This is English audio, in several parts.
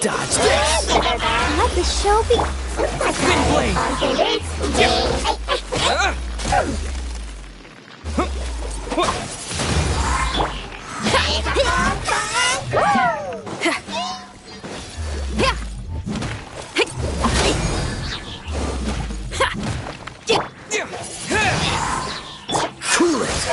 Dodge this! Let the show begin. Wind blade! Cool it!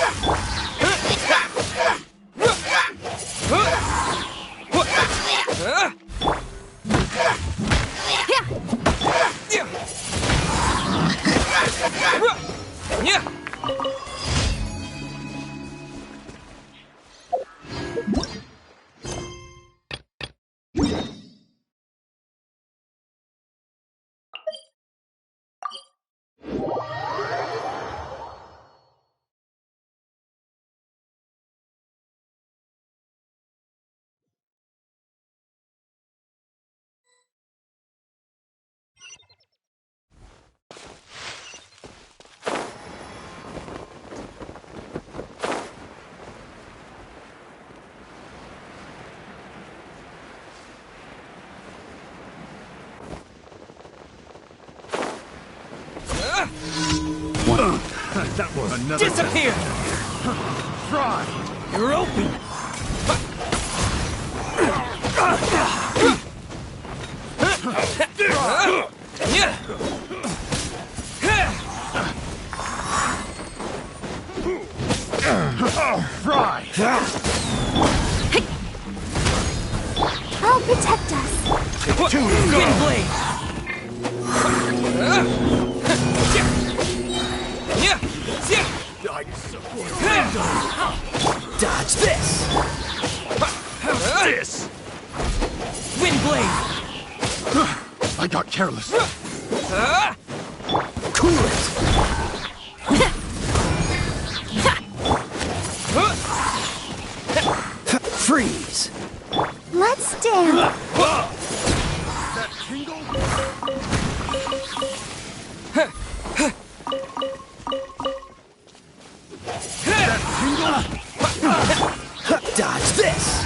That was another Disappear! try. You're open! Fry. I'll protect us. Two, Wind blade! Dodge this! This. Wind blade! I got careless. Cool it! Freeze! Let's dance. That tingle? Dodge this!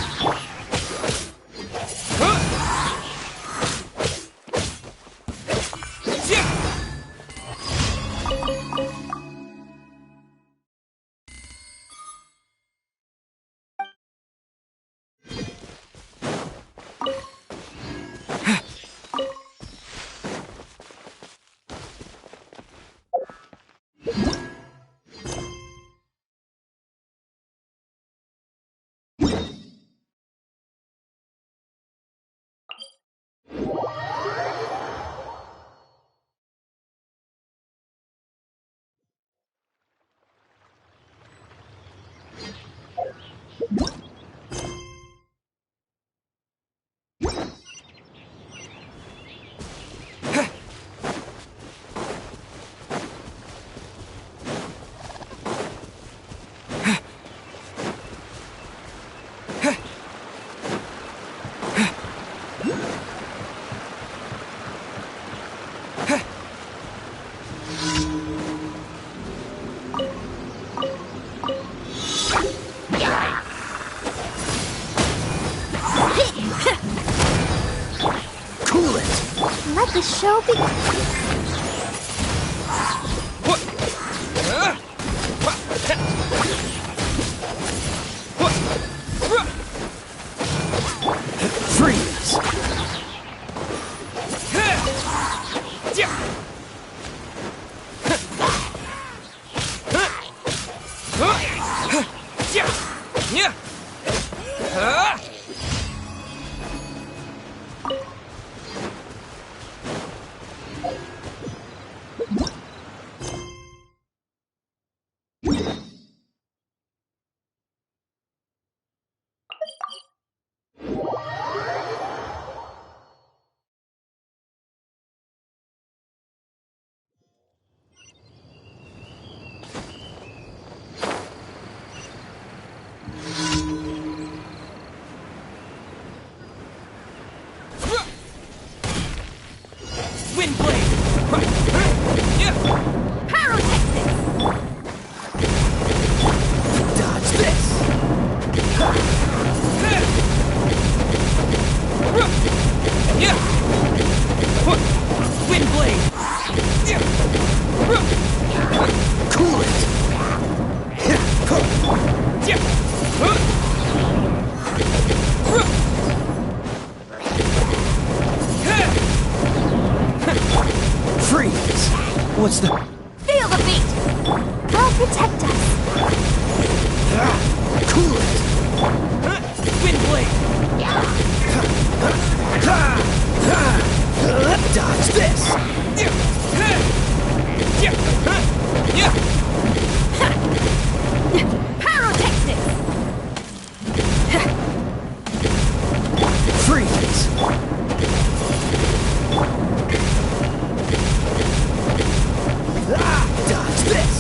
Let the show begin. Freeze! Wind blade! Pyrotechnics! Dodge this! Wind blade! Cool it! Freeze! What's the... Feel the beat! I'll protect us. Cool it! Wind blade! Dodge this! Pyrotechnics! Freeze! Dodge this!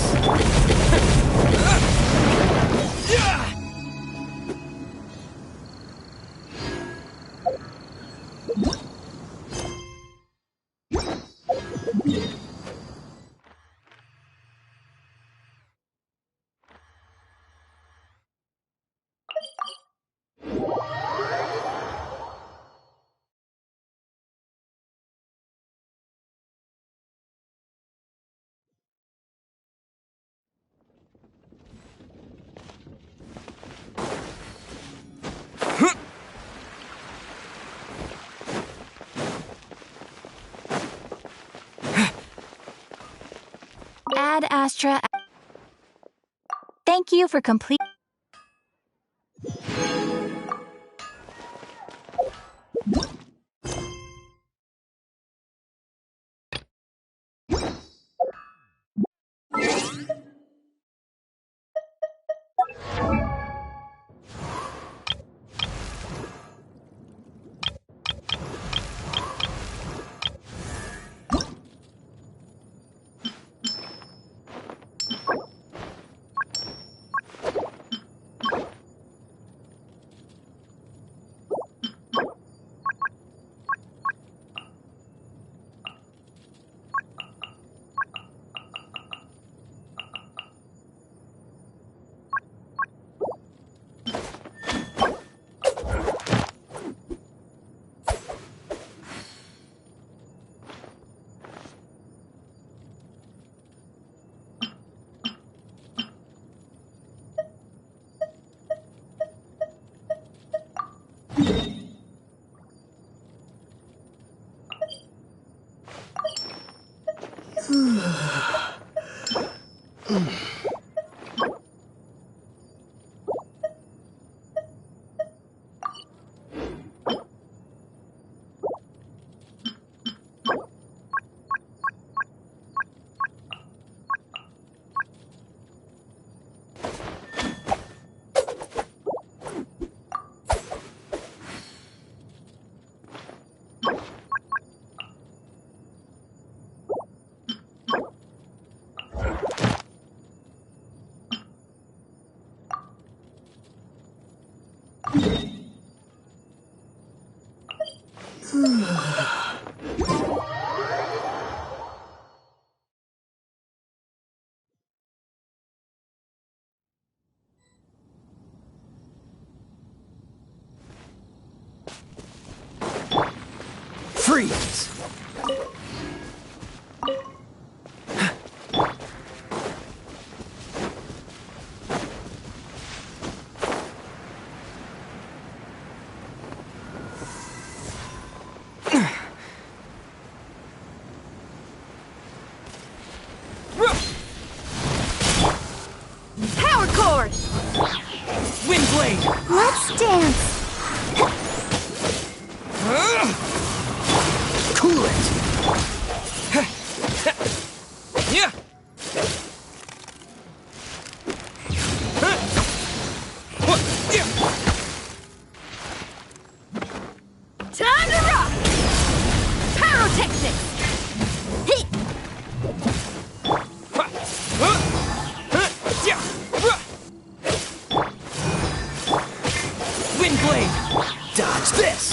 Ad Astra. Thank you for complete. Freeze! Power cord! Wind blade! Let's dance! Cool it! Yeah! Time to rock! Pyrotechnics! Hit! Wind blade! Dodge this!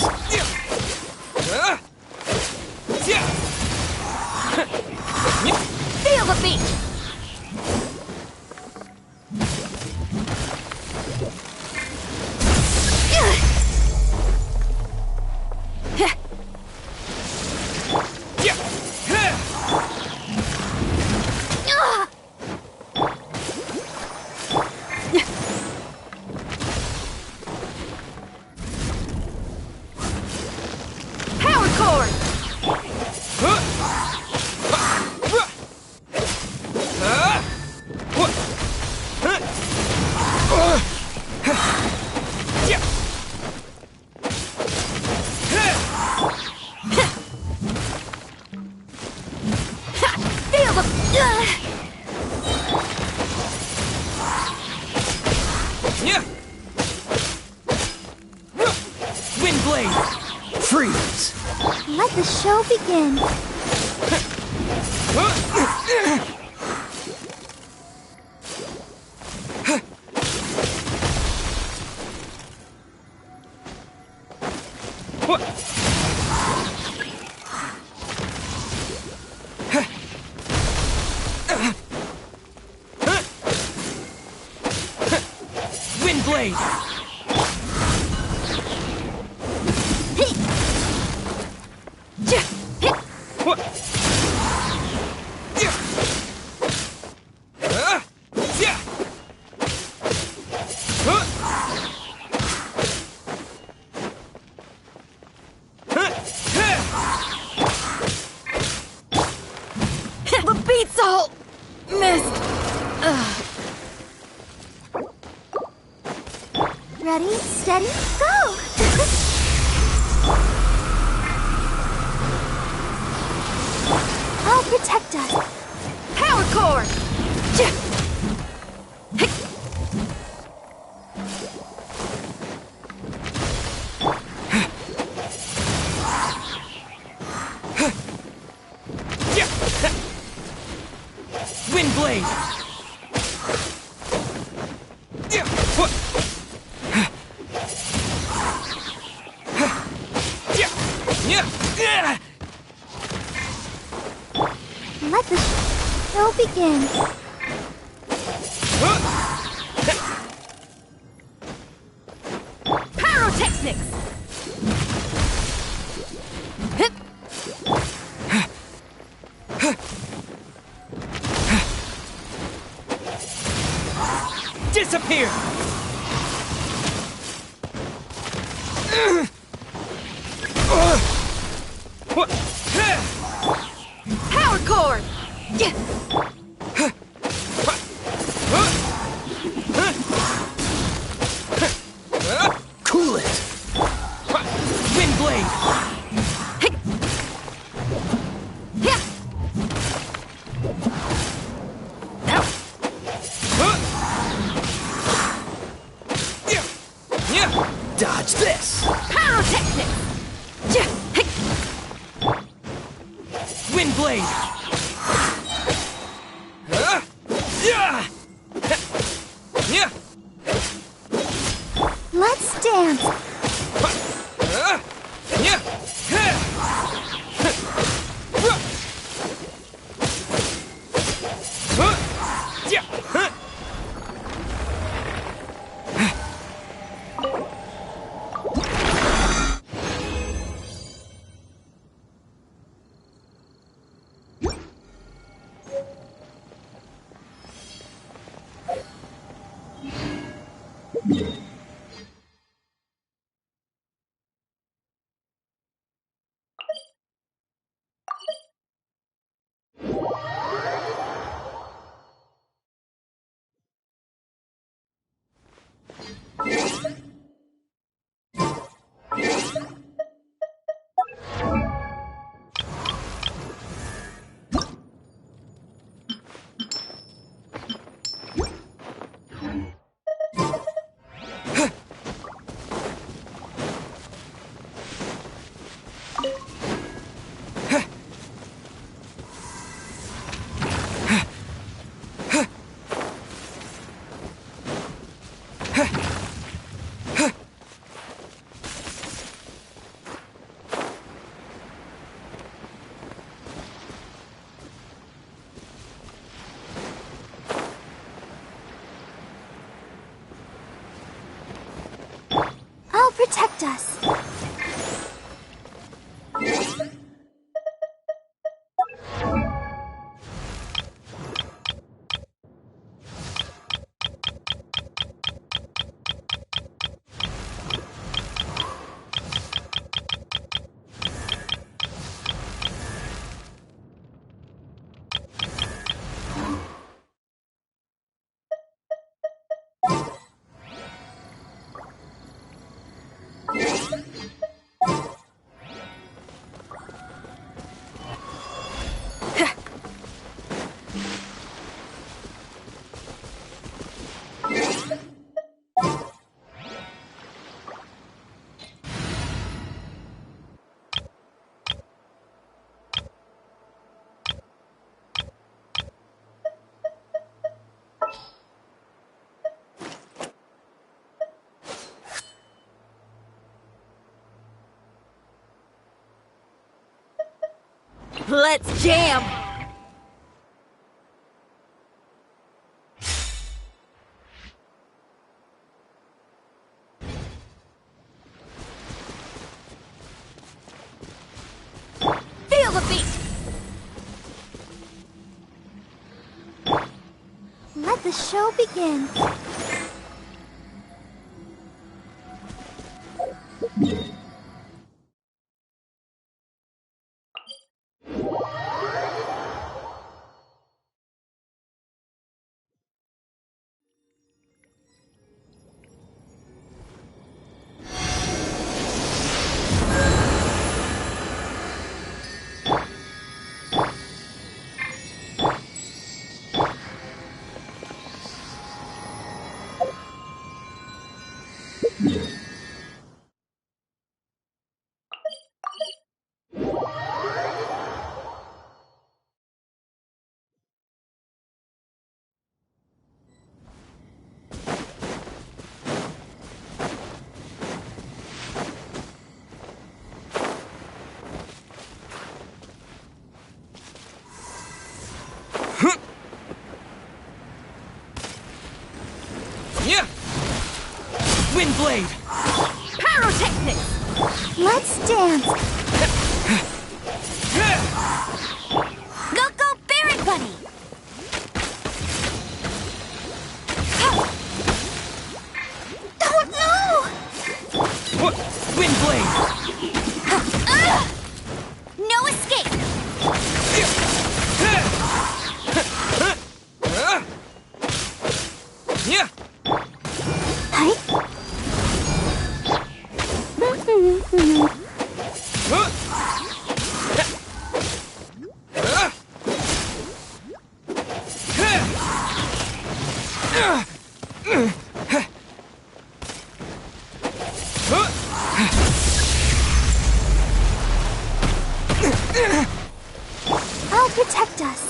Freeze! Let the show begin. Wind Blade! The beats all missed. Ready, steady, go! I'll protect us. Power core! Wind Blade! Let the show begin. Pyrotechnics! Disappear! Power core! Cool it! Wind Blade! Dodge this! Pyrotechnics! Wind Blade! Let's dance! I'll protect us. Let's jam! Feel the beat! Let the show begin. Yeah! Wind blade! Pyrotechnics! Let's dance. Go, go, Barret Bunny! Oh no! What? Wind blade! No escape! Yeah! Hi. I'll protect us.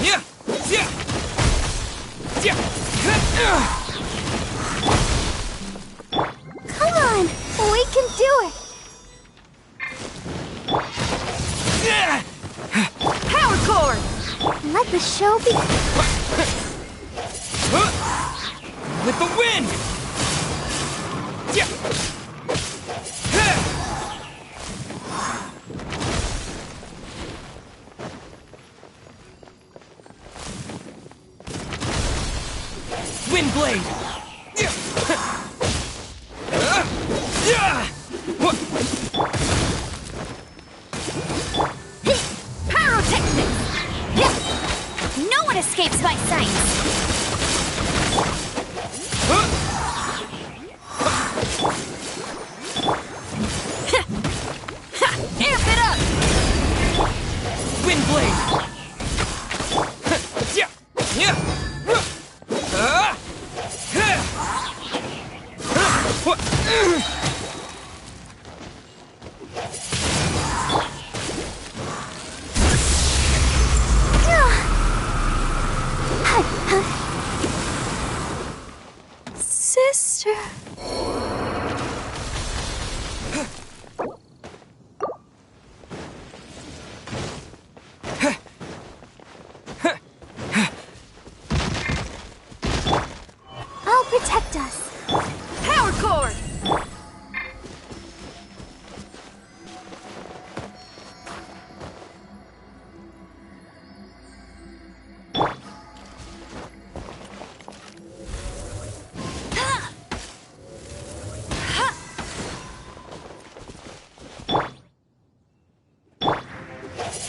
Yeah! Yeah! Yeah! Come on, we can do it. Power cord! Let the show begin. With the wind! Yeah! Wind blade! Pyrotechnics! No one escapes my sight! Amp it up! Wind blade! Yeah! Yeah! Sister. I'll protect us. Power cord!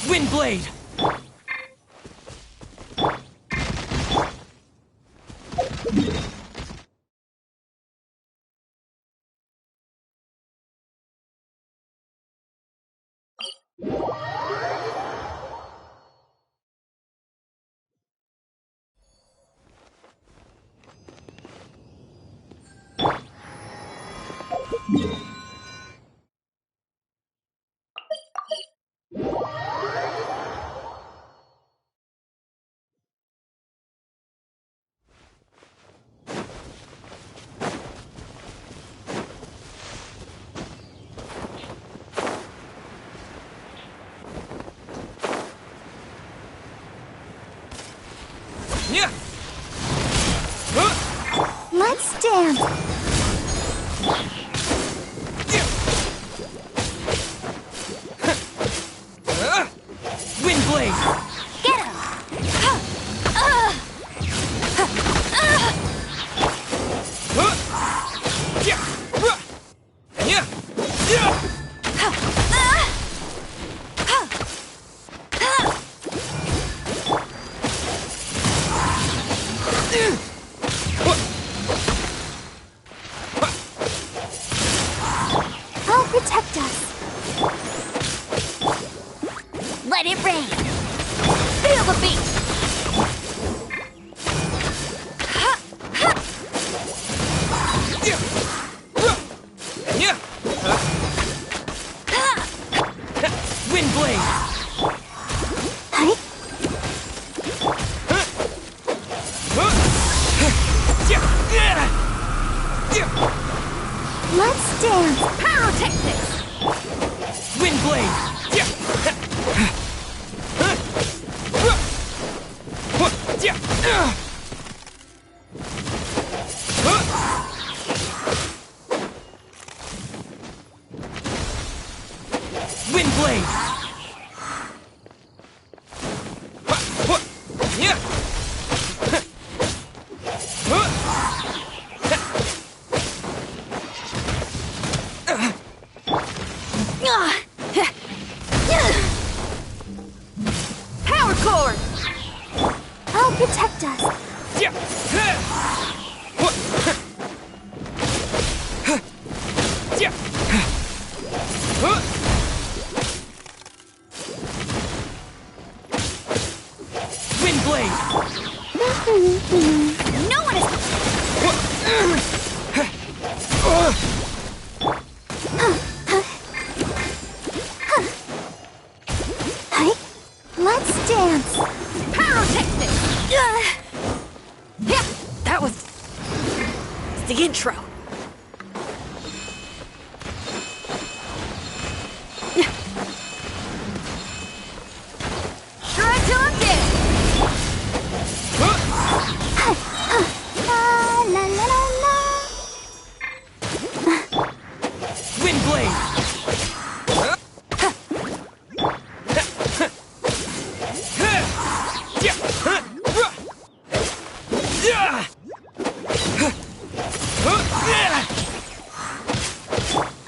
Wind blade! Yeah. Let's dance. Wind blade. Get him! I'll protect us. Let it rain! Feel the beat! Wind blade. Hi. Let's dance. Pyrotechnics! Wind blade. Wind blade. Power cord! I'll protect us. Wind blade. No one is... Hi. Let's dance. Pyrotechnics! Yeah, that was... the intro. Try till I'm dead! La la la la la. Wind blade.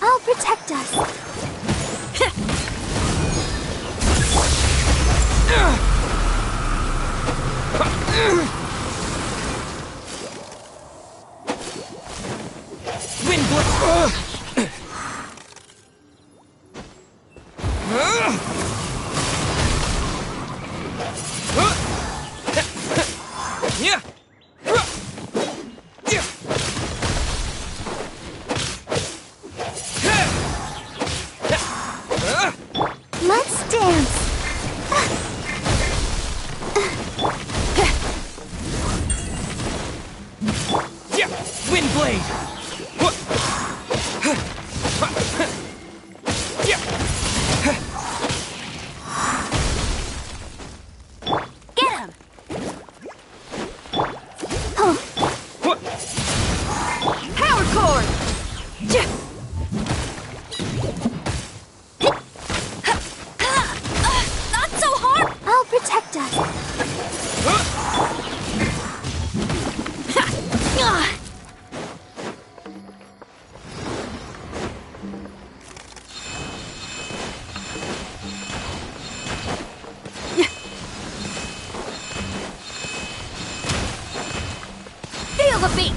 I'll protect us. Wind blade. Yeah. Let's dance. Wind blade. Get him! Power cord! Not so hard! I'll protect us. Feel the beat!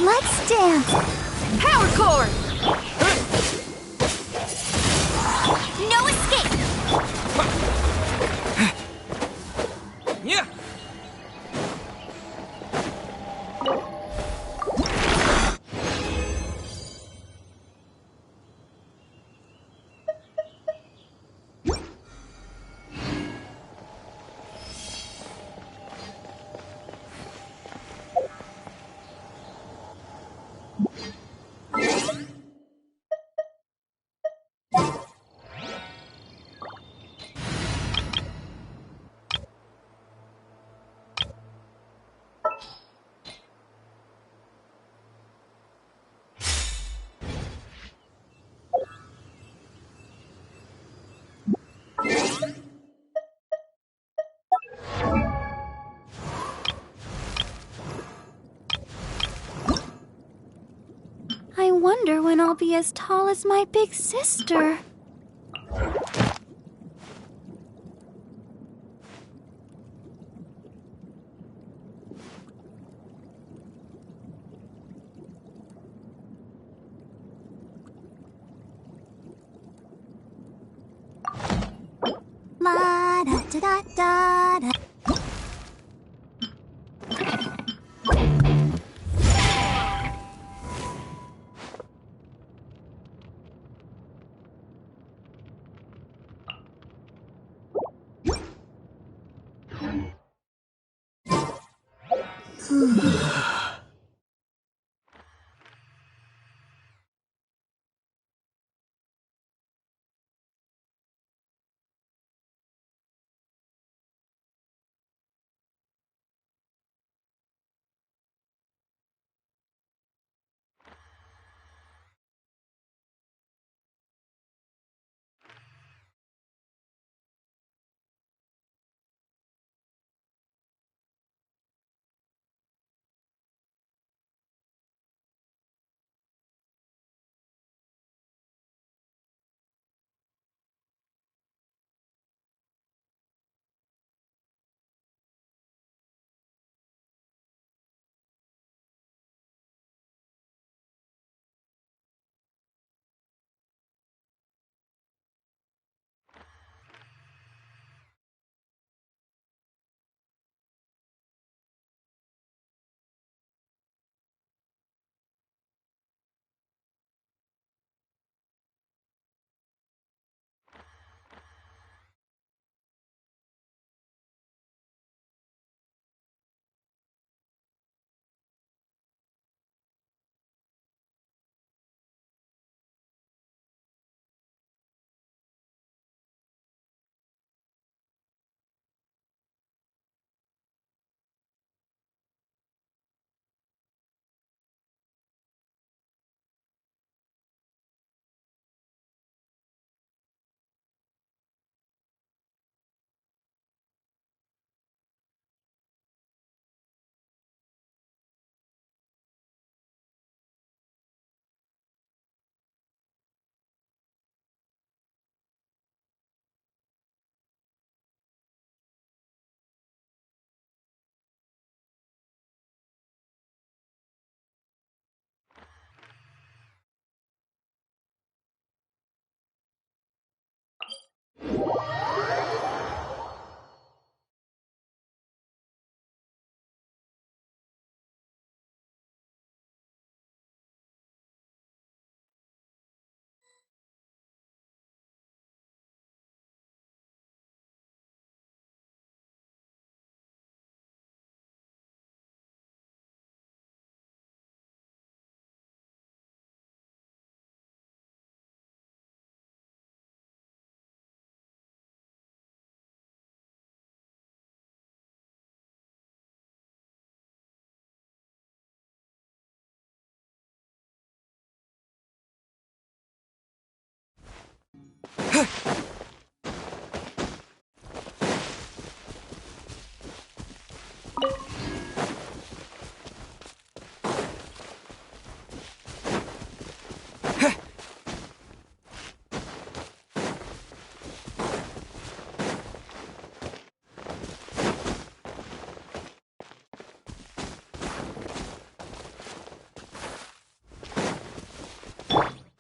Let's dance. Power cord! No escape! Yeah. wonder when I'll be as tall as my big sister. La da da da da da.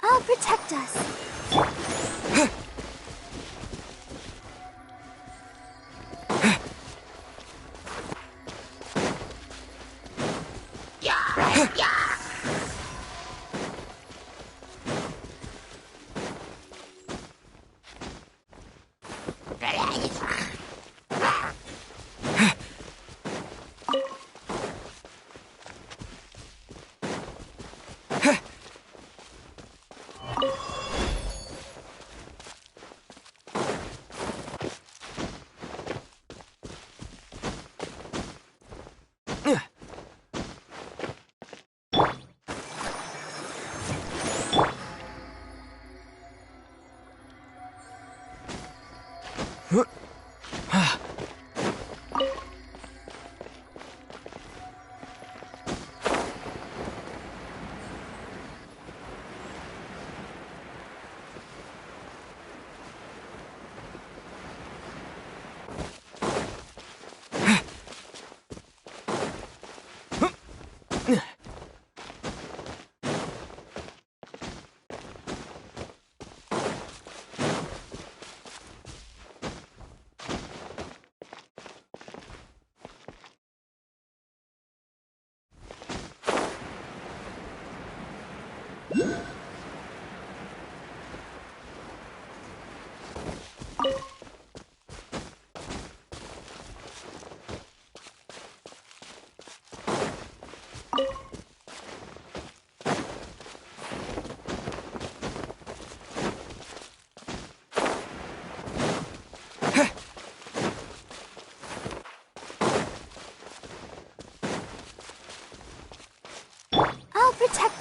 I'll protect us.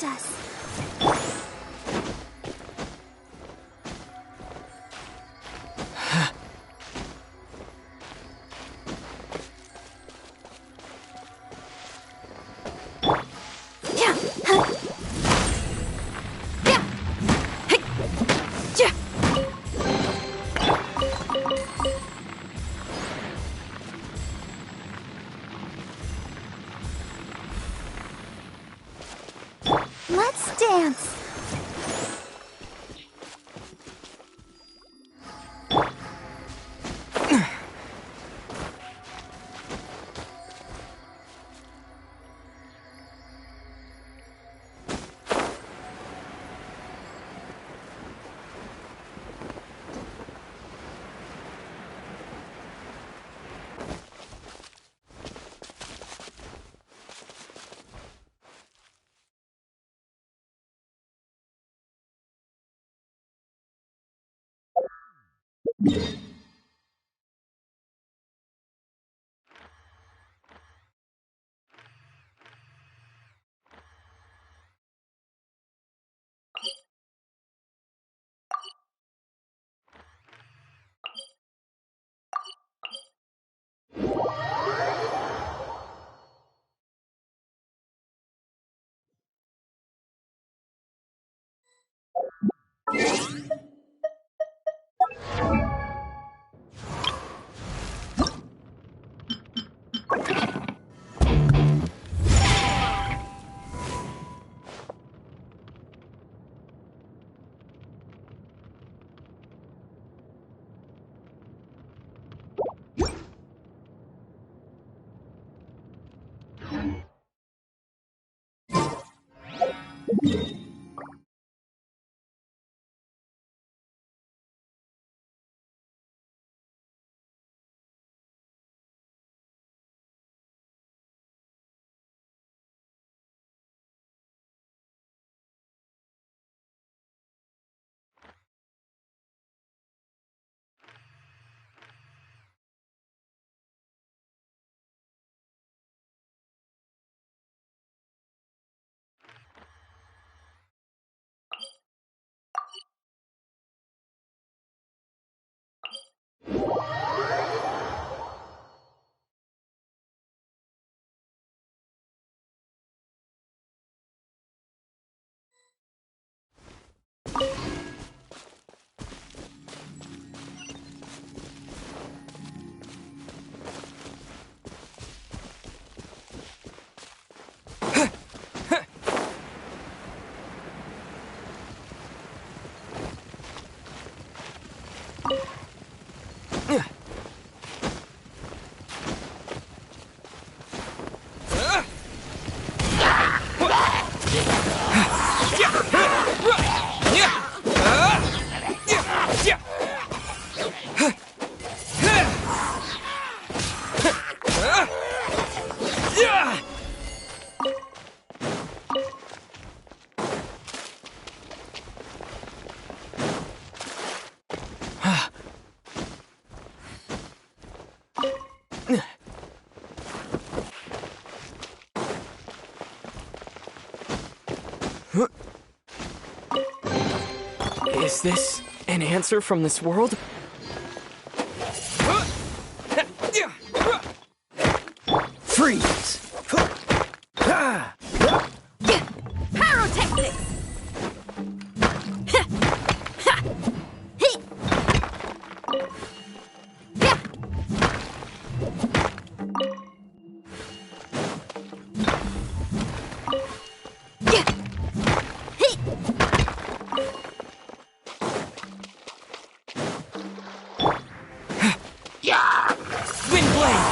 protect us. Yeah. Huh. Yeah. Hey. Yeah. Let's dance. Is this an answer from this world? Freeze! Pyrotechnics! Wind blade!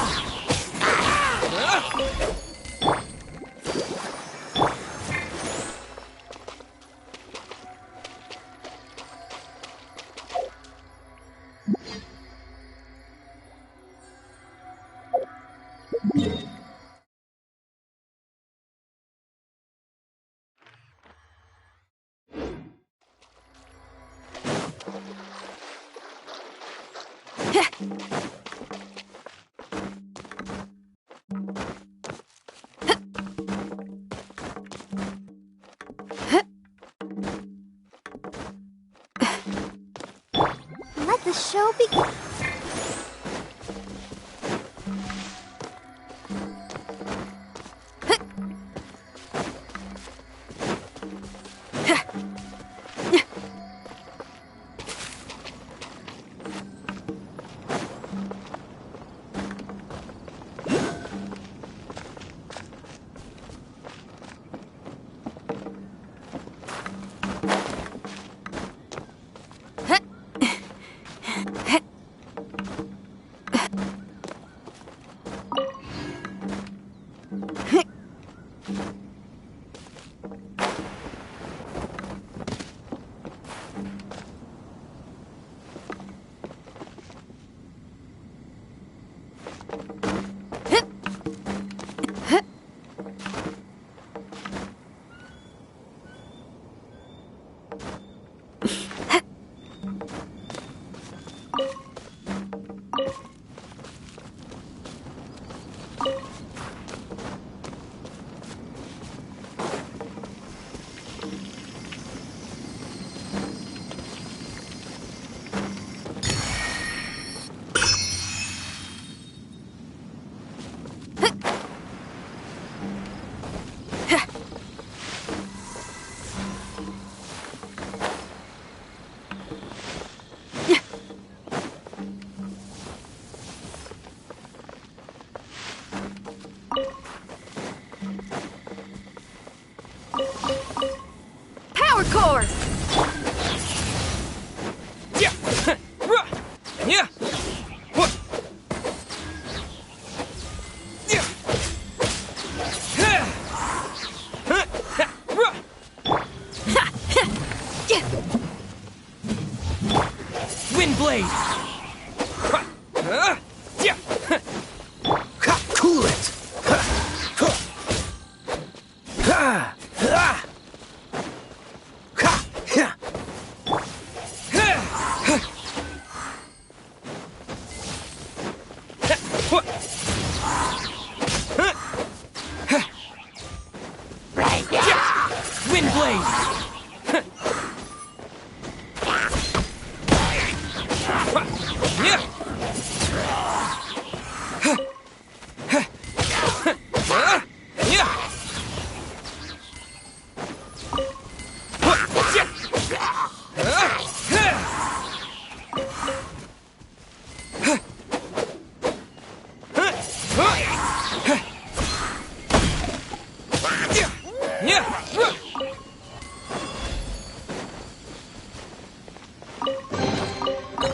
Power core! Yeah. Yeah. What? Yeah. Wind blade. Yeah. Cool it. Wind blade.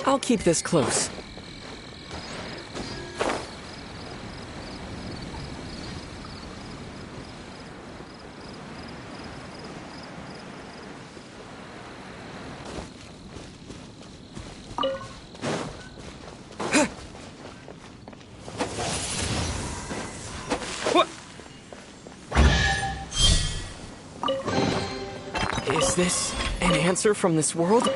I'll keep this close. Is this an answer from this world?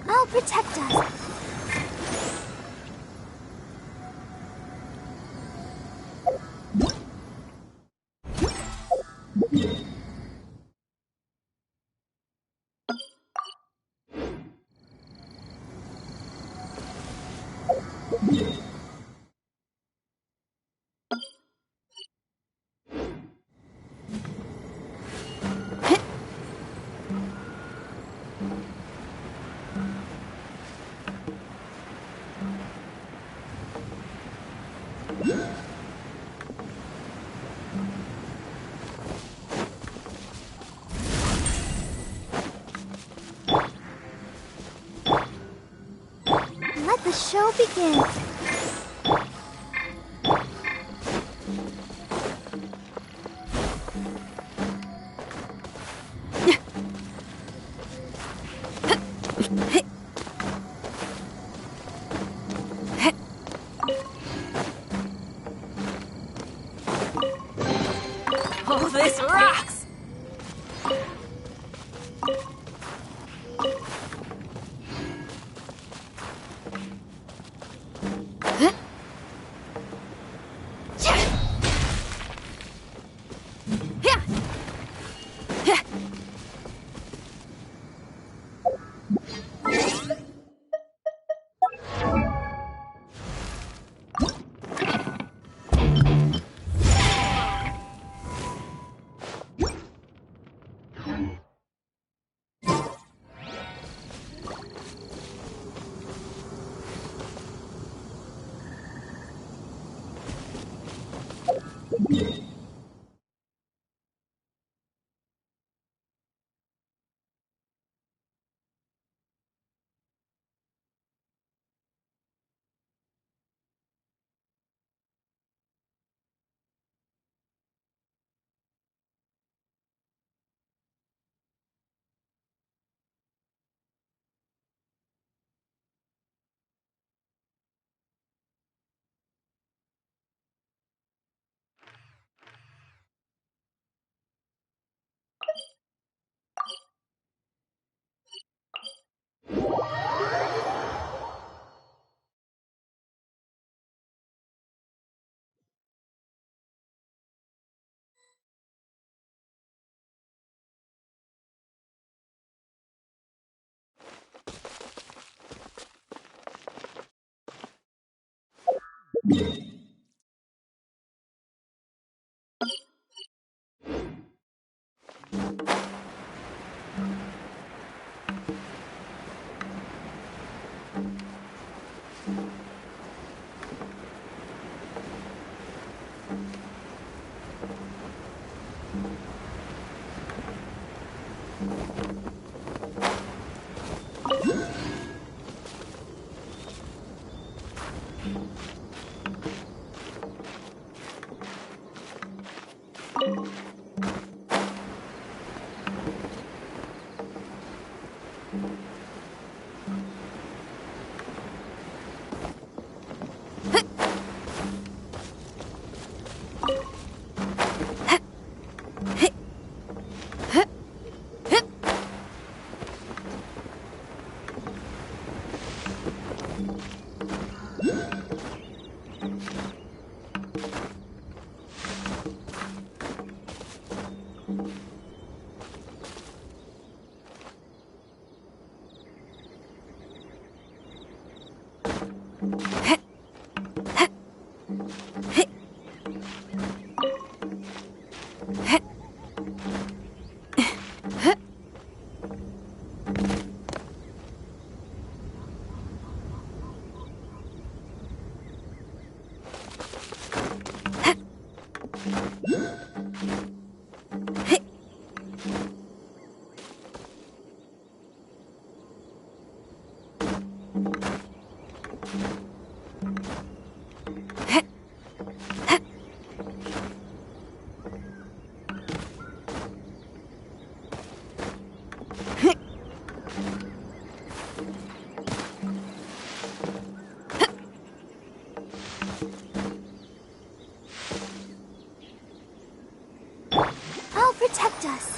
I'll protect us. Let the show begin. Oh, this rocks! I'll protect us.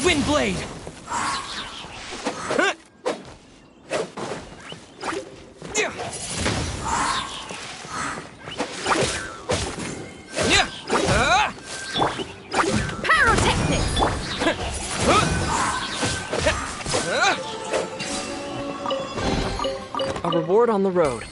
Wind blade! A reward on the road.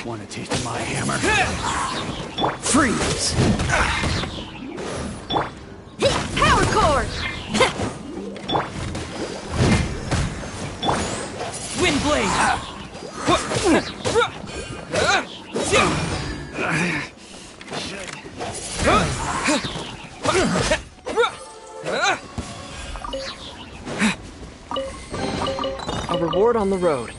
Want a taste of my hammer? Freeze! Power cord! Wind blade! A reward on the road.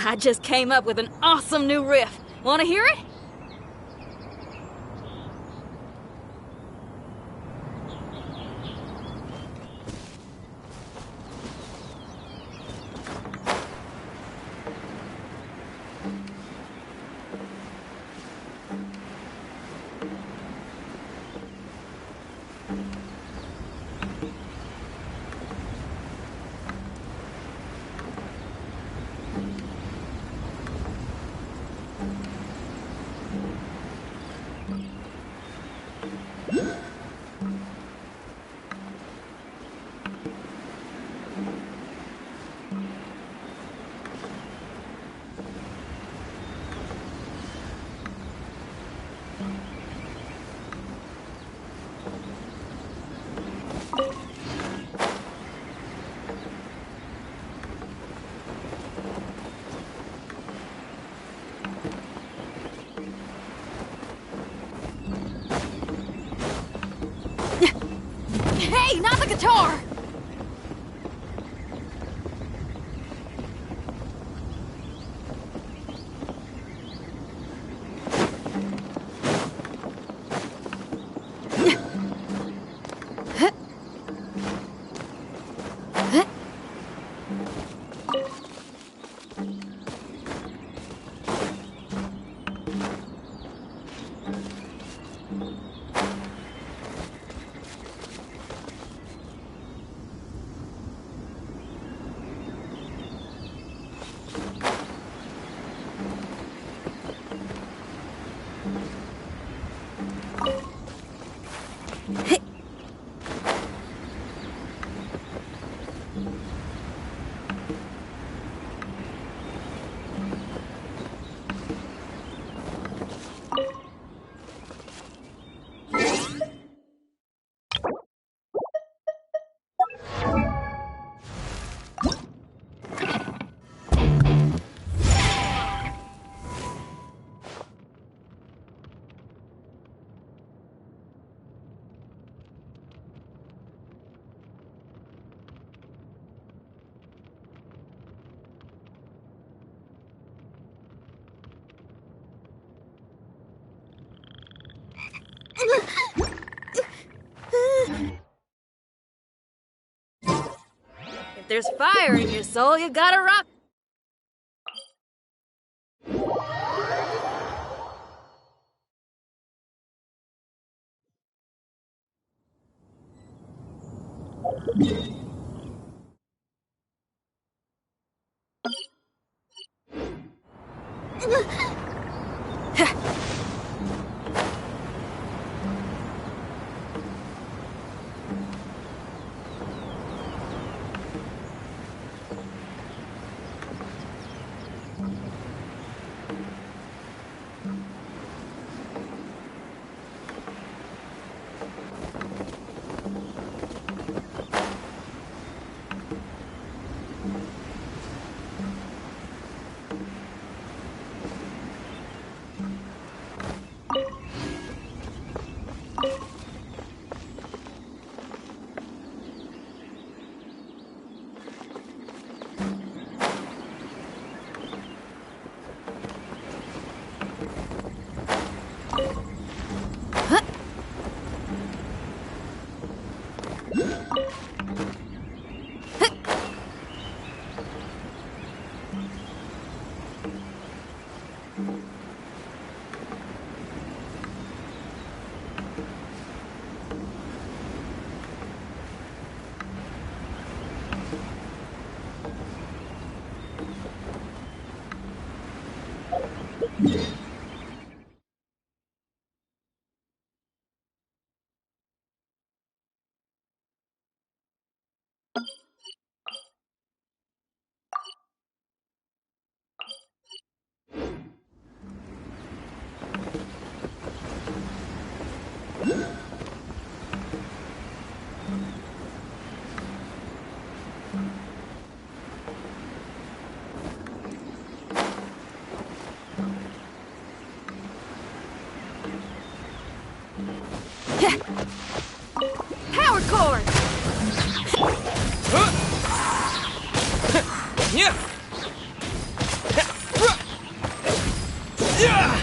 I just came up with an awesome new riff. Want to hear it? Hey, not the guitar! If there's fire in your soul, you gotta rock. Power cord! Yeah. Yeah.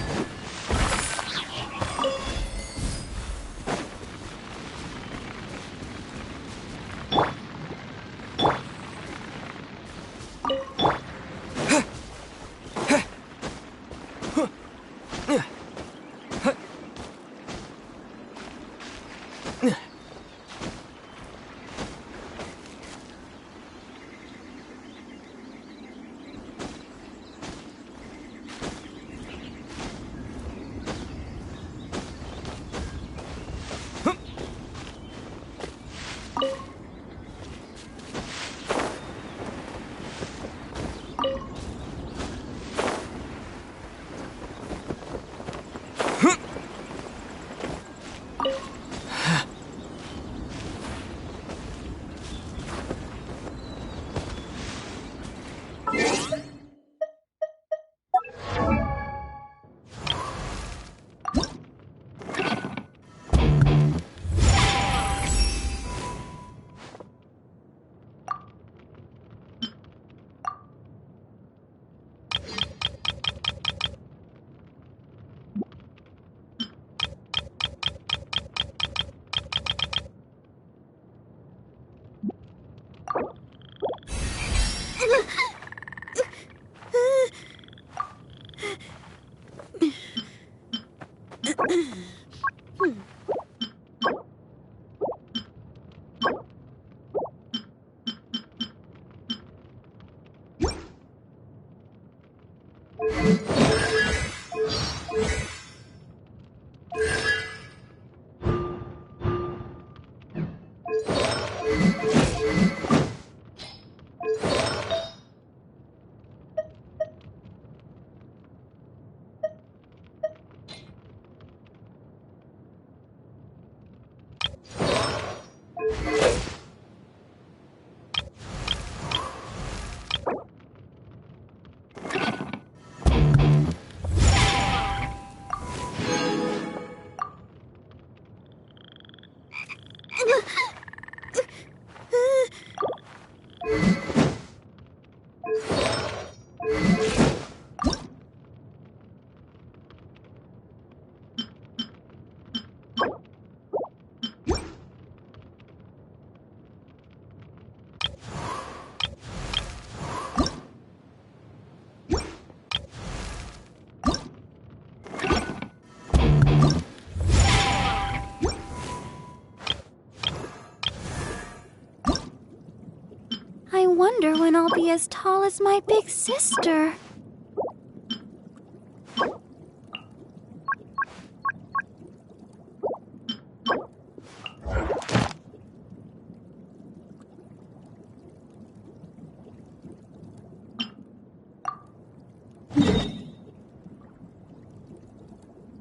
I wonder when I'll be as tall as my big sister.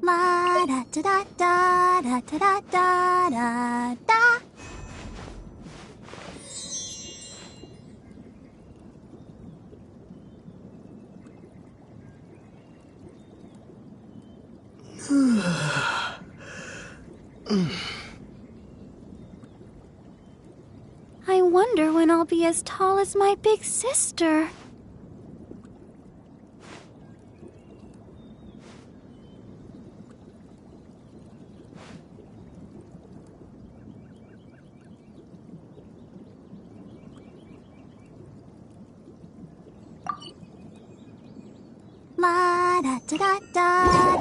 La da da da da da da da da da. I wonder when I'll be as tall as my big sister. da da.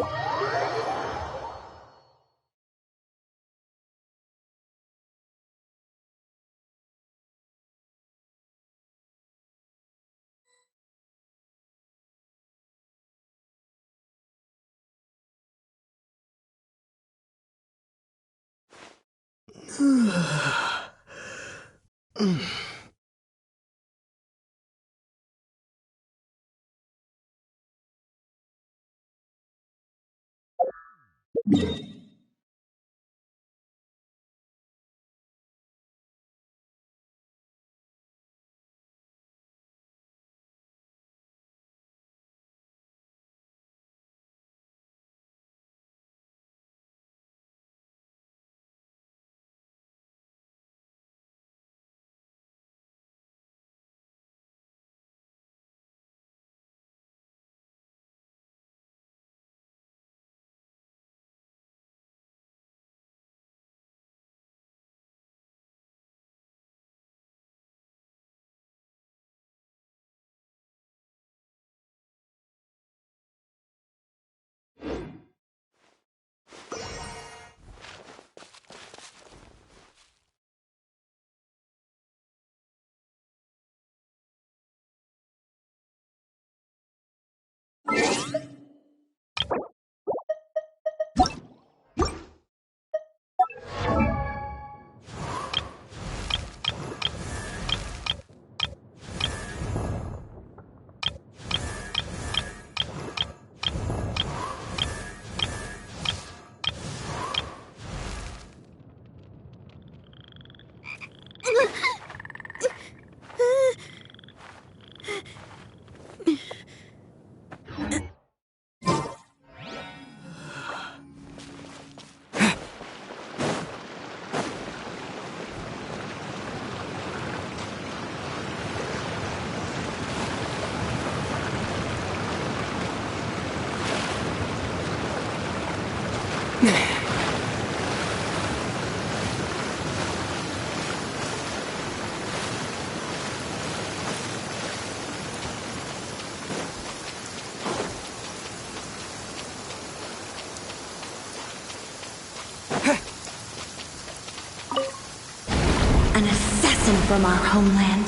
An assassin from our homeland,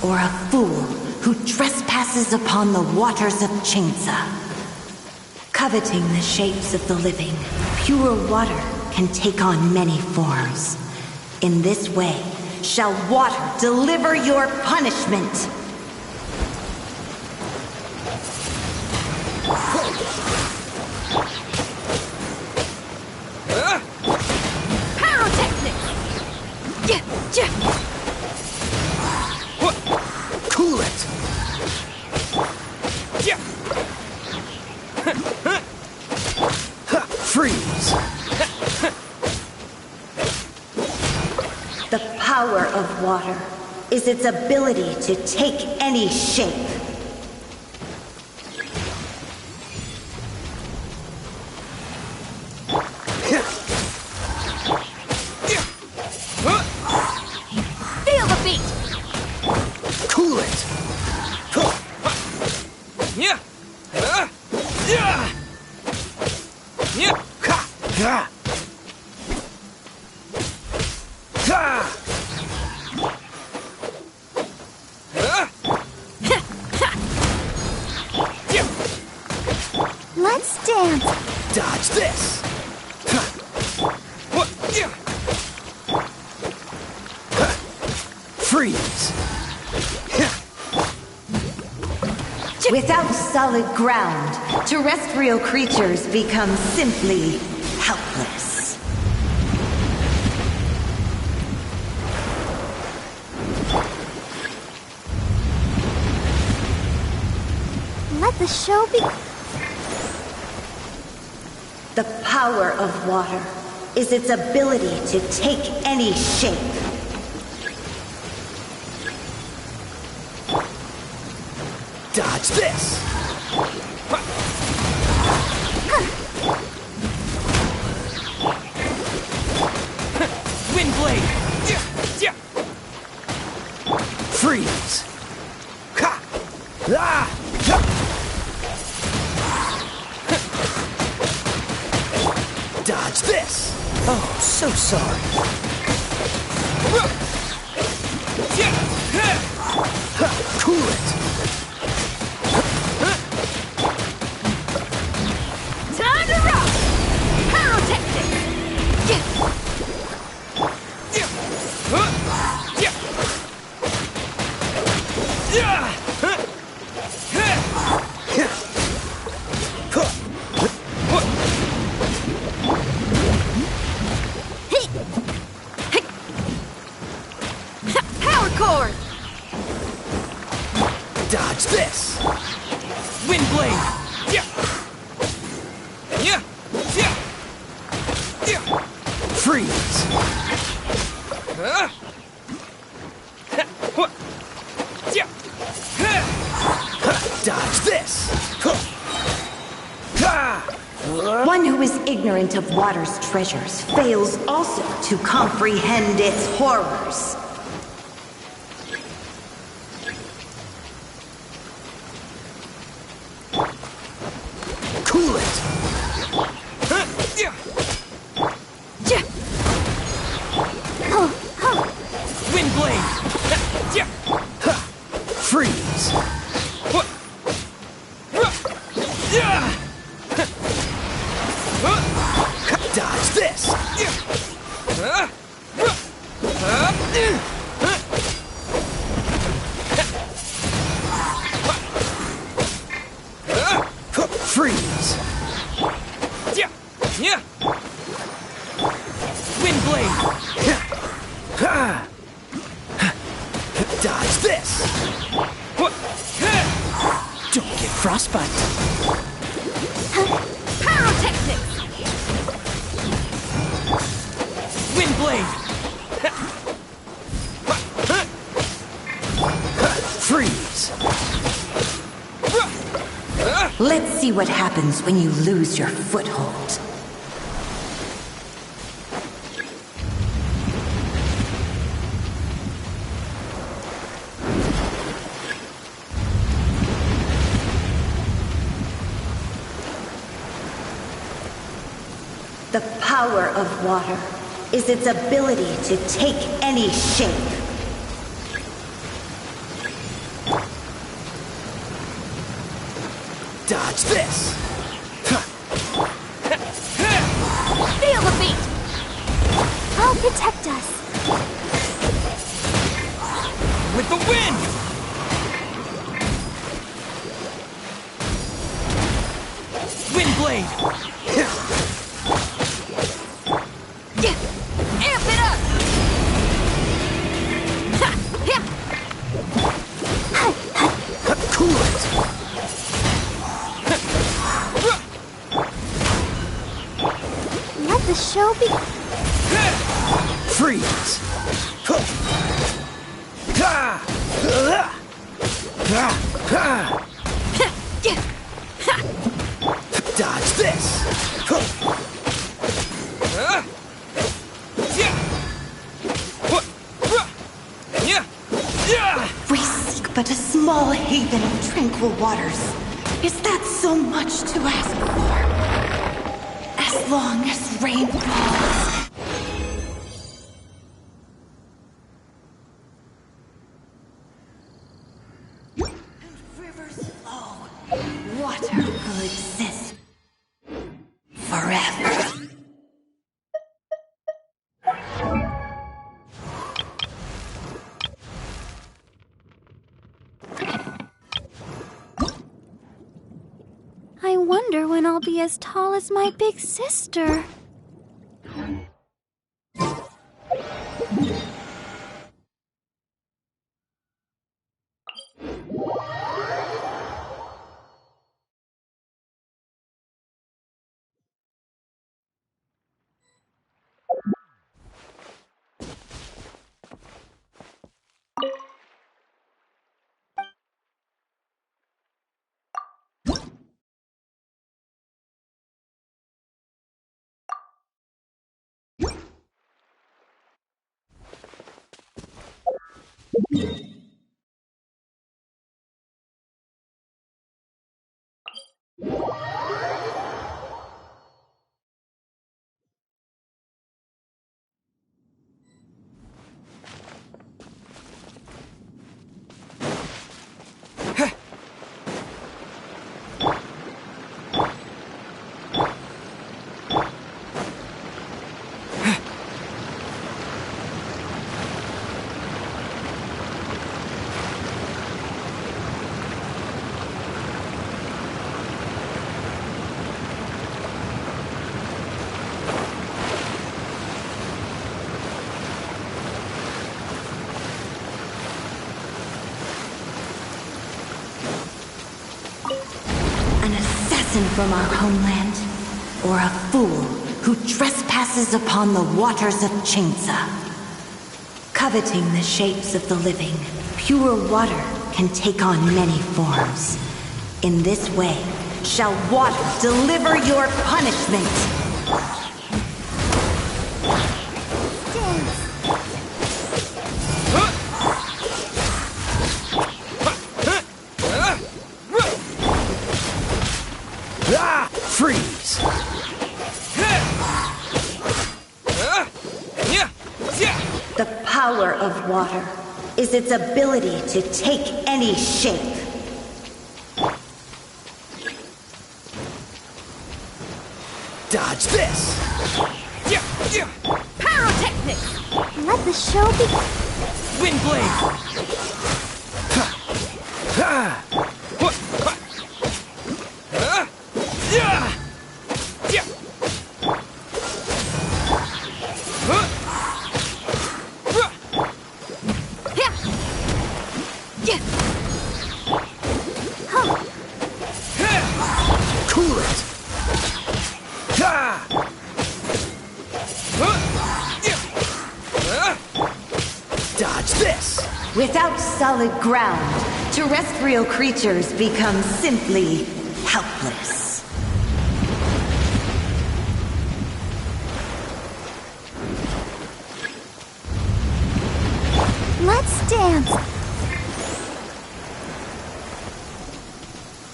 or a fool who trespasses upon the waters of Chainsa. Coveting the shapes of the living, pure water can take on many forms. In this way, shall water deliver your punishment. Cool it! Freeze! The power of water is its ability to take any shape. Feel the beat! Cool it! Yeah. Let's dance. Dodge this! Freeze! Without solid ground, terrestrial creatures become simply helpless. Let the show be. The power of water is its ability to take any shape. Dodge this! Wind blade. Freeze! Ha! Ah! Oh, so sorry. Ha, cool it. Time to rock! Pyrotechnic! Power cord! Dodge this. Wind blade! Freeze. Dodge this. One who is ignorant of water's treasures fails also to comprehend its horrors. Cool it. Wind blade! Freeze. Dodge this. Freeze. Wind blade! Dodge this. Don't get frostbite. Pyrotechnics! Wind blade! Freeze. Let's see what happens when you lose your foothold. The power of water is its ability to take any shape. Dodge this. Feel the beat! I'll protect us. With the wind! Wind blade! Amp it up! Cool it. Let the show be. Freeze. Dodge this. We seek but a small haven of tranquil waters. Is that so much to ask for? As long as rain falls. And rivers flow. Water will exist forever. I wonder when I'll be as tall as my big sister. assassin from our homeland, or a fool who trespasses upon the waters of Chainsa. Coveting the shapes of the living, pure water can take on many forms. In this way, shall water deliver your punishment. Freeze! The power of water is its ability to take any shape. Dodge this! Pyrotechnics! Let the show begin. Wind blade! Cool it! Dodge this! Without solid ground, terrestrial creatures become simply helpless. Let's dance.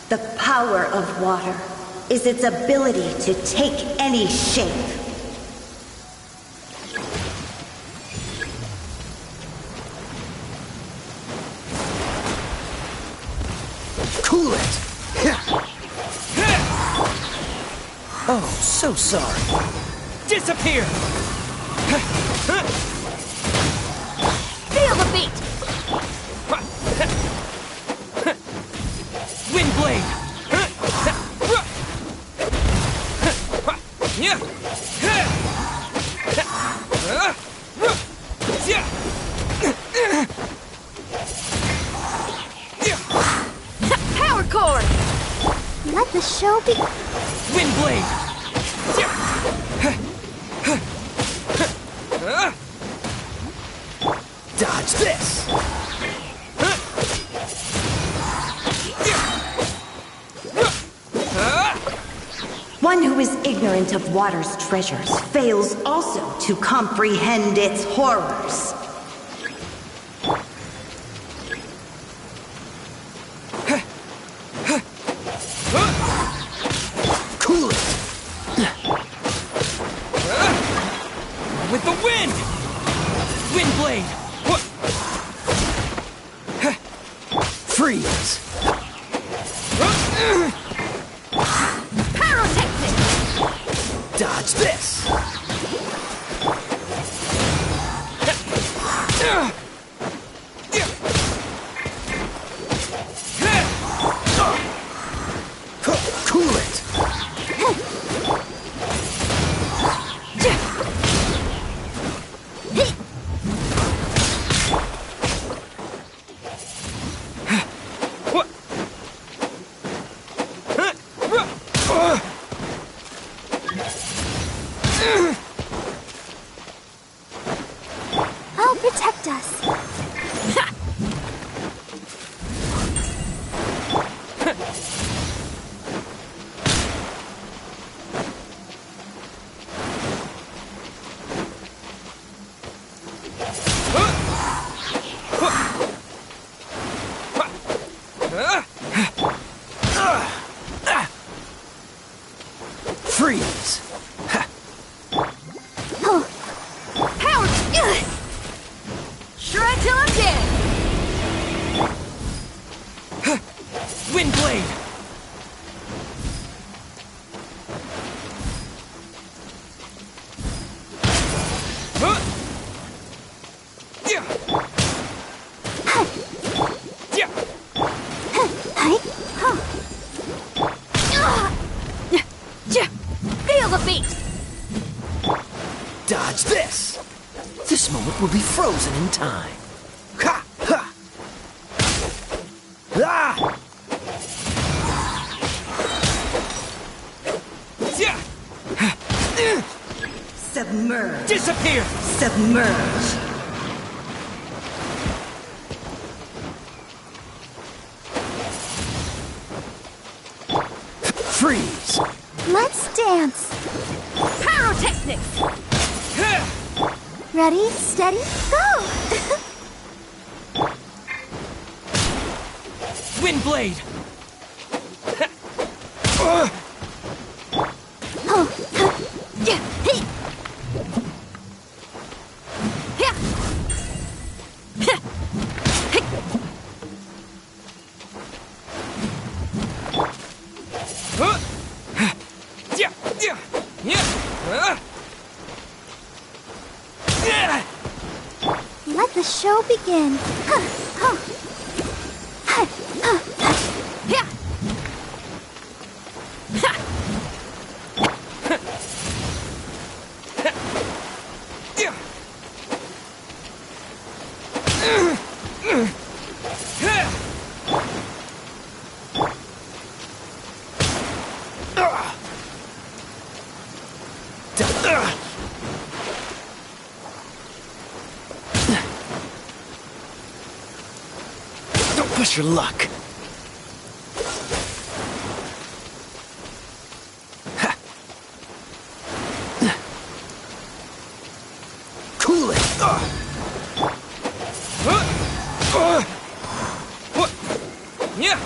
The power of water is its ability to take any shape. Cool it! Oh, so sorry. Disappear! Feel the beat! Wind blade! Power cord! Let the show begin. Wind blade! Dodge this! One who is ignorant of water's treasures fails also to comprehend its horrors. Cool it! With the wind! Wind blade! Freeze! Pyrotechnics! Dodge this! Cool it! I'll protect us. Freeze! Power! Shred till I'm dead! Wind blade! Feel the beat! Dodge this! This moment will be frozen in time. Ha! Ha! Ah! Submerge. Disappear! Submerge. Freeze! Let's dance. Pyrotechnics! Ready, steady, go! Windblade! Oh, Yeah, hey. Yeah. Yeah, yeah, yeah. Yeah. let the show begin. Yeah. Yeah. Don't push your luck. Cool it. What? Yeah.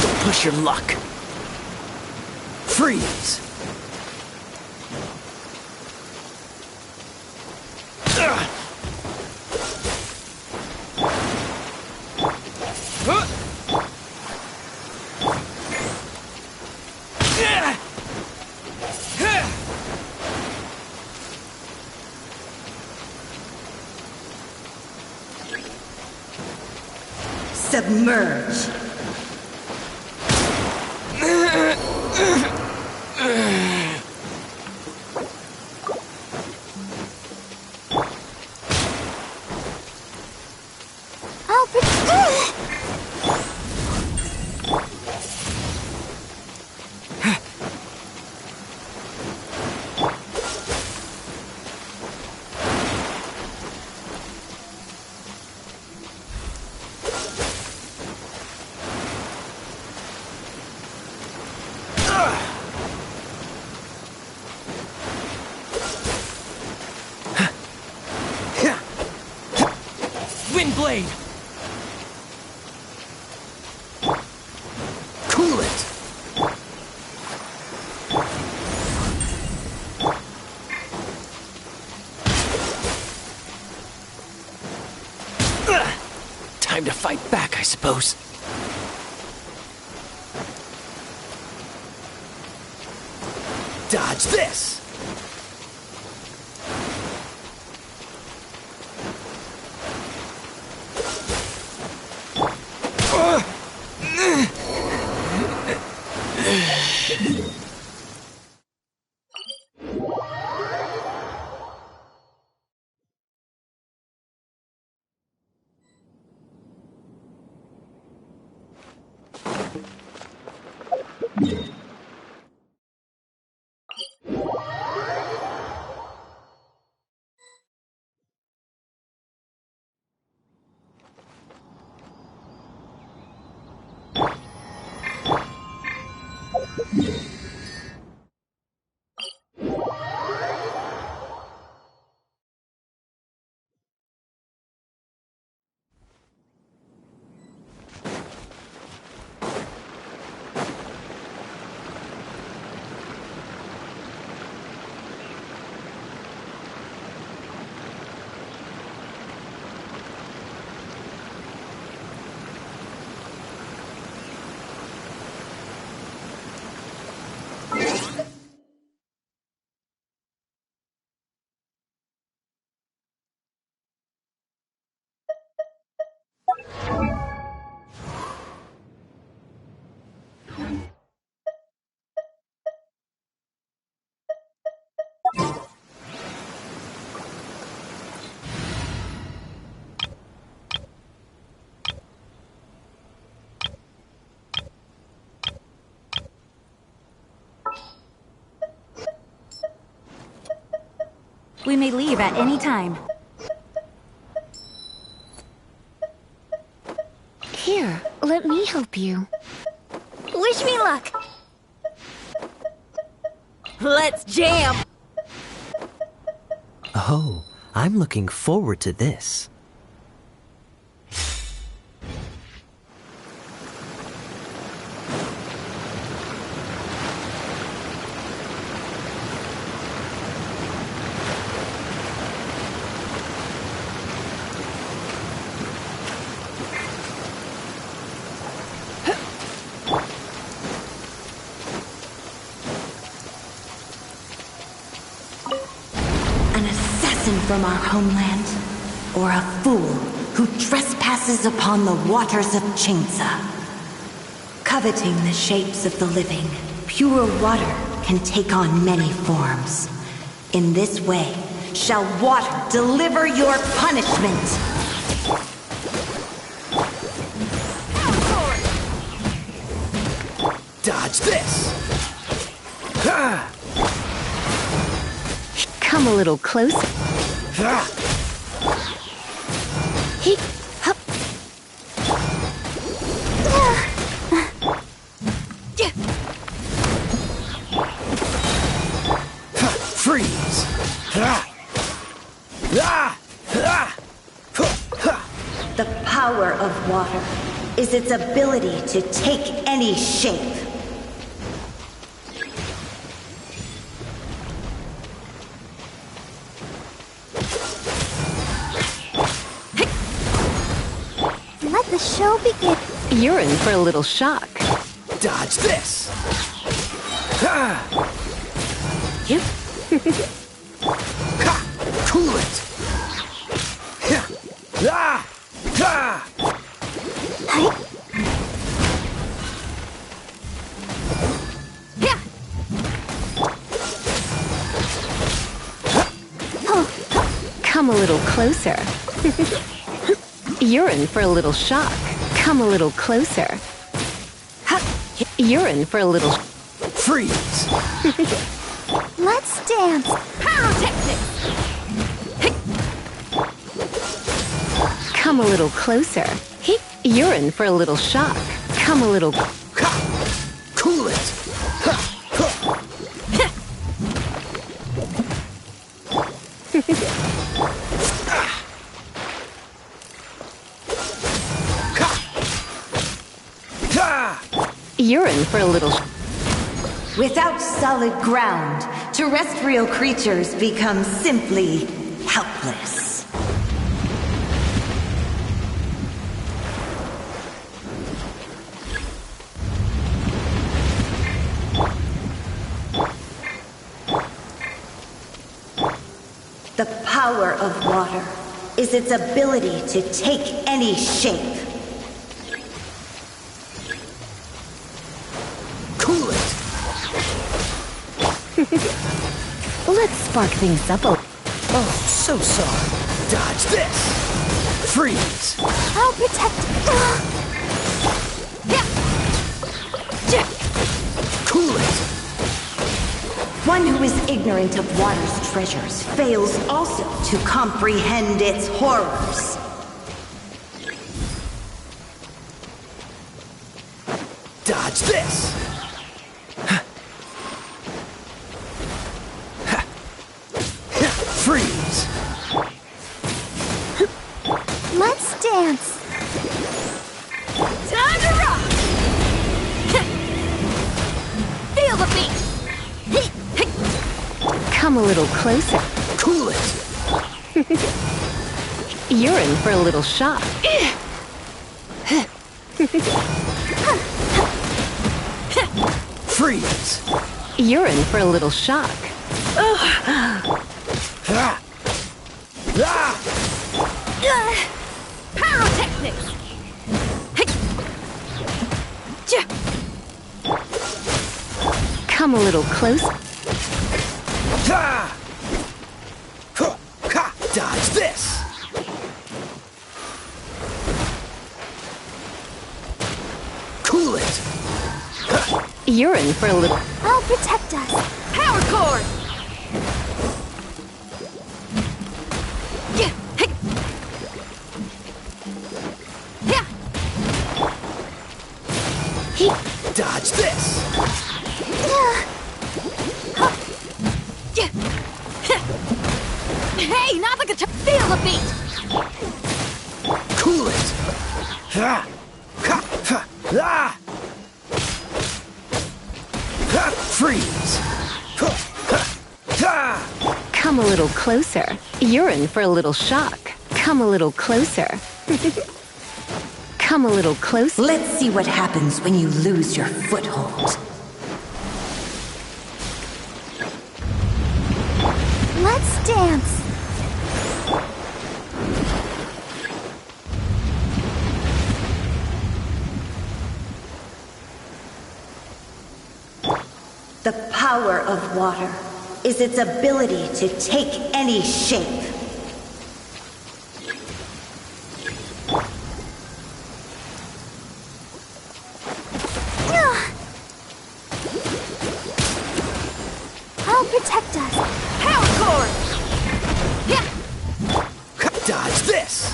Don't push your luck. Freeze. Submerge. I'll protect. Windblade. Cool it. Time to fight back, I suppose. Dodge this! We may leave at any time. Here, let me help you. Wish me luck! Let's jam! Oh, I'm looking forward to this. An assassin from our homeland, or a fool who trespasses upon the waters of Chainsa. Coveting the shapes of the living, pure water can take on many forms. In this way, shall water deliver your punishment. Dodge this! Ha! Come a little closer. Ha! He, hup. Ha! Freeze! Ha! Ah! Ah! Ha! The power of water is its ability to take any shape. Let the show begin. You're in for a little shock. Dodge this! Ha! Yep. Ha! Cool it! Ha! Ah! Ha! Yeah! Come a little closer. You're in for a little shock. Come a little closer. You're in for a little... Freeze! Let's dance. Pyrotechnics! Come a little closer. You're in for a little shock. Come a little... Ha! Cool it! Ha! Ha! Ha! You're in for a little... Without solid ground, terrestrial creatures become simply helpless. The power of water is its ability to take any shape. Cool it! Let's spark things up a... Oh, so sorry. Dodge this! Freeze! I'll protect. Cool it! One who is ignorant of water's treasures fails also to comprehend its horrors. Dodge this! Freeze! Let's dance. Time to rock! Feel the beat! Come a little closer. Cool it! You're in for a little shock. Freeze! You're in for a little shock. Ah! Ah! Pyrotechnics! Come a little closer. Ah! Huh! Ha! Dodge this! Cool it! You're in for a little... I'll protect us. Power cord! Hey, not the guitar! Feel the beat! Cool it! Ha! Ha! Ha! Ah! Ha! Freeze! Ha! Ha! Ha! Come a little closer. You're in for a little shock. Come a little closer. Come a little closer. Let's see what happens when you lose your foothold. Let's dance. The power of water is its ability to take any shape. I'll protect us. Power cord! Yeah! Dodge this!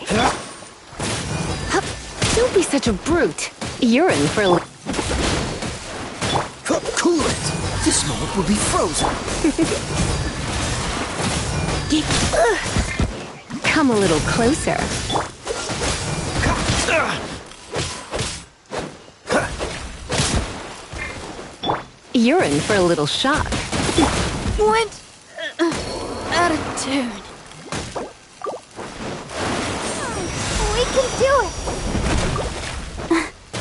Ha! Don't be such a brute. You're in for a Ha! Cool it! This moment will be frozen. Come a little closer. You're in for a little shock. Went out of tune. We can do it.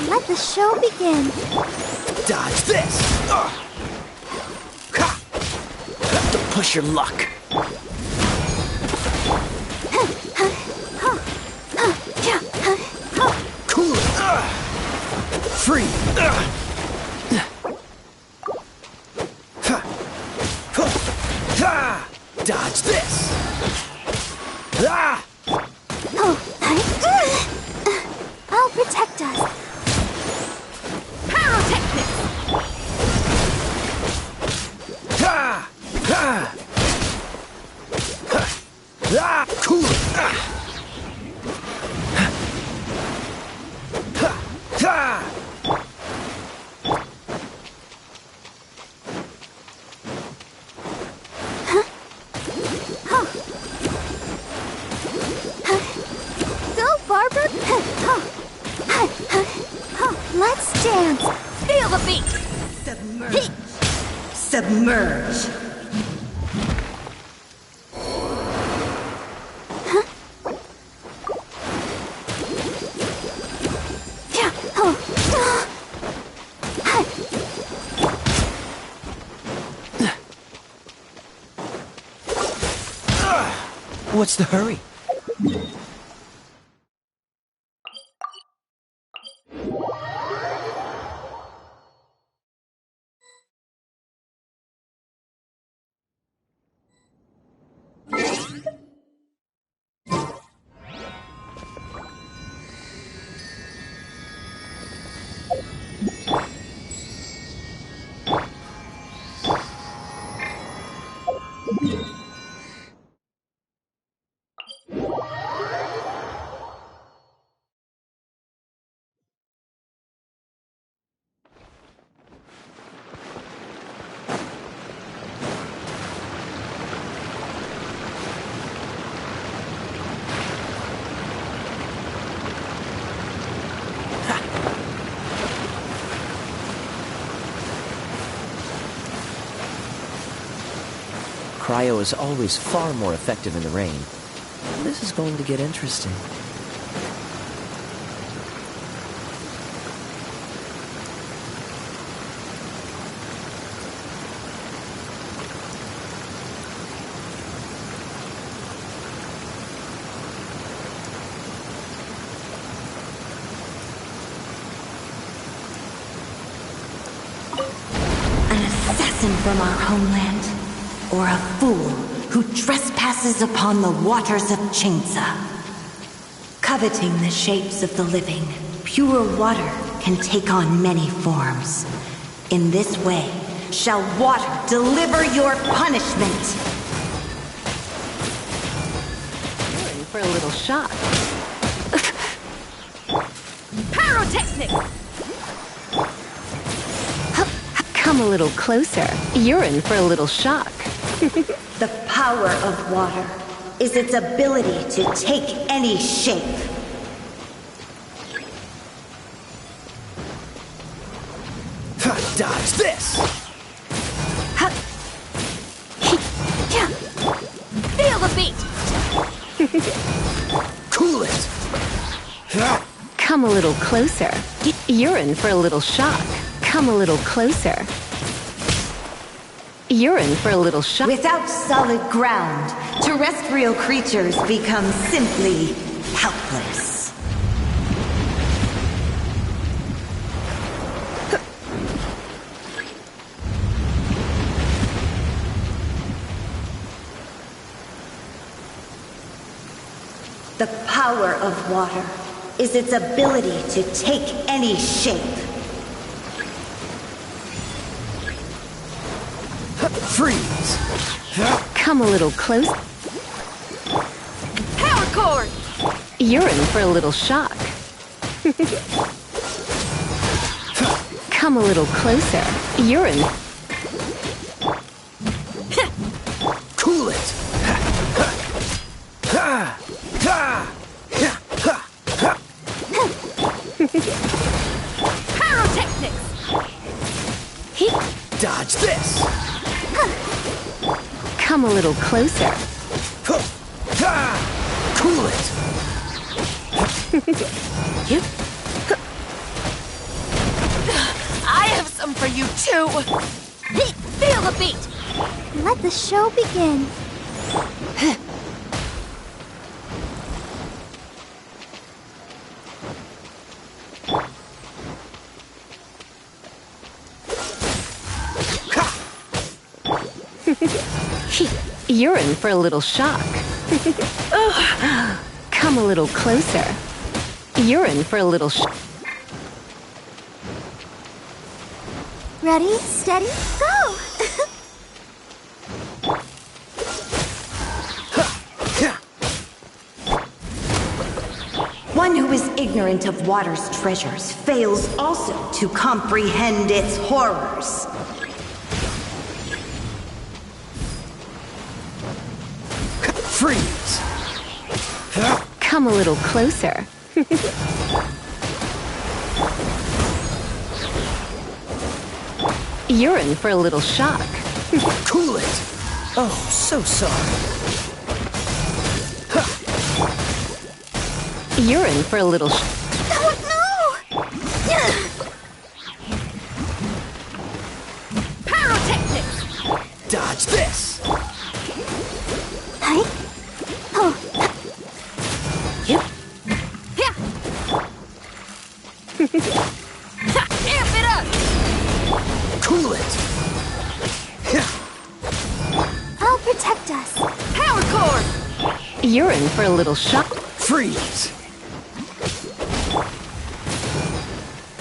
Let the show begin. Dodge this! Ha! Don't push your luck. Cool it! Free! Dodge this! Ah! I'll protect us. Pyrotechnics! Ha! Ha! Ha! Ah! Cool it! Ah! Ha! Ha! Go, Barbara. Let's dance. Feel the beat! Submerge. Submerge. What's the hurry? Cryo is always far more effective in the rain. This is going to get interesting. An assassin from our homeland, or a fool who trespasses upon the waters of Chainsa. Coveting the shapes of the living, pure water can take on many forms. In this way, shall water deliver your punishment. You're in for a little shock. Pyrotechnics! Come a little closer. You're in for a little shock. The power of water is its ability to take any shape. Dodge this! Feel the beat! Cool it! Come a little closer. You're in for a little shock. Come a little closer. You're in for a little shock. Without solid ground, terrestrial creatures become simply helpless. The power of water is its ability to take any shape. Freeze! Come a little close. Power cord! You're in for a little shock. Come a little closer. You're in. Cool it! Pyrotechnics! Dodge this! Come a little closer. Cool it! I have some for you too! Feel the beat! Let the show begin. You're in for a little shock. Come a little closer. You're in for a little Ready, steady, go! One who is ignorant of water's treasures fails also to comprehend its horrors. Freeze! Come a little closer. You're in for a little shock. Cool it! Oh, so sorry. You're in for a little Oh no! Pyrotechnics! Dodge this! Hi. Oh, Yeah. Amp it up! Cool it! I'll protect us. Power cord! You're in for a little shock. Freeze!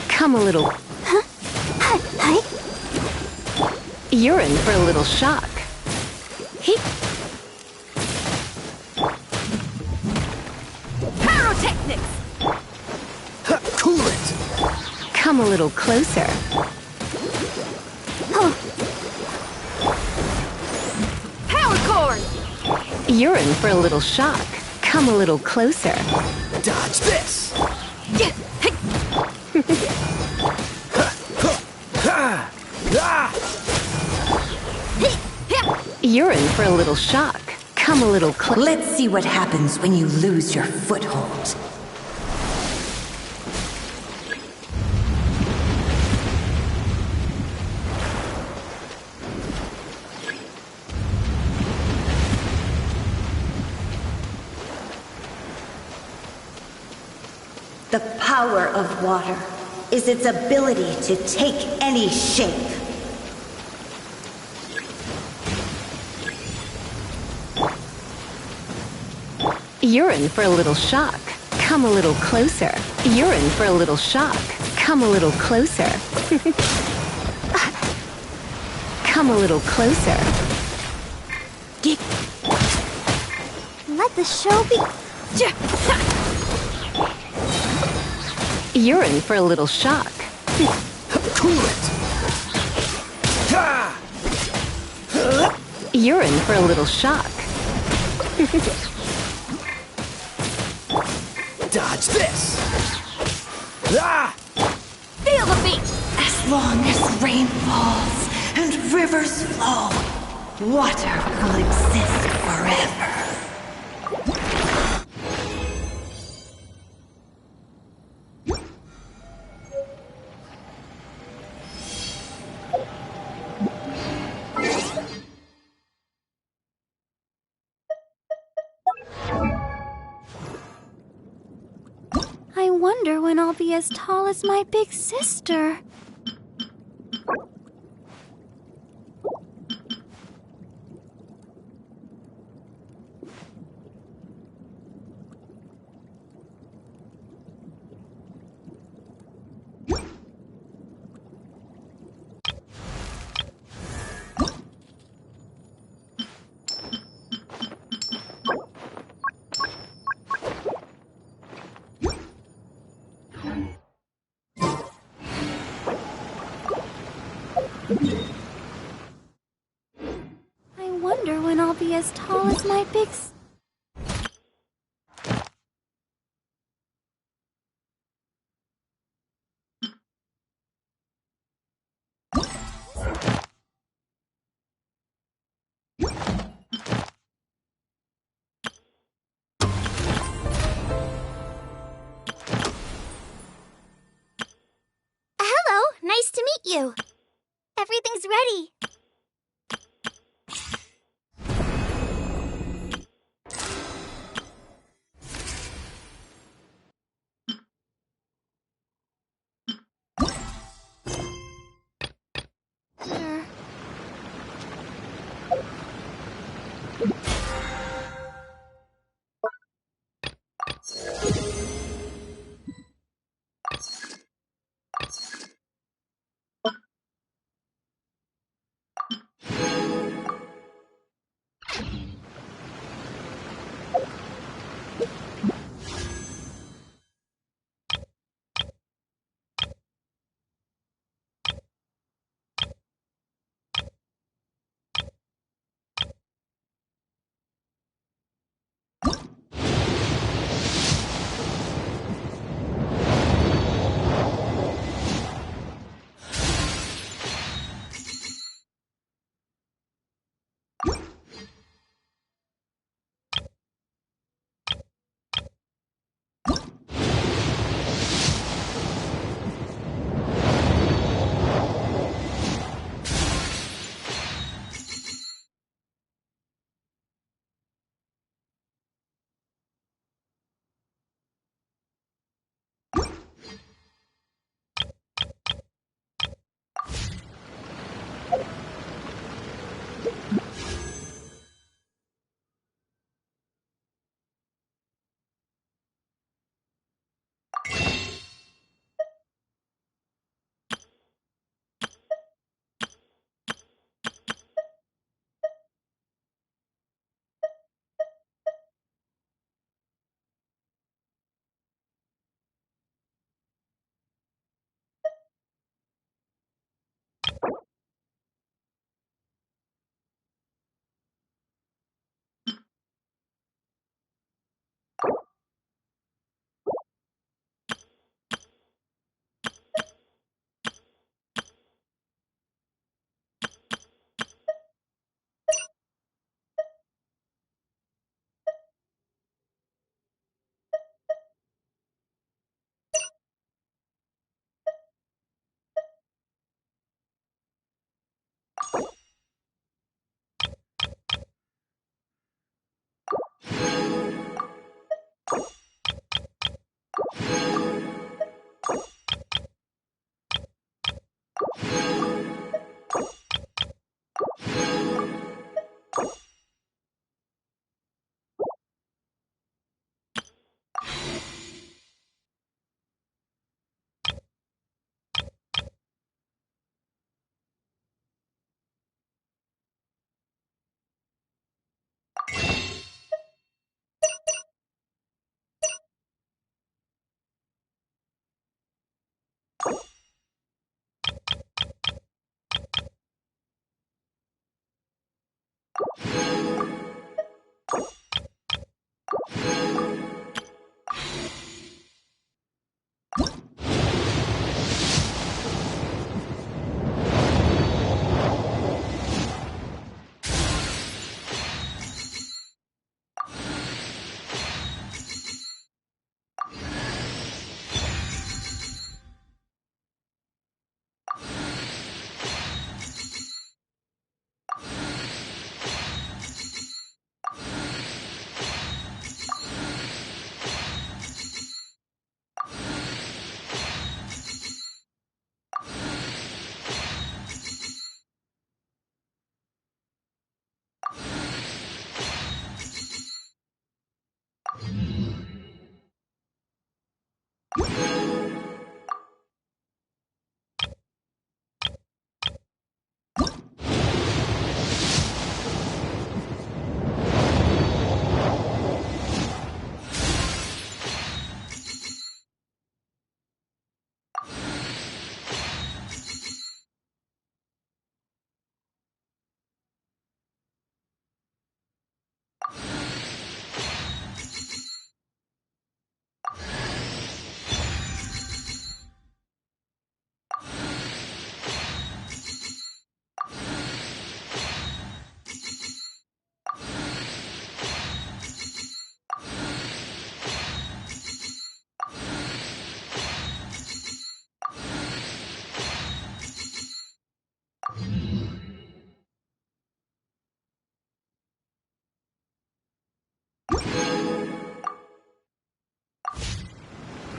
Come a little. Hi, hi. You're in for a little shock. Pyrotechnics! Cool it! Come a little closer. Power cord! You're in for a little shock. Come a little closer. Dodge this! Yeah. Hey. You're in for a little shock. Come a little closer. Let's see what happens when you lose your foothold. The power of water is its ability to take any shape. You're in for a little shock. Come a little closer. You're in for a little shock. Come a little closer. Come a little closer. Let the show be. You're in for a little shock. Cool it! You're in for a little shock. Dodge this! Ah! Feel the beat! As long as rain falls and rivers flow, water will exist forever. I wonder when I'll be as tall as my big sister. I wonder when I'll be as tall as my big s- Hello, nice to meet you. Everything's ready.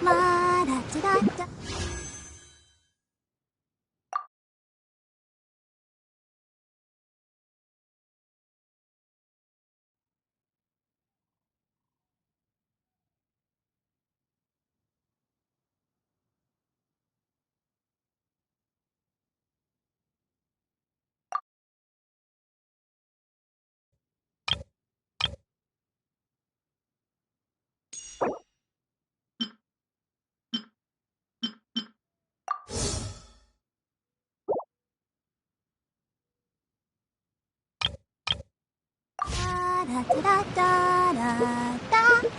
La da da da da. Da da da da da da.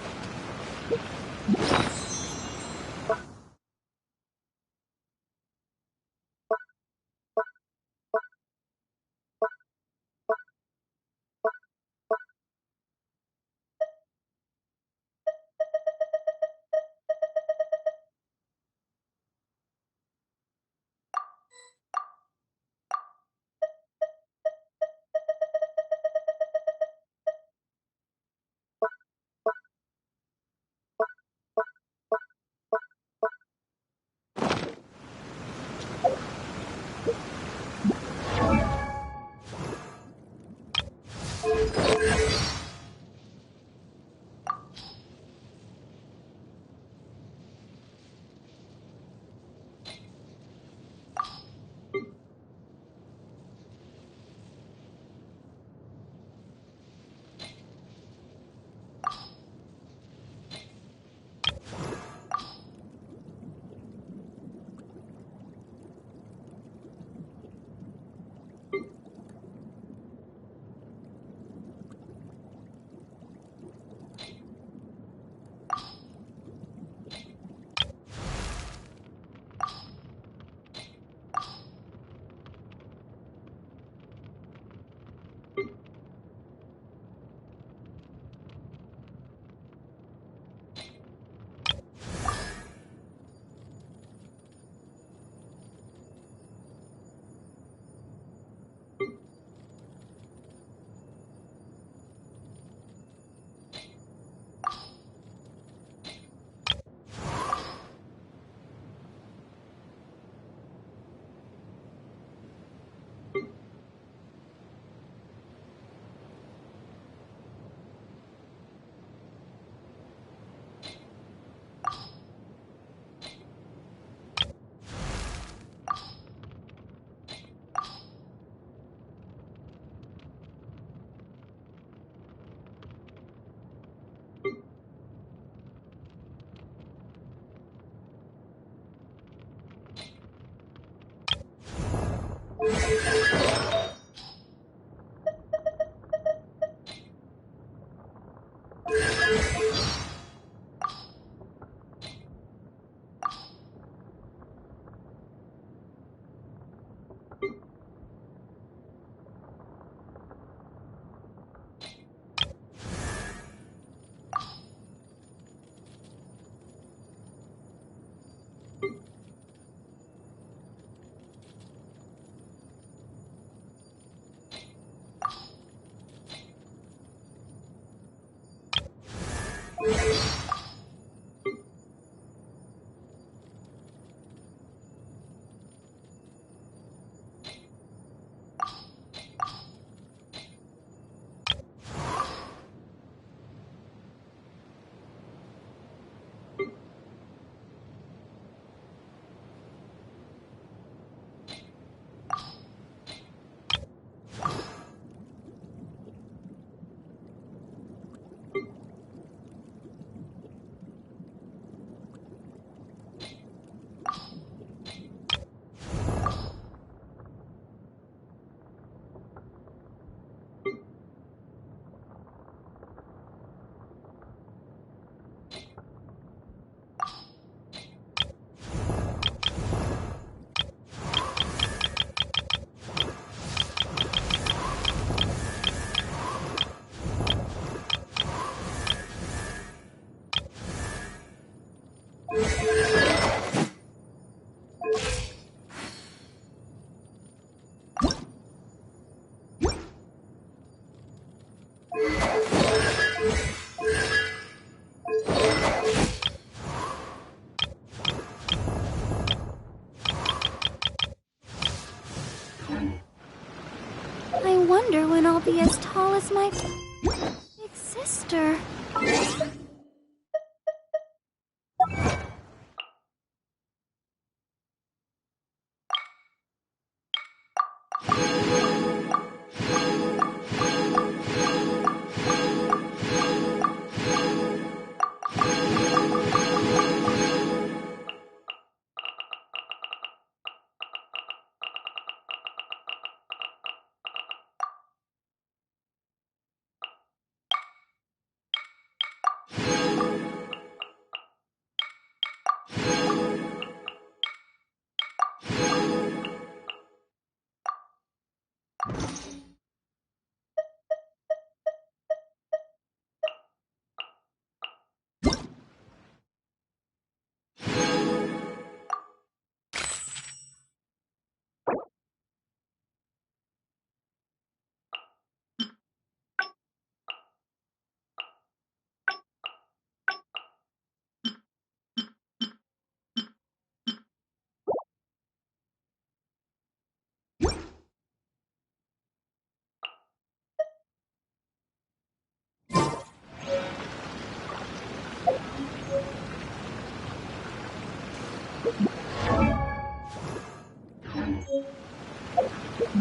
I wonder when I'll be as tall as my big sister.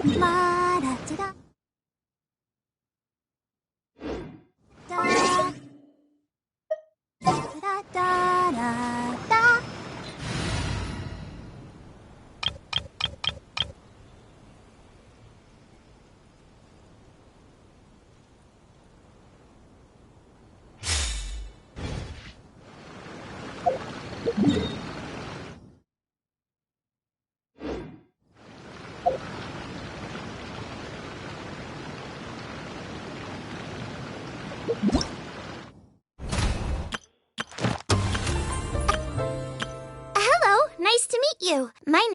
La da da da. Da da da da da. Hello, nice to meet you. My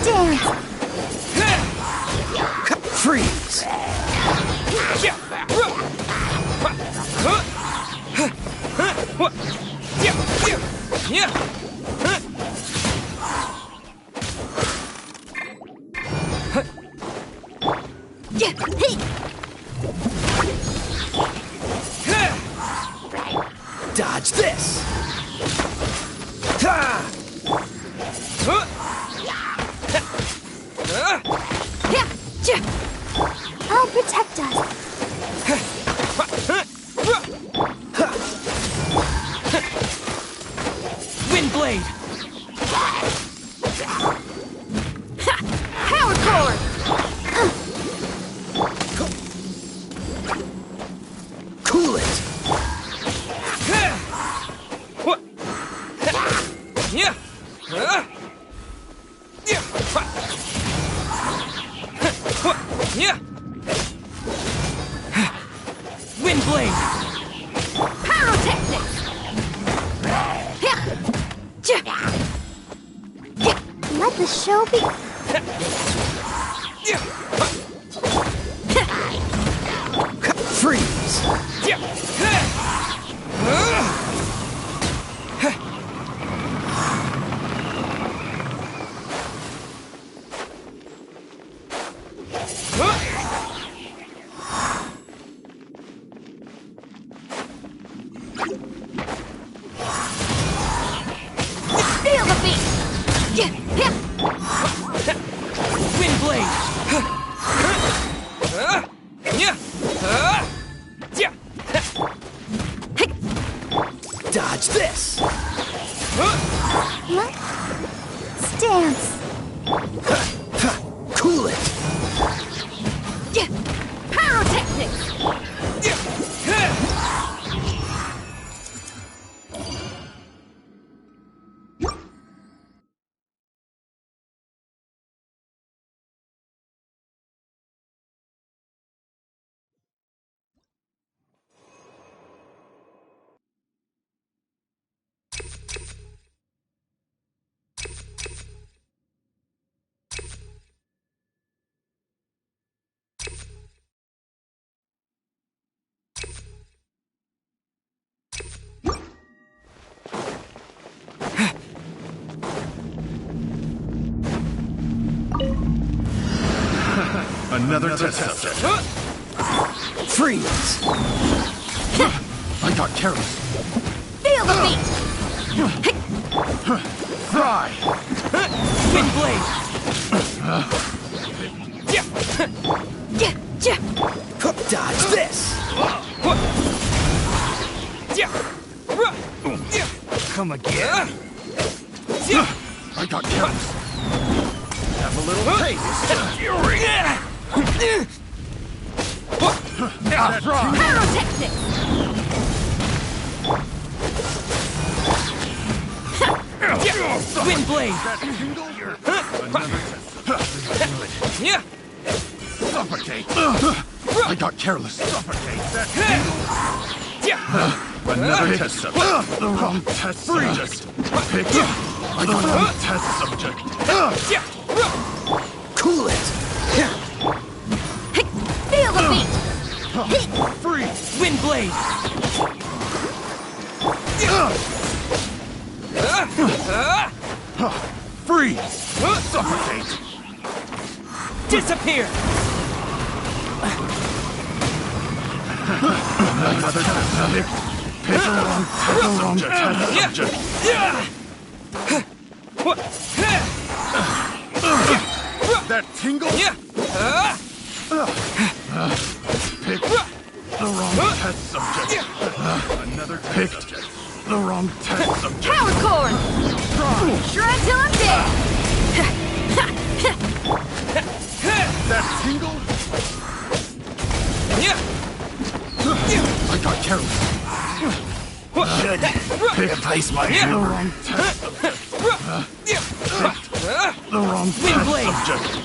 Dance! Freeze! Dodge this! Ha! I'll protect us. Wind blade! Power cord! Cool it! Wind blade! Pyrotechnics! Let the show be. Freeze! Feel the beat! Wind blade! Dodge this! Let's dance. Cool it! Pyrotechnics! Another test subject. Freeze! I got careless. Feel the beat! Fry! Wind blade! Dodge this! Come again? I got careless. Have a little taste. Fury! That's right. Pyrotechnics! Wind blade! Another test. Suffocate. I got careless. Suffocate. That another test subject. The wrong test subject. Pick. I got one test subject. Cool it! Feel the beat! Freeze! Wind blade! Freeze! Suffocate! Disappear! Another test subject. Pick the wrong test subject. That tingle? Pick the wrong test subject. Another test subject. The wrong test subject. Power cord! Shred till I'm dead! That tingle? I got careless. Should replace my the wrong test subject. The wrong test subject.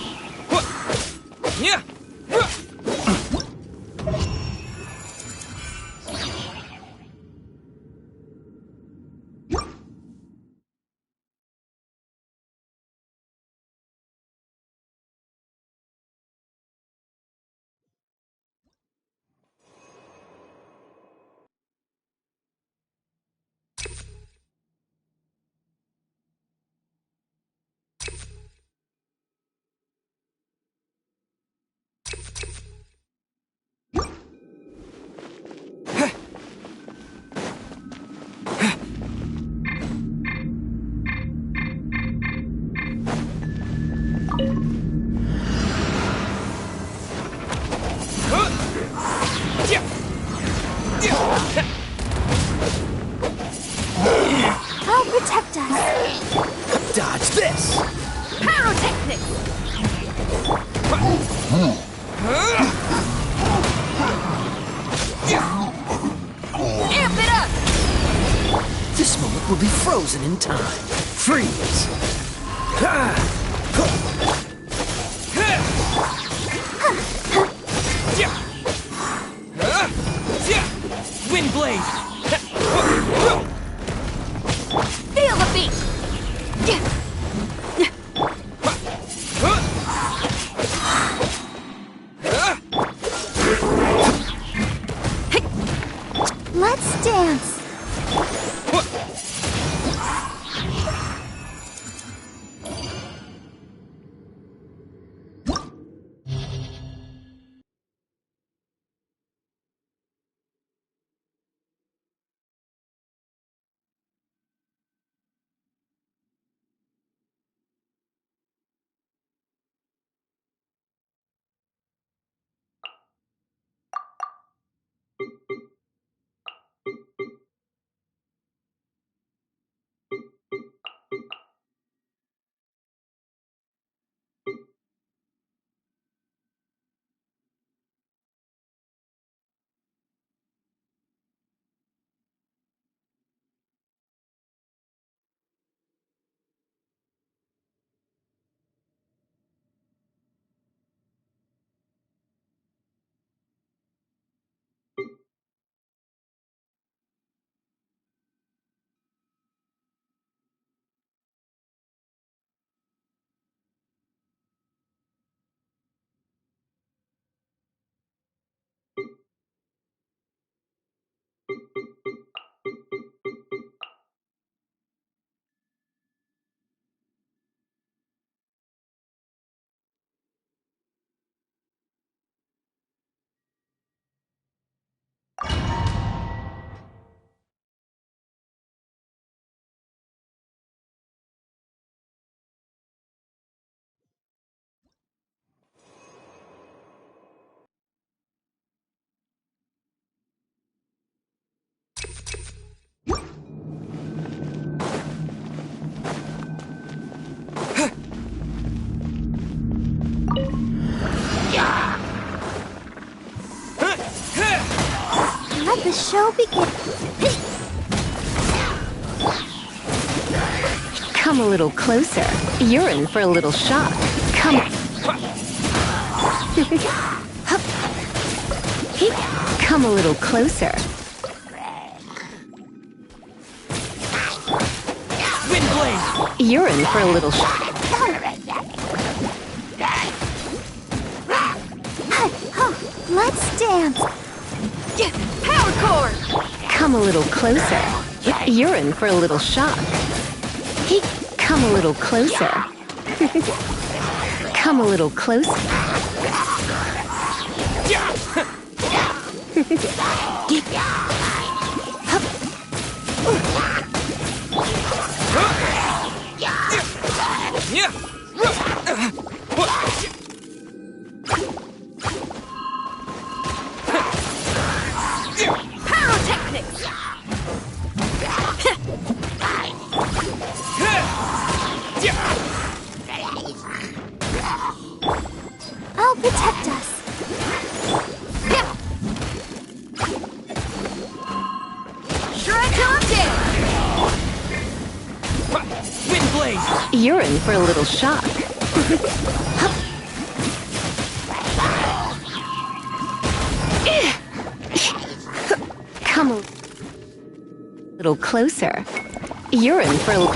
frozen in time. Freeze! Wind blade! Feel the beat! Let's dance. Let the show begin. Come a little closer. You're in for a little shock. Come. Come a little closer. Wind blade! You're in for a little shock. Let's dance. Power cord! Come a little closer. You're in for a little shock. Come a little closer. Come a little closer. Pyrotechnics! I'll protect us. Shred till I'm dead! Wind blade! You're in for a little shock. Come a little closer. You're in for a little...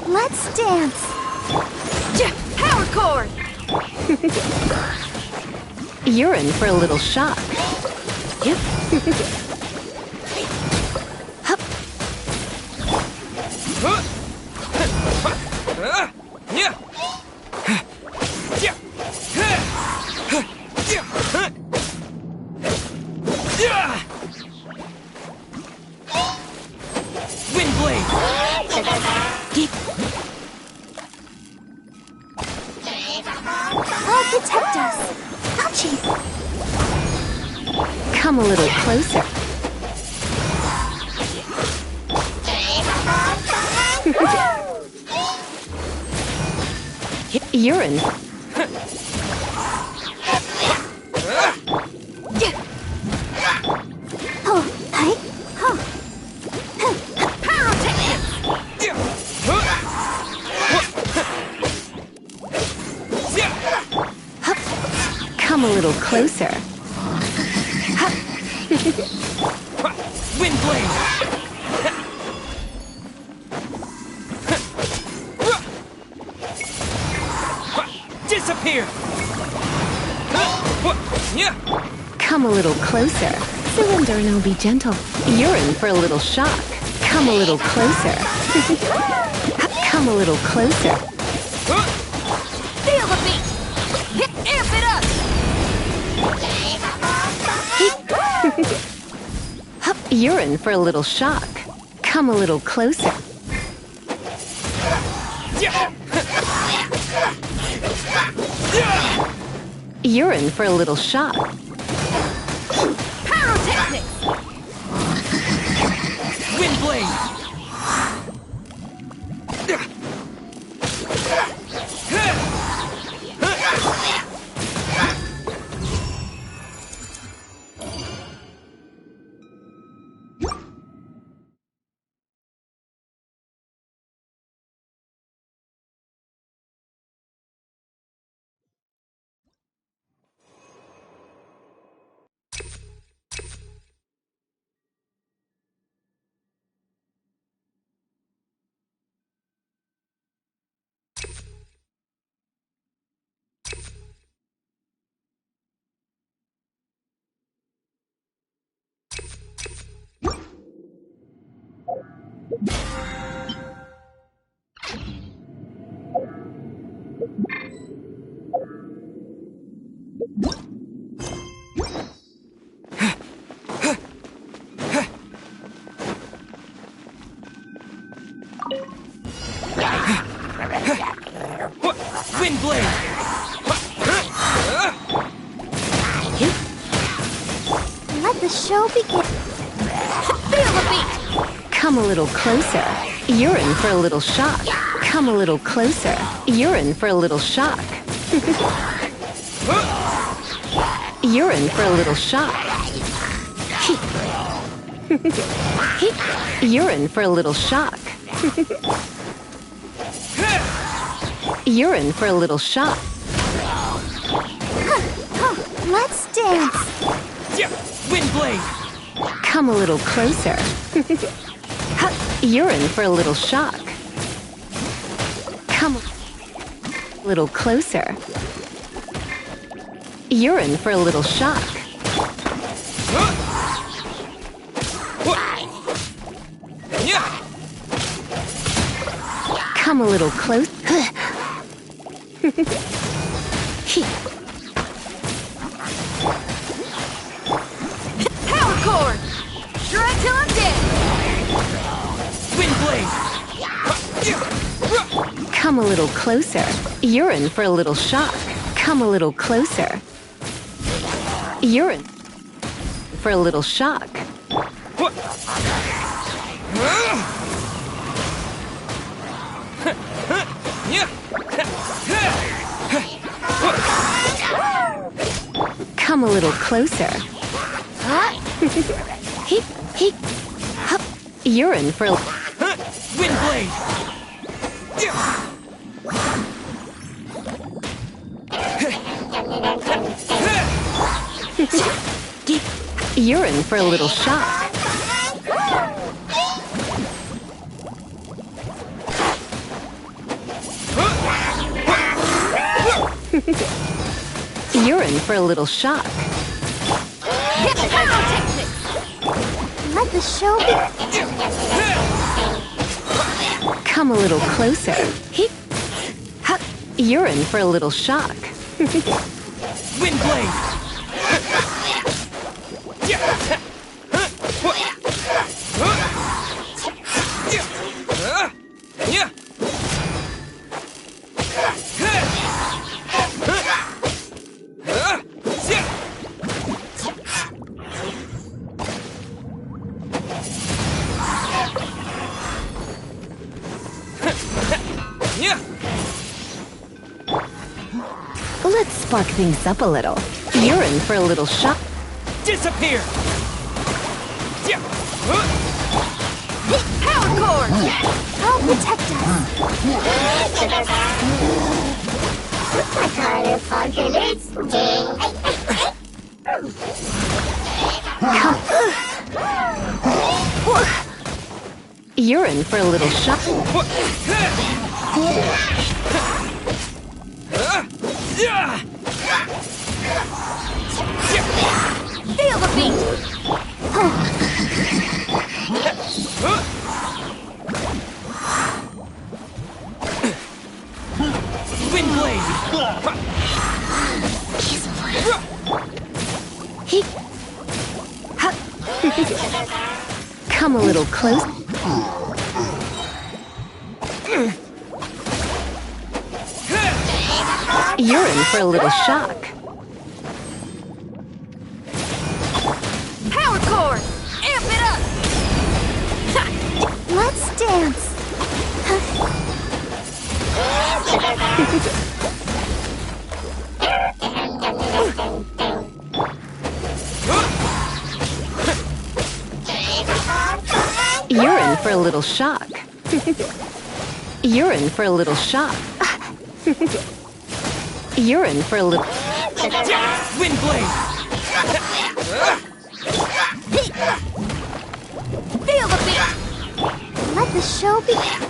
Let's dance. Power cord! You're in for a little shock. Yep. Wind blade! I'll protect us. Ouchie. Come a little closer. You're in. Oh, hi. Huh. Come a little closer. Wind blade! Disappear! Come a little closer. Surrender and I'll be gentle. You're in for a little shock. Come a little closer. Come a little closer. Feel the beat! Amp it up! You're in for a little shock. Come a little closer. You're in for a little shock. Pyrotechnics! Wind blade! Wind blade! Let the show begin. Feel the beat! Come a little closer. You're in for a little shock. Come a little closer. You're in for a little shock. You're in for a little shock. You're in for a little shock. You're in for a little shock. Let's dance. Wind blade! Come a little closer. You're in for a little shock. Come a little closer. You're in for a little shock. Come a little close. Power cord! Strike till I'm dead! Wind blade! Come a little closer. You're in for a little shock. Come a little closer. You're in for a little shock. Come a little closer. You're in for a... Wind blade! You're in for a little shock. You're in for a little shock. Let the show begin. Come a little closer. You're in for a little shock. Wind blade! spark things up a little. You're in for a little shock. Disappear! Power cord! I'll protect us. You're in for a little shock. Feel the beat! Wind blade! Come a little close. You're in for a little shock. Power cord! Amp it up! Let's dance. You're in for a little shock. You're in for a little shock. You're in for a little... Wind blade! Feel the beat! Let the show begin.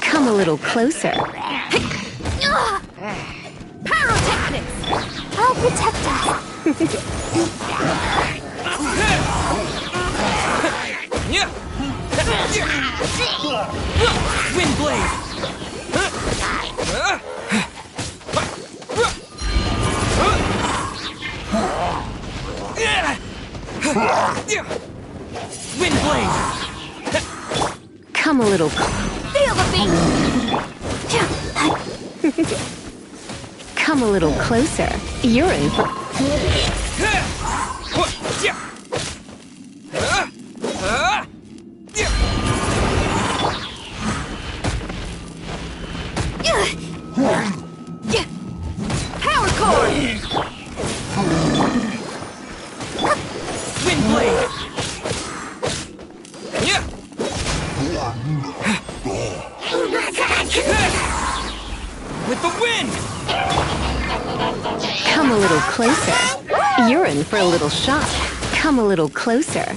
Come a little closer. Pyrotechnics! I'll protect us. Wind blade! Wind blade! Come a little... Feel the beat! Come a little closer. You're in for... Power cord! Wind blade! With the wind! Come a little closer. You're in for a little shock. Come a little closer.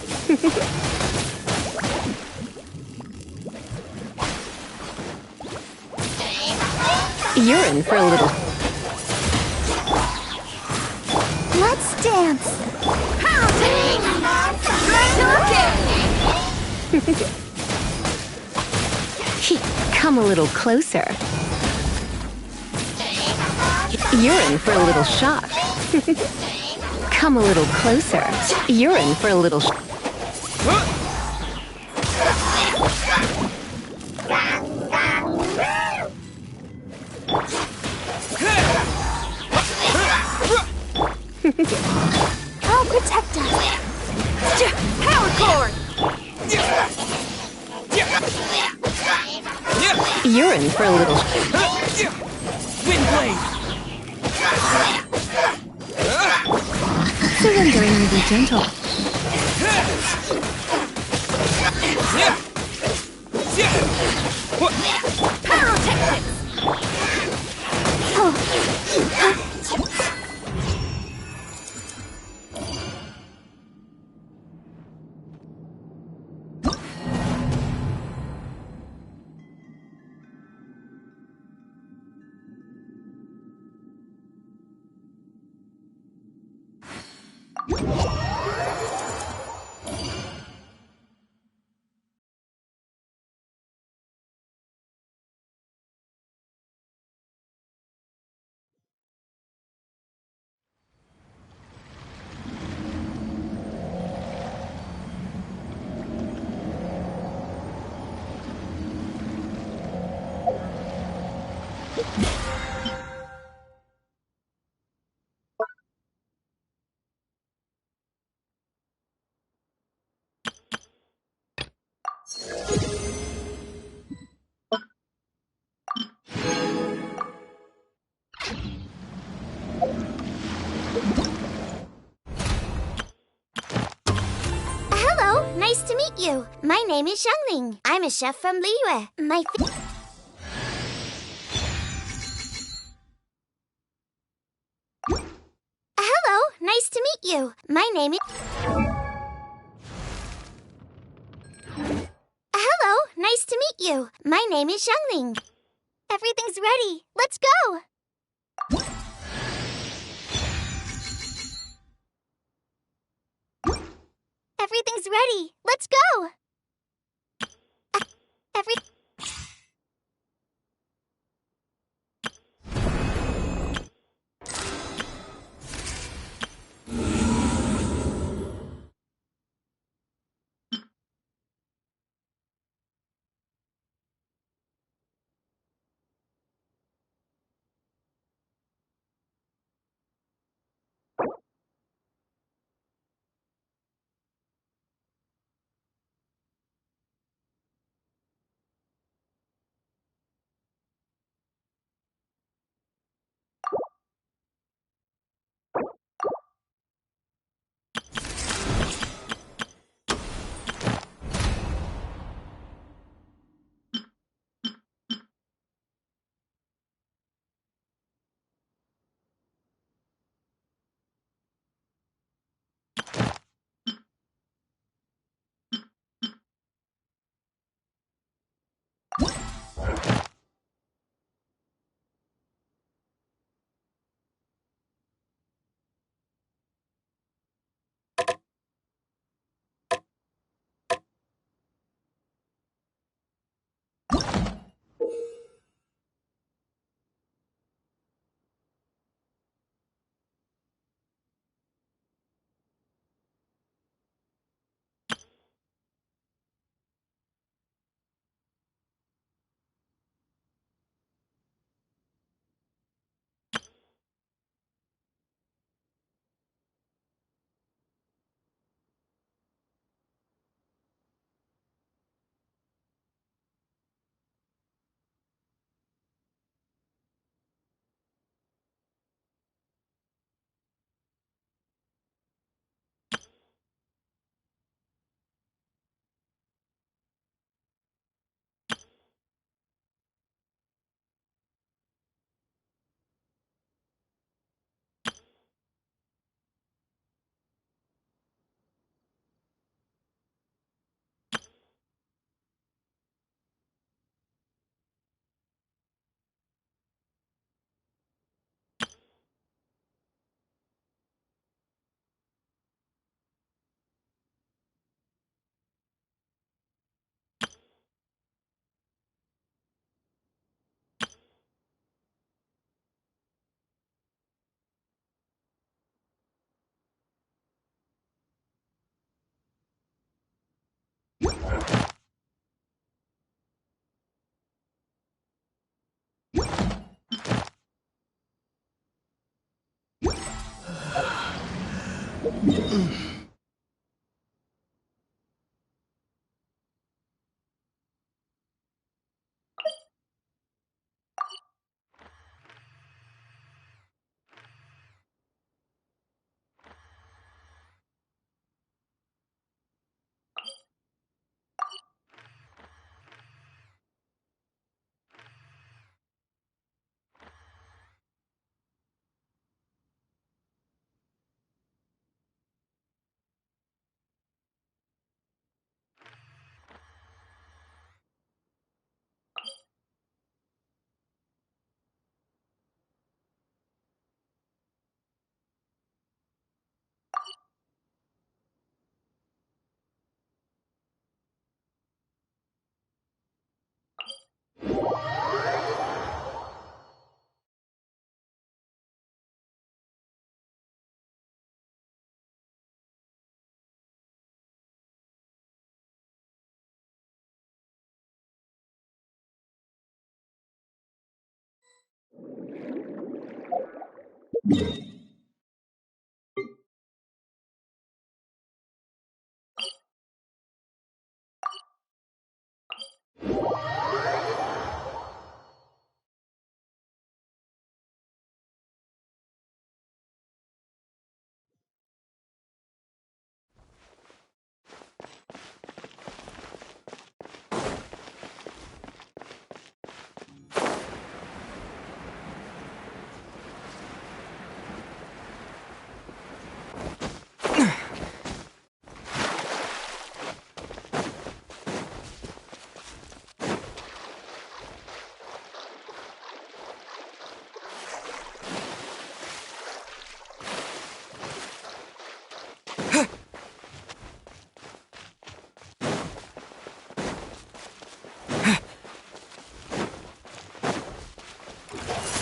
You're in for a little... Let's dance. Pyrotechnics! Straight to the Come a little closer. You're in for a little shock. Come a little closer. You're in for a little... I'll protect us. Power cord! You're in for a little... Wind blade! Surrendering will be gentle. Pyrotechnics! Hello, nice to meet you. My name is Xiangling. I'm a chef from Liyue. Hello, nice to meet you. My name is... Hello, nice to meet you. My name is Xiangling. Everything's ready. Let's go! Everything's ready. Let's go! Every...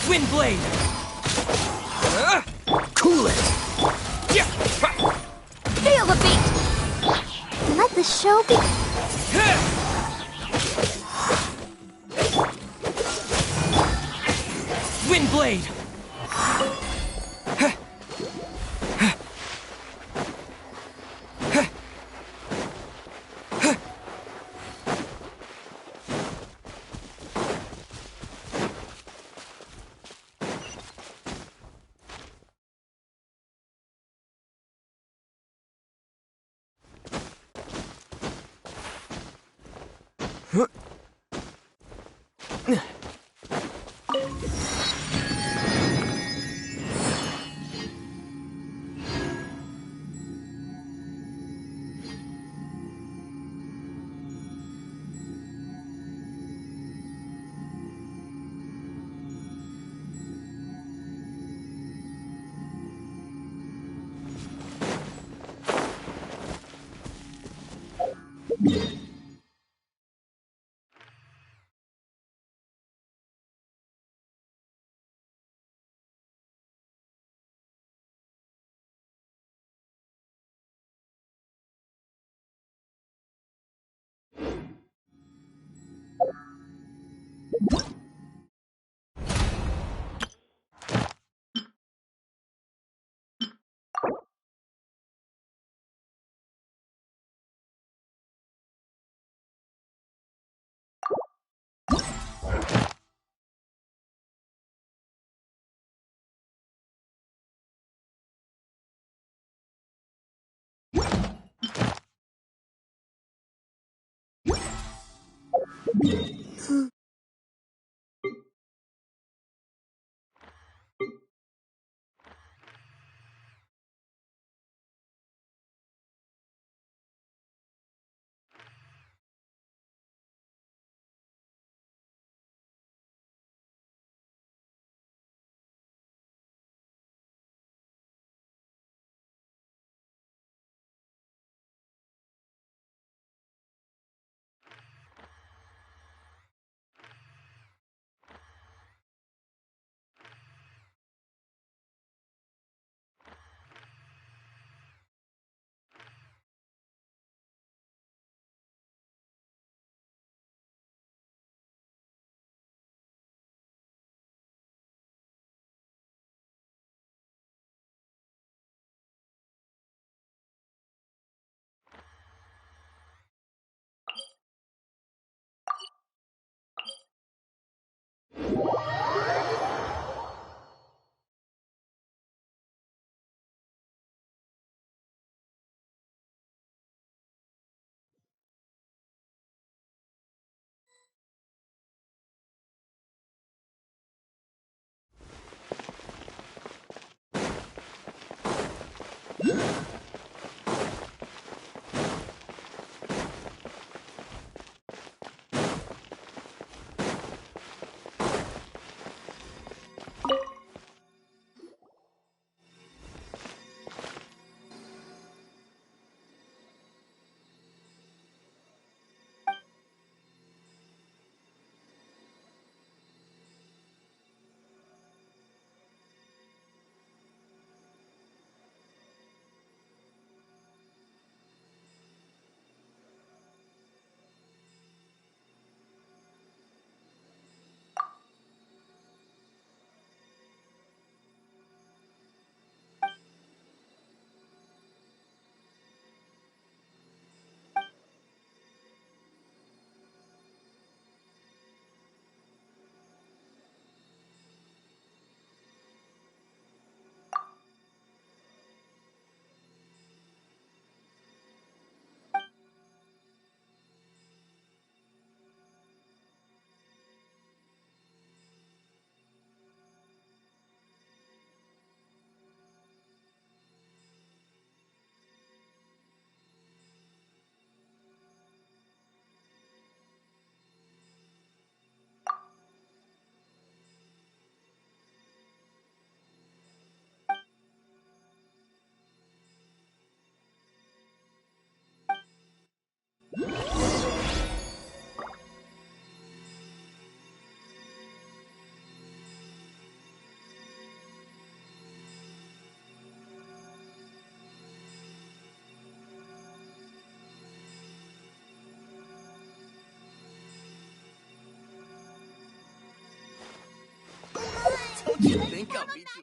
Wind blade! Cool it! Feel the beat! Let the show be. Wind blade! me too.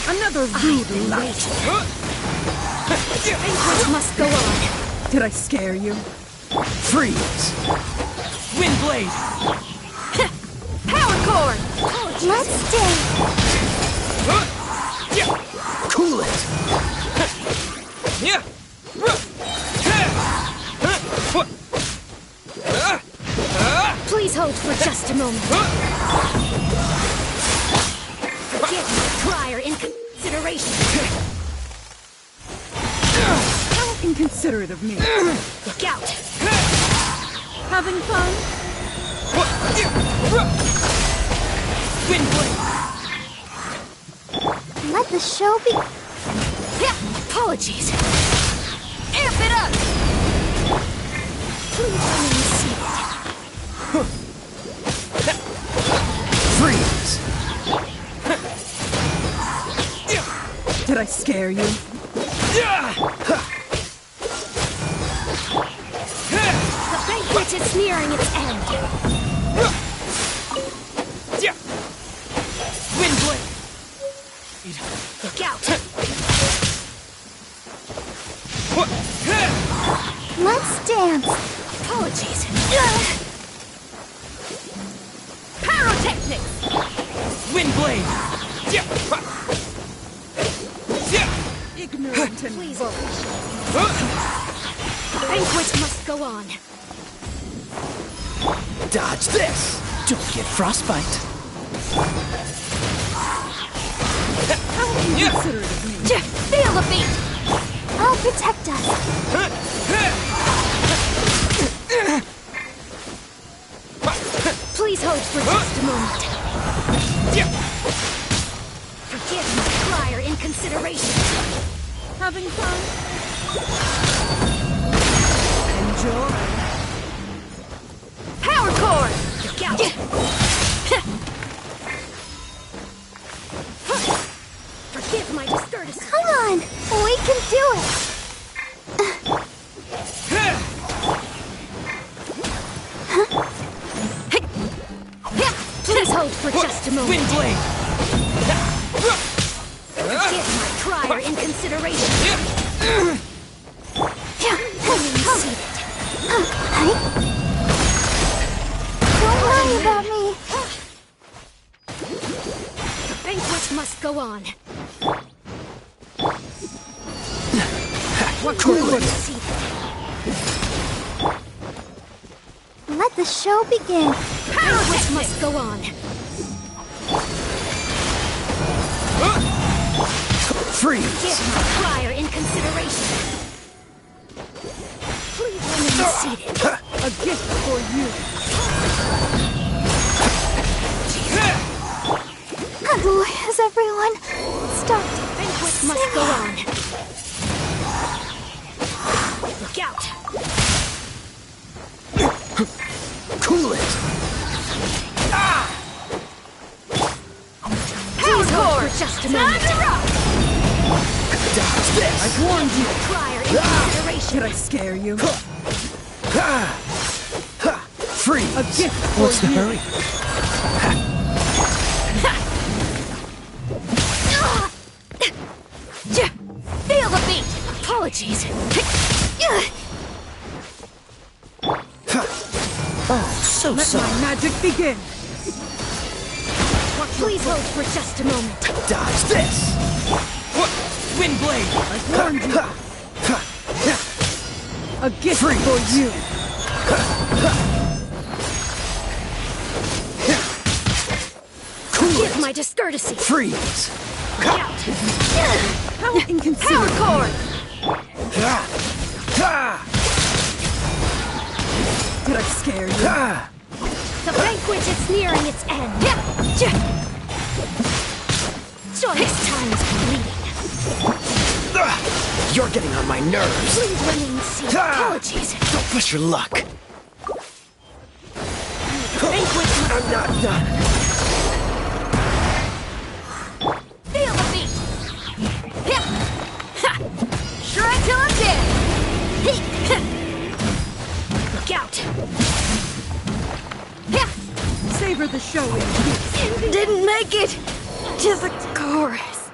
Another rude light. Banquet must go on. Did I scare you? Freeze! Windblade! Power cord! Let's dance. Cool it! Yeah! Please hold for just a moment. Forgive me, prior inconsideration. How inconsiderate of me. Look out! Having fun? Windblade! Let the show be. Apologies. Amp it up! Please remain seated. Freeze! Did I scare you? The banquet is nearing its end. Windblade! Look out! Let's dance. Apologies. Pyrotechnics! Windblade! Ignorant and Please vulgar. The banquet must go on. Dodge this! Don't get frostbite. How inconsiderate of me. Feel the beat! I'll protect us. Please hold for just a moment. Forgive my prior inconsideration. Having fun? Enjoy. Power cord! Look out! a moment. Wind blade! Give my crier in consideration. Don't worry about me. The banquet must go on. What cool it? Let the show begin. Banquet must go on. Freeze! Give my crier in consideration. Please remain seated. A gift for you. Oh, has everyone stopped? Banquet must go on. Look out. Cool it! Please hold for just a moment. Dodge this! I've warned you. Crier in consideration. Did I scare you? Freeze! A gift for What's the you. hurry? Feel the beat. Apologies. Oh, so Let soft. my magic begin. Please hold for just a moment. Dodge this! What? Wind blade! I've warned you. A gift for you. Cool Give it! my discourtesy. Freeze! Look out. How inconsiderate. Power cord. Did I scare you? The banquet is nearing its end. Joyous times bleeding. You're getting on my nerves! Please remain seated. Apologies. Don't push your luck! Banquet must I'm not done! feel the beat. Shred till I'm dead. Look out. Savor the show in peace. Didn't make it to the chorus.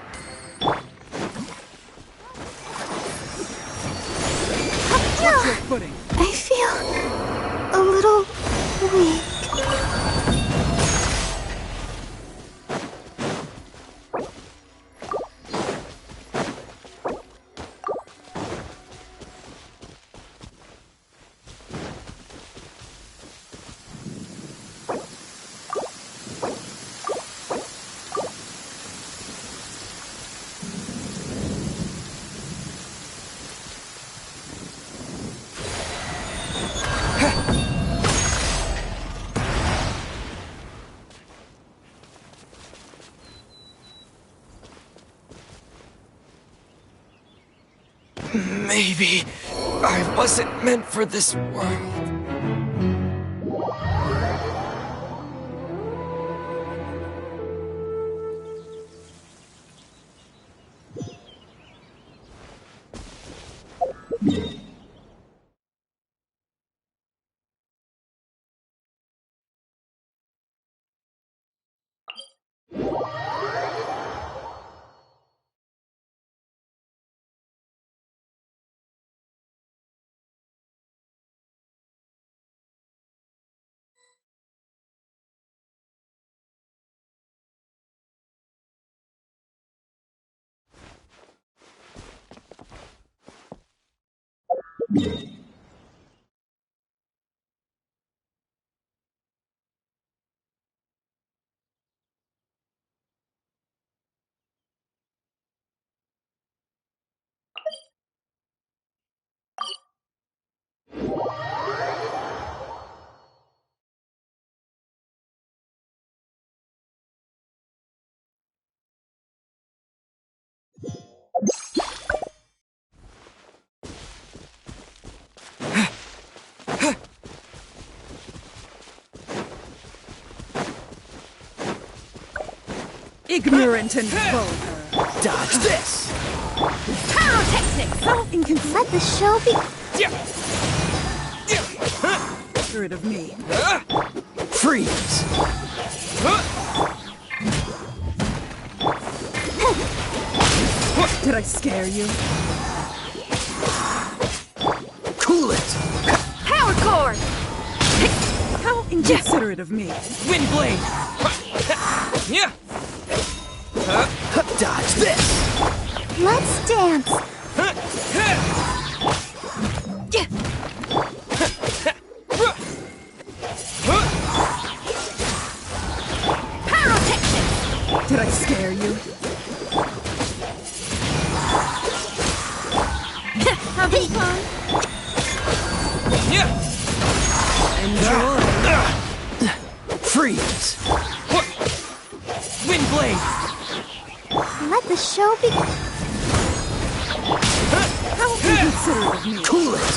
Watch your footing. I feel a little weak. Maybe I wasn't meant for this world. Ignorant and vulgar. Dodge this! Pyrotechnics. How inconsiderate. Let the show be. Rid of me. Freeze! Did I scare you? Cool it! Power cord! How inconsiderate of me. Wind blade! Yeah. Dodge this! Let's dance. Did I scare you? Having fun? Yeah. Freeze! Wind blade! Let the show begin. How inconsiderate of me. Cool it!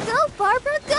Go, Barbara, go!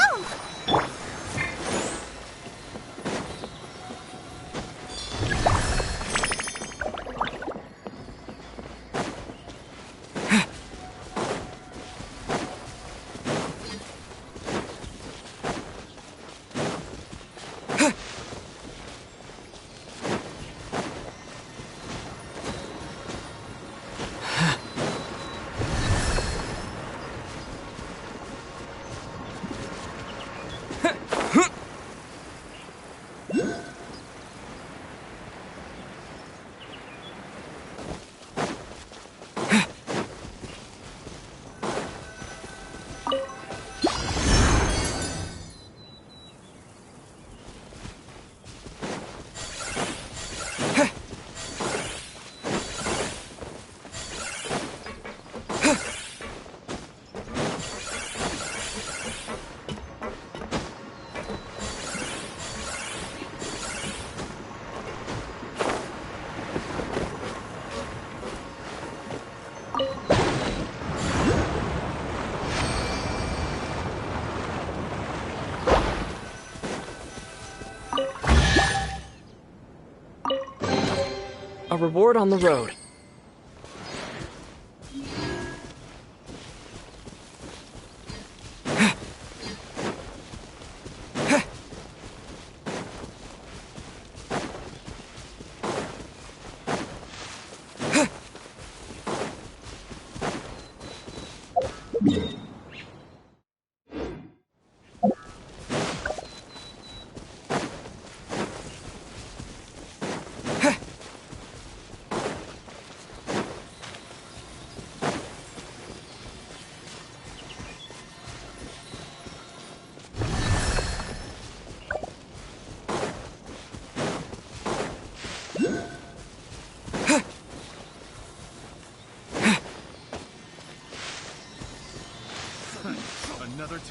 A reward on the road.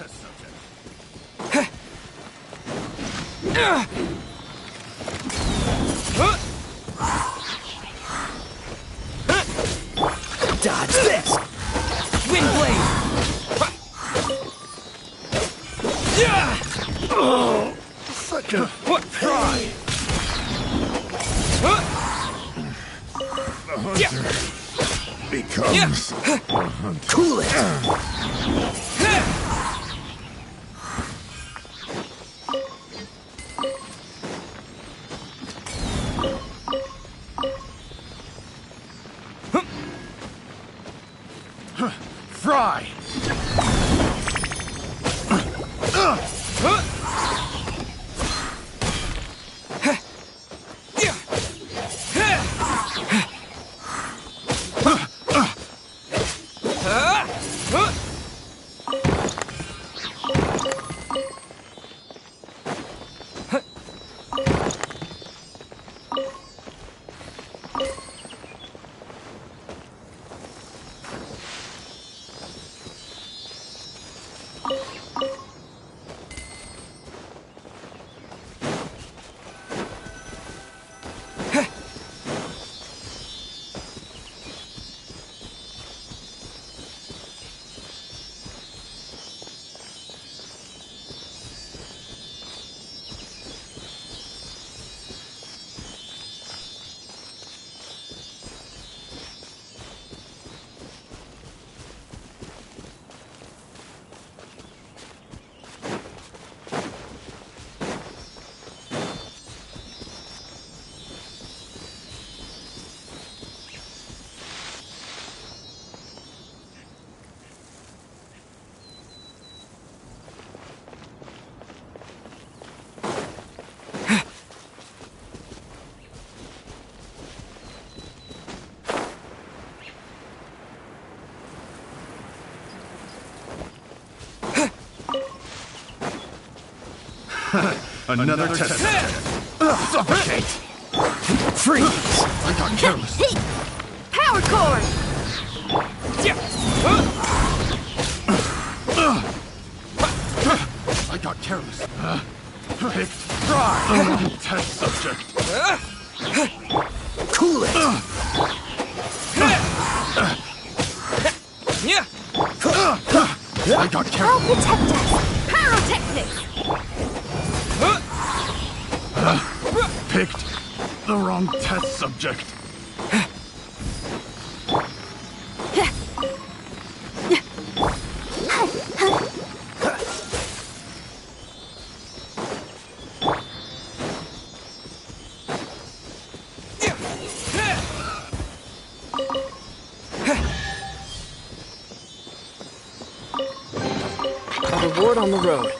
test subject. Dodge this! Windblade! Such a pride! The hunter becomes a hunter. Cool it! Fry! Another test. Suffocate! Freeze! I got careless. Power cord! I got careless. Picked. Fry! Test subject. Cool it! I got I'll careless. protect us. Pyrotechnics! Picked the wrong test subject. A reward on the road.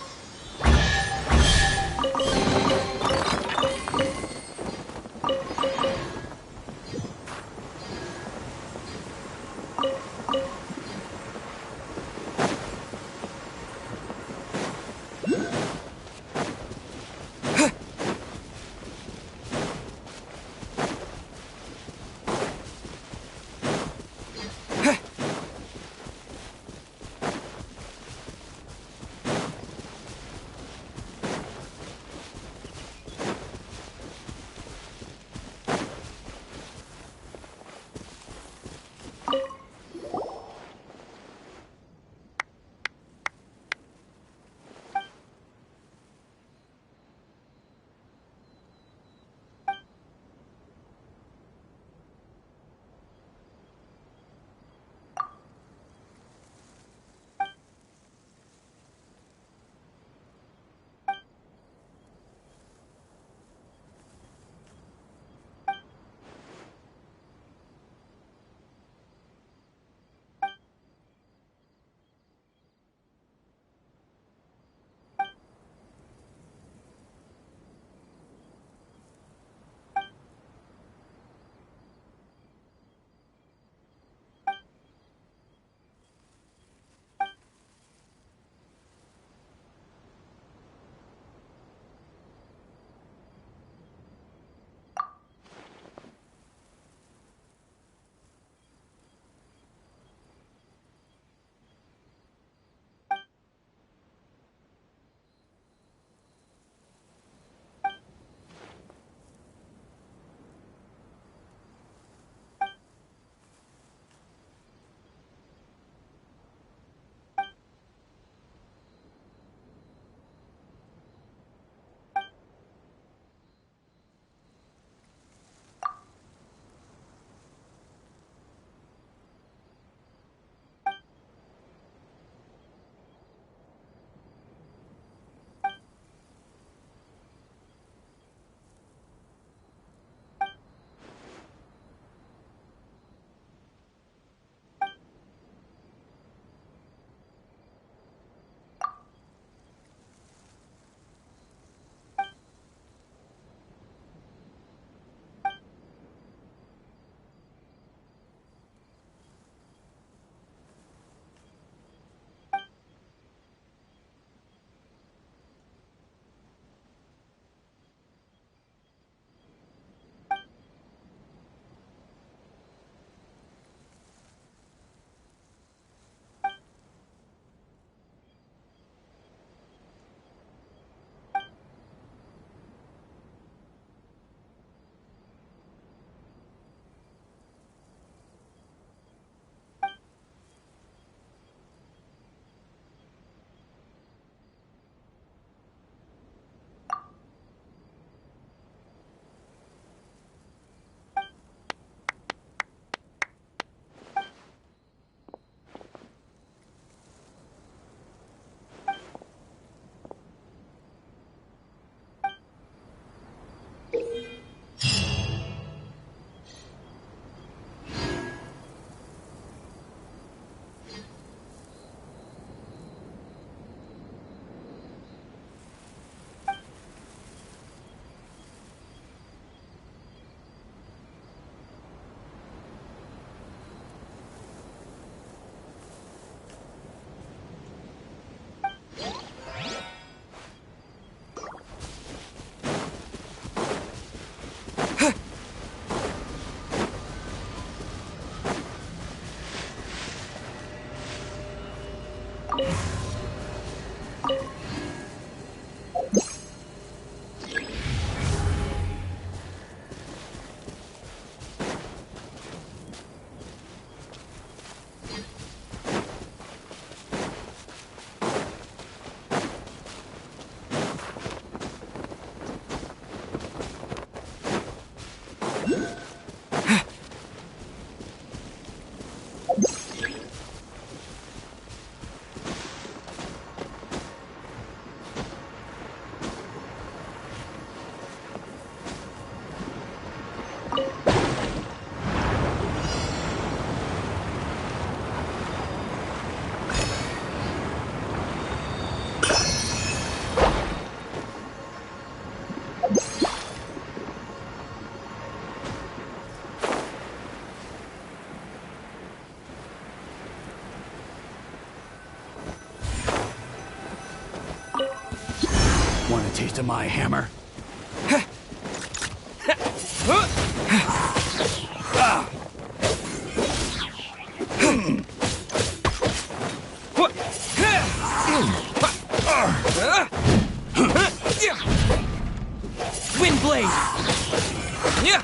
Want a taste of my hammer? Wind blade! Yeah!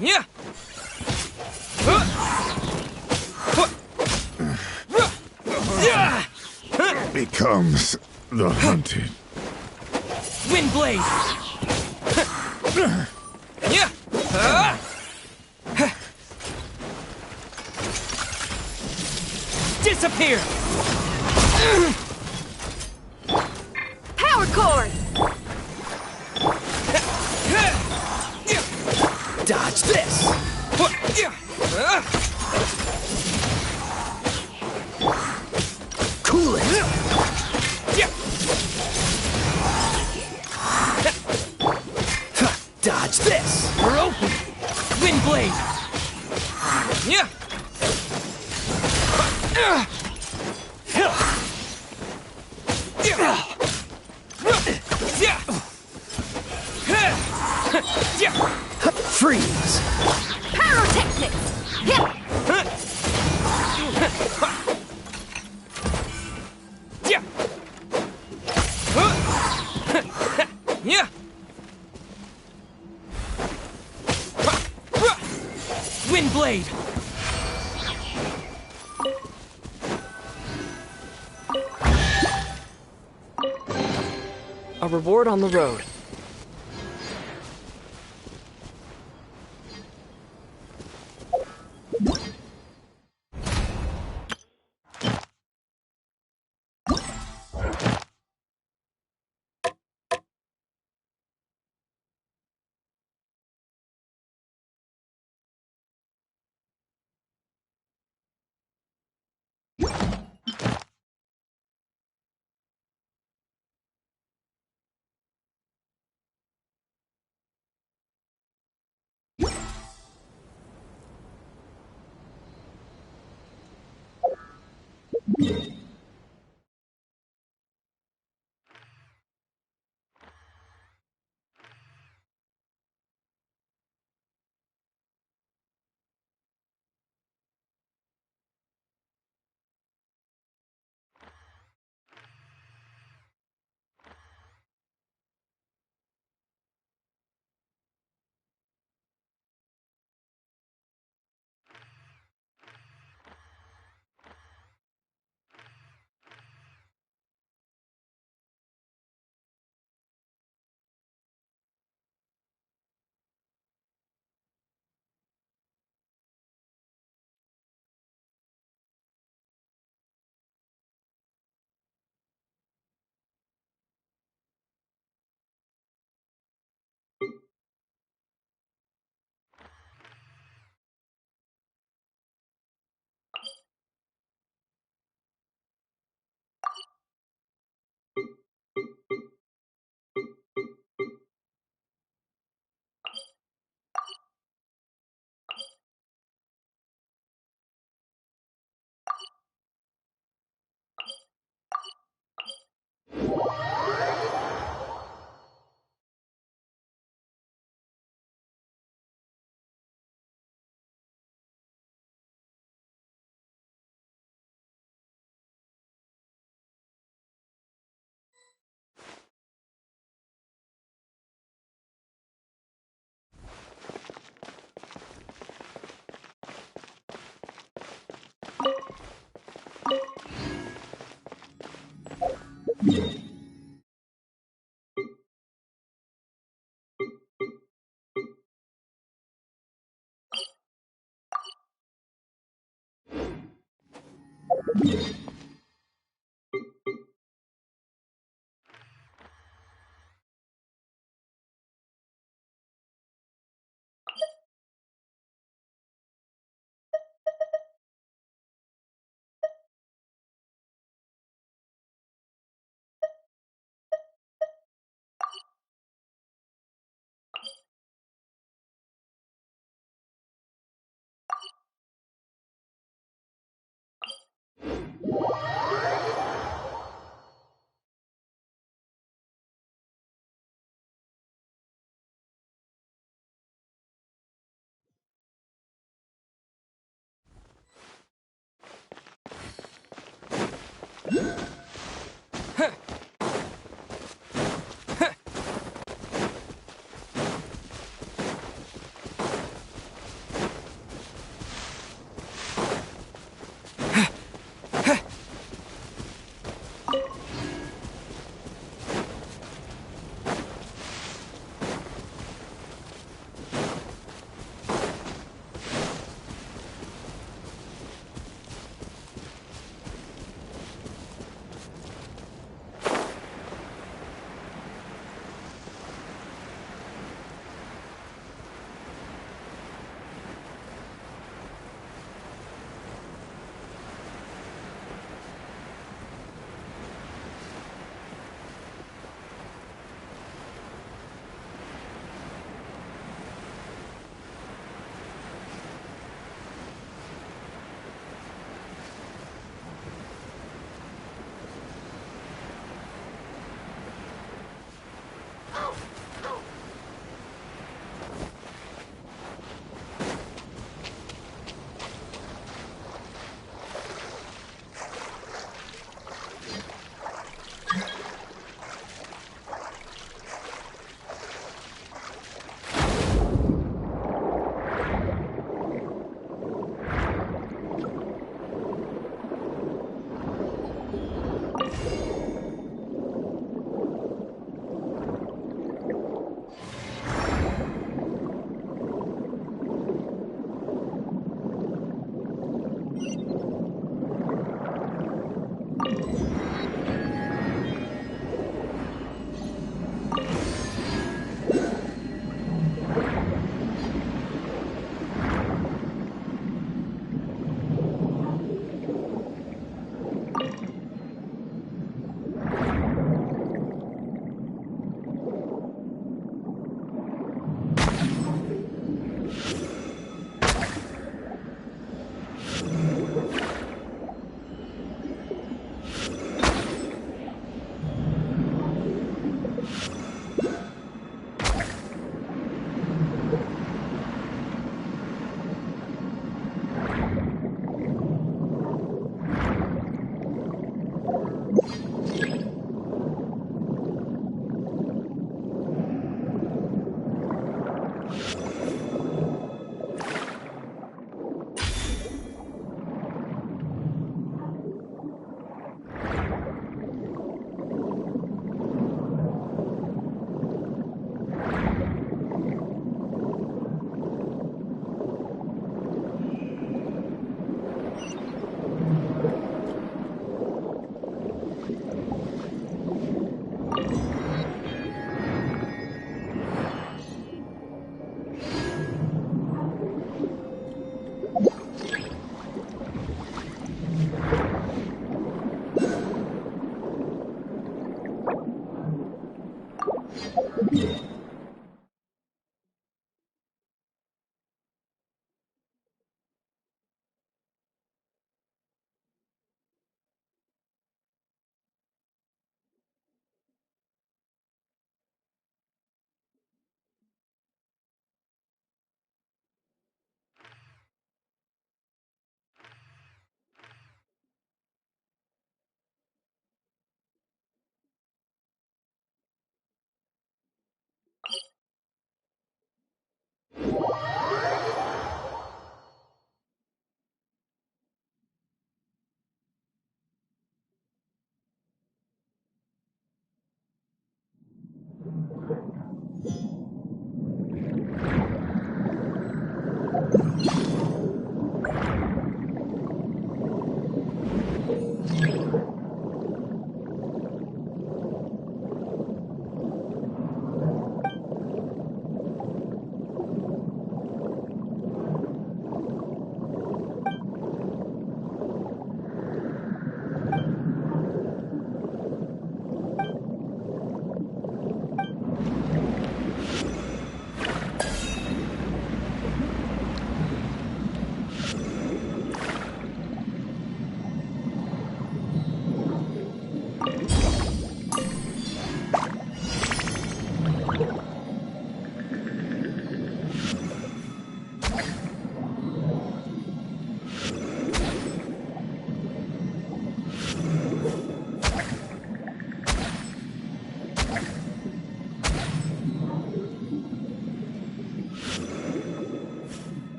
Yeah! Becomes the hunted. Wind blade! Yeah! Disappear! Power cord! Dodge this! Cool it! Dodge this! We're open! Wind blade! Yeah! Freeze! Pyrotechnics! Yeah! Yeah! Yeah! Wind blade! A reward on the road.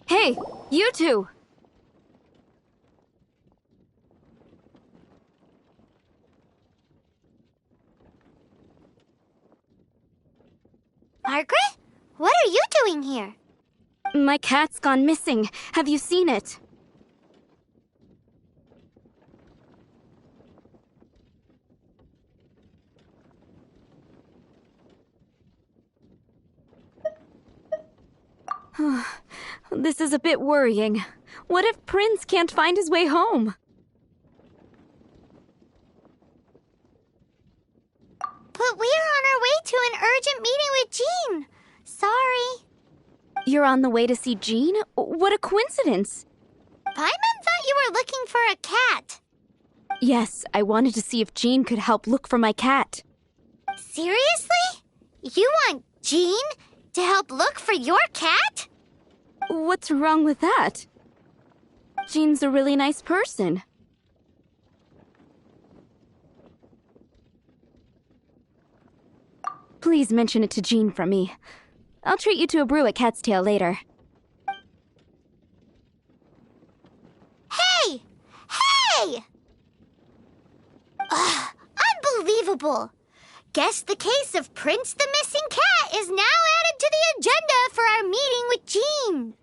Hey, you two! Margaret? What are you doing here? My cat's gone missing. Have you seen it? This is a bit worrying. What if Prince can't find his way home? But we are on our way to an urgent meeting with Jean. Sorry. You're on the way to see Jean? What a coincidence! Paimon thought you were looking for a cat. Yes, I wanted to see if Jean could help look for my cat. Seriously? You want Jean to help look for your cat? What's wrong with that? Jean's a really nice person. Please mention it to Jean from me. I'll treat you to a brew at Cat's Tail later. Hey! Hey! Ugh, unbelievable! Guess the case of Prince the Missing Cat is now added to the agenda for our meeting with Jean.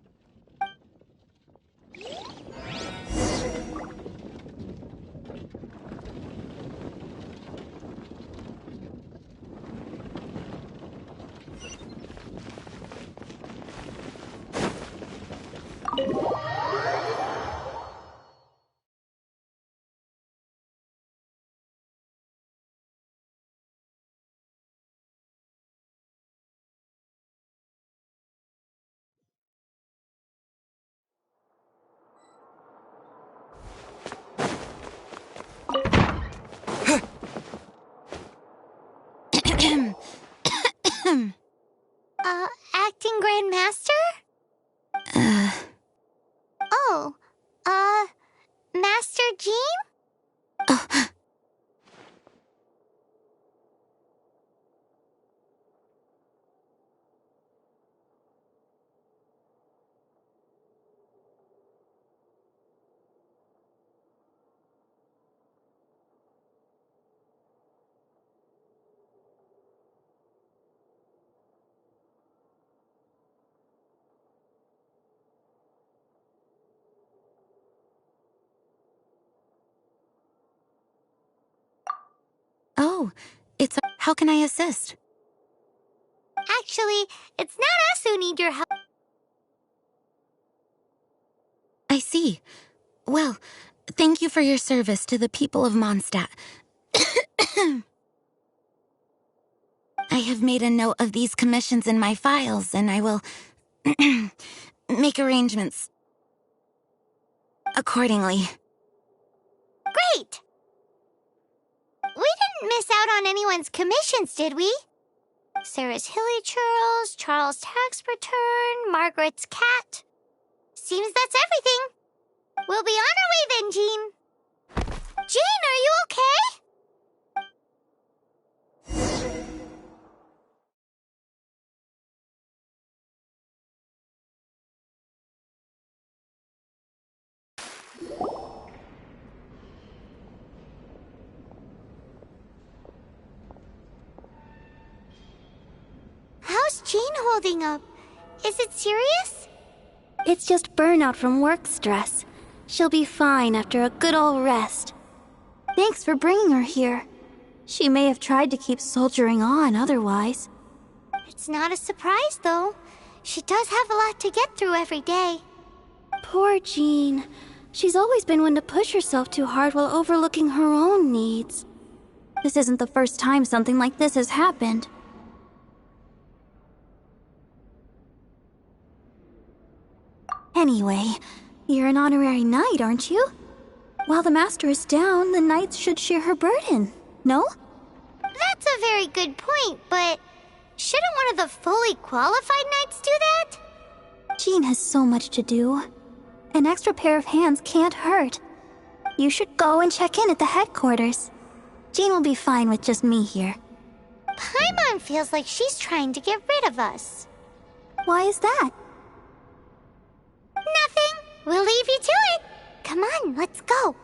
Acting Grand Master? Oh, Master Jean? Oh, how can I assist? Actually, it's not us who need your help. I see. Well, thank you for your service to the people of Mondstadt. I have made a note of these commissions in my files, and I will make arrangements accordingly. Great! We didn't miss out on anyone's commissions, did we? Sarah's Hilly Churls, Charles' tax return, Margaret's cat. Seems that's everything. We'll be on our way then, Jean. Jean, are you okay? How Jean holding up? Is it serious? It's just burnout from work stress. She'll be fine after a good old rest. Thanks for bringing her here. She may have tried to keep soldiering on otherwise. It's not a surprise, though. She does have a lot to get through every day. Poor Jean. She's always been one to push herself too hard while overlooking her own needs. This isn't the first time something like this has happened. Anyway, you're an honorary knight, aren't you? While the master is down, the knights should share her burden, no? That's a very good point, but shouldn't one of the fully qualified knights do that? Jean has so much to do. An extra pair of hands can't hurt. You should go and check in at the headquarters. Jean will be fine with just me here. Paimon feels like she's trying to get rid of us. Why is that? Nothing. We'll leave you to it. Come on, let's go.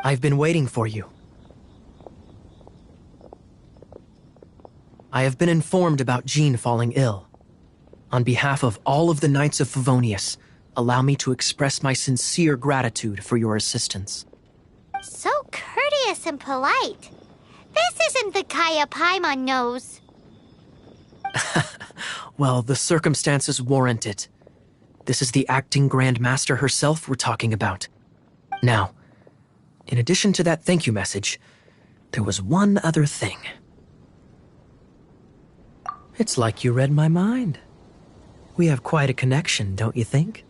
I've been waiting for you. I have been informed about Jean falling ill. On behalf of all of the Knights of Favonius, allow me to express my sincere gratitude for your assistance. So courteous and polite. This isn't the Kaya Paimon knows. Well, the circumstances warrant it. This is the acting Grand Master herself we're talking about. Now, in addition to that thank you message, there was one other thing. It's like you read my mind. We have quite a connection, don't you think?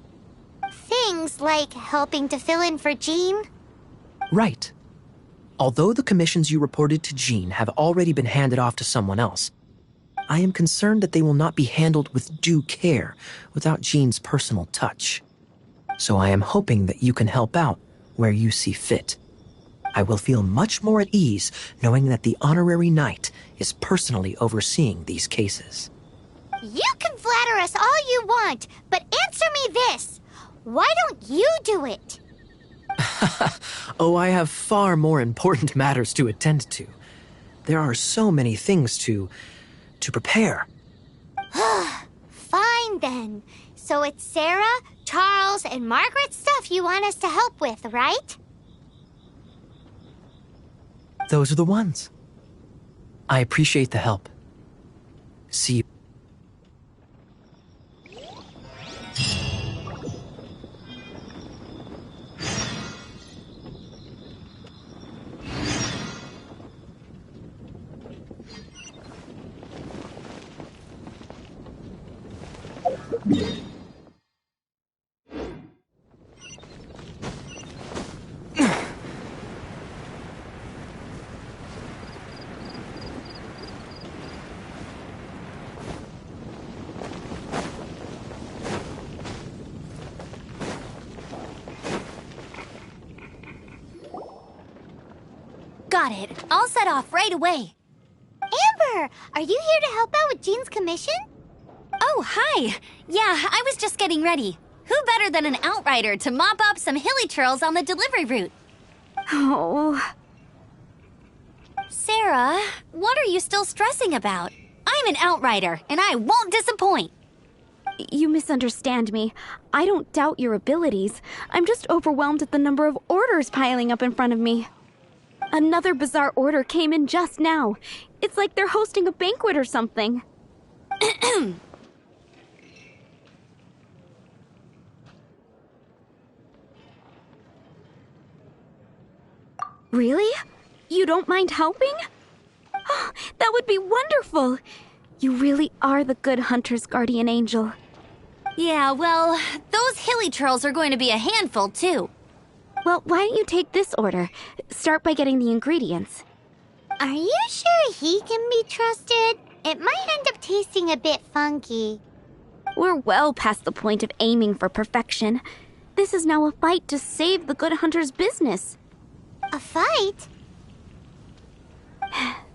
Things like helping to fill in for Jean? Right. Although the commissions you reported to Jean have already been handed off to someone else, I am concerned that they will not be handled with due care without Jean's personal touch. So I am hoping that you can help out where you see fit. I will feel much more at ease knowing that the honorary knight is personally overseeing these cases. You can flatter us all you want, but answer me this. Why don't you do it? Oh, I have far more important matters to attend to. There are so many things to prepare. Fine then. So it's Sarah, Charles, and Margaret's stuff you want us to help with, right? Those are the ones. I appreciate the help. See you. Got it. I'll set off right away. Amber, are you here to help out with Jean's commission? Oh, hi. Yeah, I was just getting ready. Who better than an outrider to mop up some hilly churls on the delivery route? Oh. Sarah, what are you still stressing about? I I'm an outrider, and I won't disappoint. You misunderstand me. I don't doubt your abilities. I'm just overwhelmed at the number of orders piling up in front of me. Another bizarre order came in just now. It's like they're hosting a banquet or something. Really? You don't mind helping? Oh, that would be wonderful. You really are the good hunter's guardian angel. Yeah, well, those hilly churls are going to be a handful, too. Well, why don't you take this order? Start by getting the ingredients. Are you sure he can be trusted? It might end up tasting a bit funky. We're well past the point of aiming for perfection. This is now a fight to save the good hunter's business. A fight?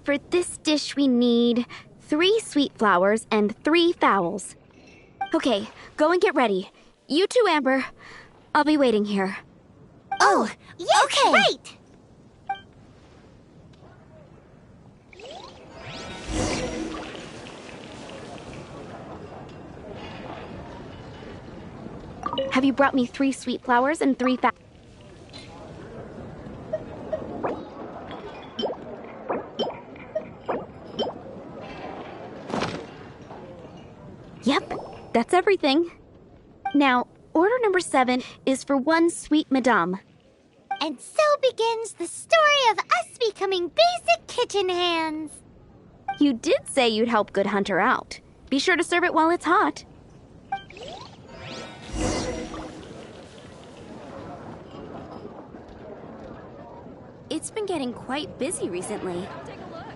For this dish we need 3 sweet flowers and 3 fowls. Okay, go and get ready. You too, Amber. I'll be waiting here. Oh, yes, okay. Right! Have you brought me 3 sweet flowers and 3 fowls? Yep, that's everything. Now, order number 7 is for 1 sweet madame. And so begins the story of us becoming basic kitchen hands. You did say you'd help Good Hunter out. Be sure to serve it while it's hot. It's been getting quite busy recently. Take a look.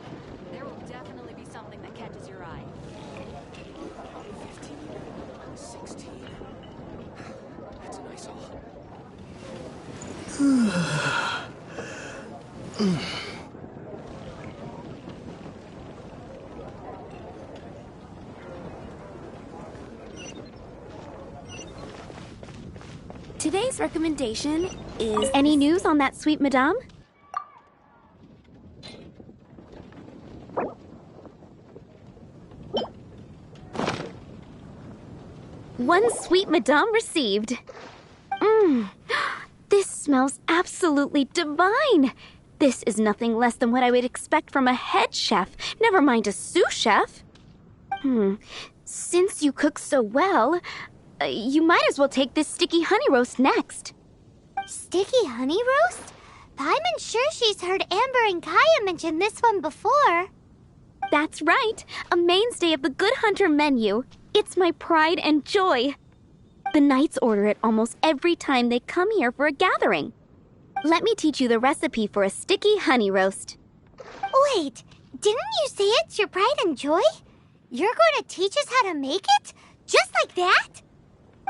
There will definitely be something that catches your eye. 15, 16. That's a nice haul. Today's recommendation is... Any news on that sweet madame? One sweet madame received. This smells absolutely divine. This is nothing less than what I would expect from a head chef, never mind a sous chef. Since you cook so well, you might as well take this sticky honey roast next. Sticky honey roast? I'm sure she's heard Amber and Kaya mention this one before. That's right, a mainstay of the Good Hunter menu. It's my pride and joy. The knights order it almost every time they come here for a gathering. Let me teach you the recipe for a sticky honey roast. Wait, didn't you say it's your pride and joy? You're going to teach us how to make it? Just like that?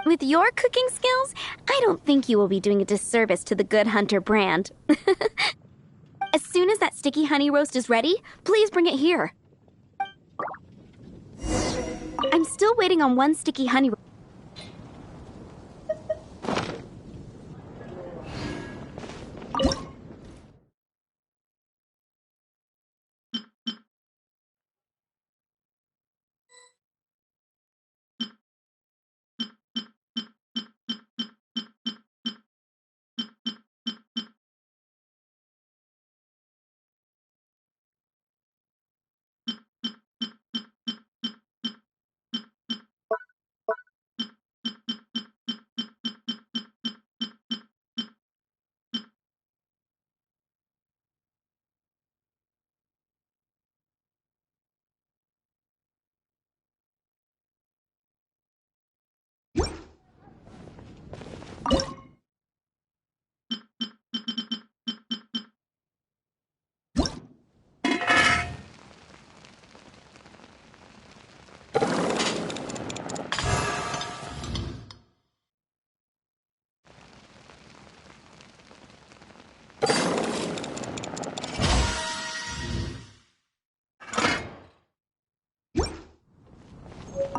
With your cooking skills, I don't think you will be doing a disservice to the Good Hunter brand. As soon as that sticky honey roast is ready, please bring it here. I'm still waiting on 1 sticky honey roast.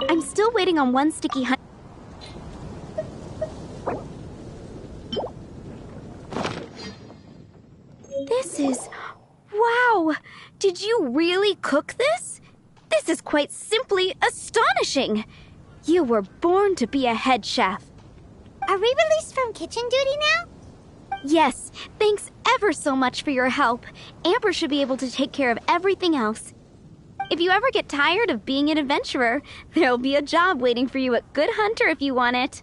I'm still waiting on 1 sticky honey. This is... Wow! Did you really cook this? This is quite simply astonishing. You were born to be a head chef. Are we released from kitchen duty now? Yes, thanks ever so much for your help. Amber should be able to take care of everything else. If you ever get tired of being an adventurer, there'll be a job waiting for you at Good Hunter if you want it.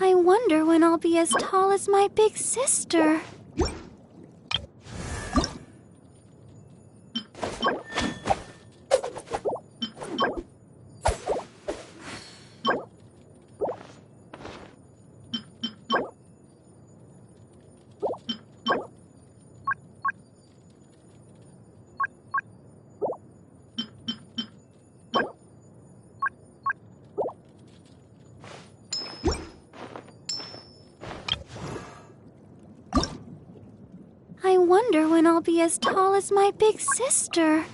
I wonder when I'll be as tall as my big sister. I wonder when I'll be as tall as my big sister.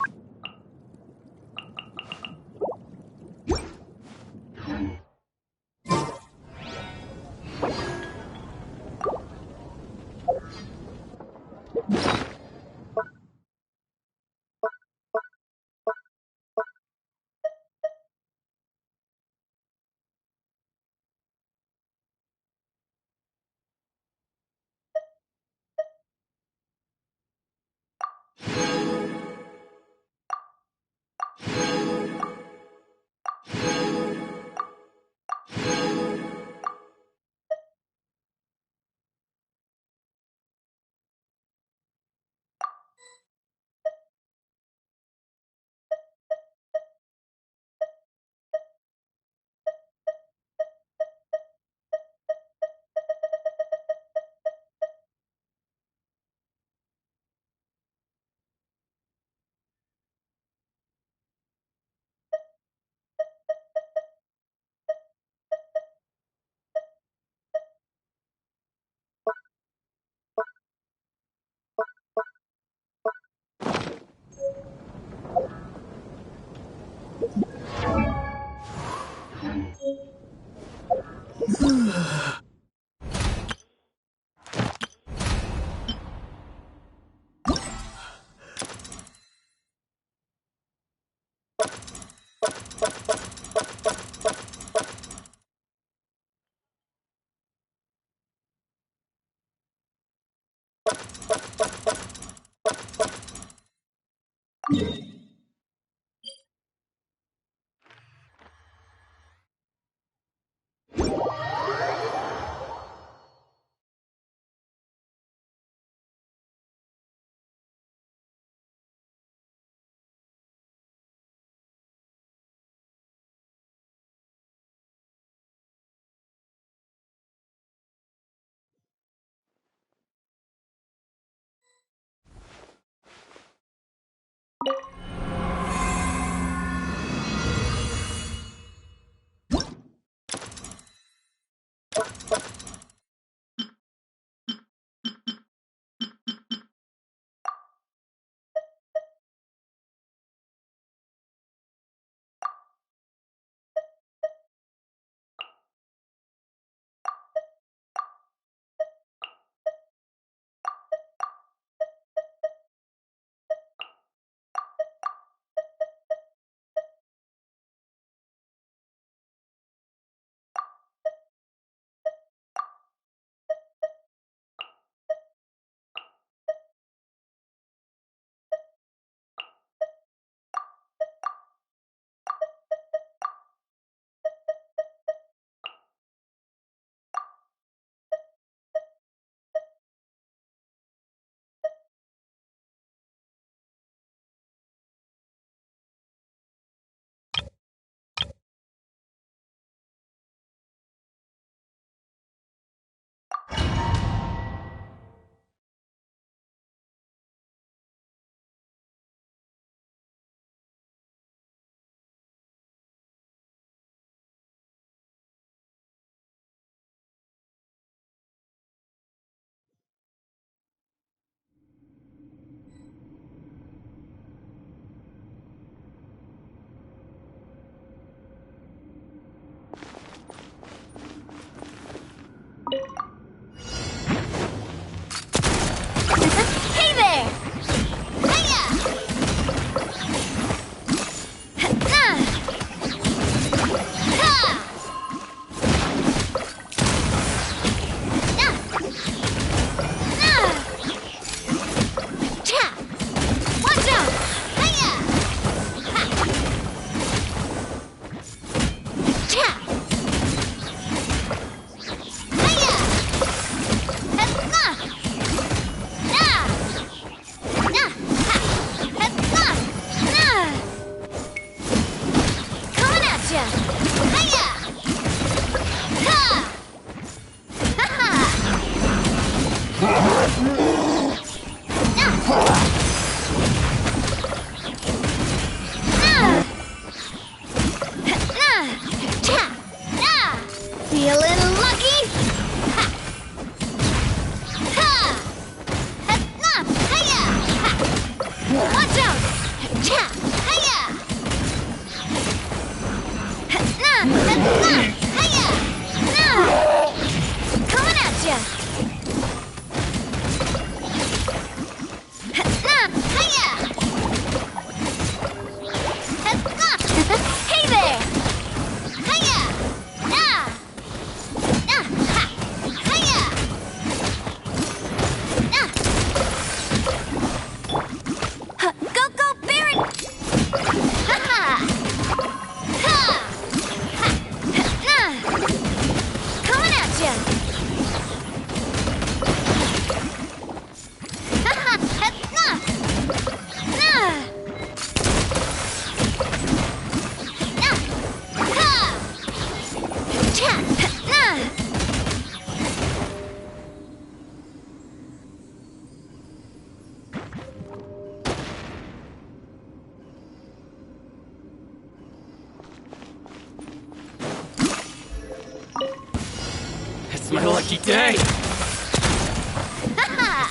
It's my lucky day! It's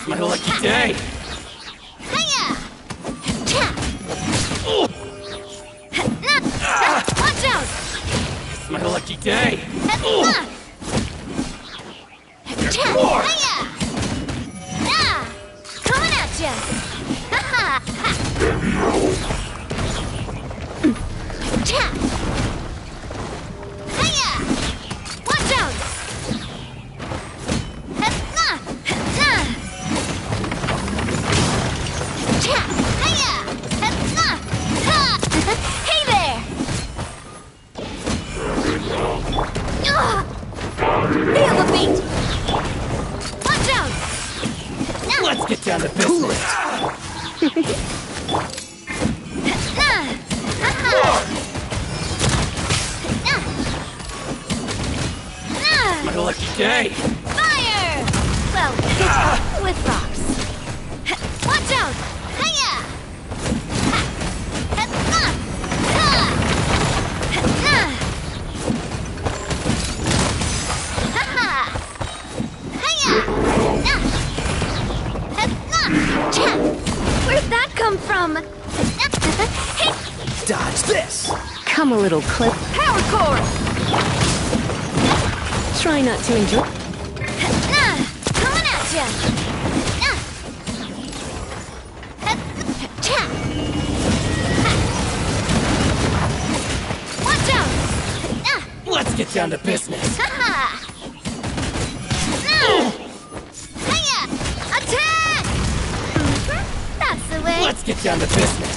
my lucky day! Hiya! Watch out! It's my lucky day! Hiya! Coming at ya! Hiya! Watch out! Hey there! Feel the beat! Watch out! Let's get down to business! My lucky day! Fire! Well, with rocks. Watch out! Hiya! Where'd that come from? Dodge this! Come a little clip. Power core! Try not to enjoy. Coming at ya! Watch out! Let's get down to business! Hiya! Attack! That's the way. Let's get down to business!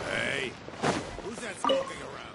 Hey, who's that skulking around?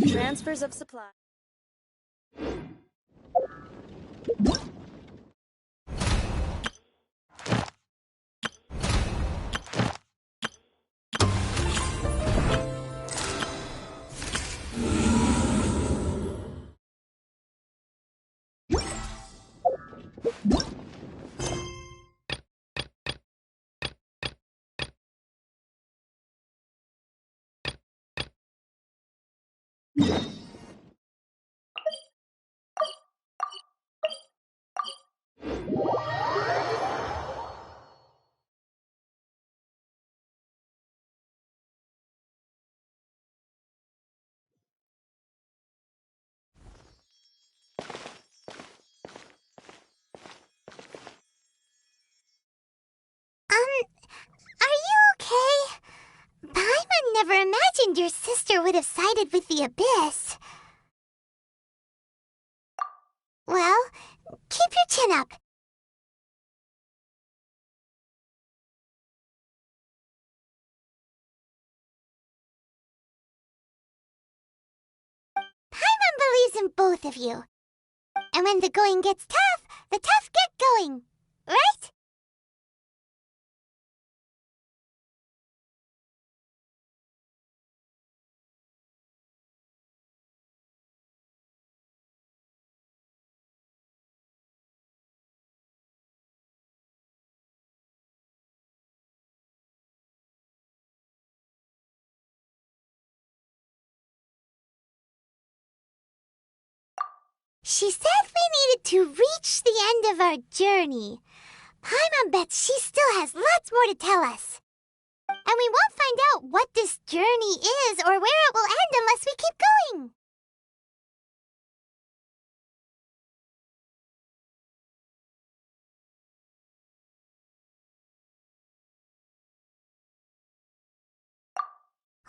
Transfers of supply. Are you okay? Paimon never imagined your sister would have sided with the Abyss. Well, keep your chin up. Paimon believes in both of you. And when the going gets tough, the tough get going. Right? She said we needed to reach the end of our journey. Paimon bets she still has lots more to tell us. And we won't find out what this journey is or where it will end unless we keep going.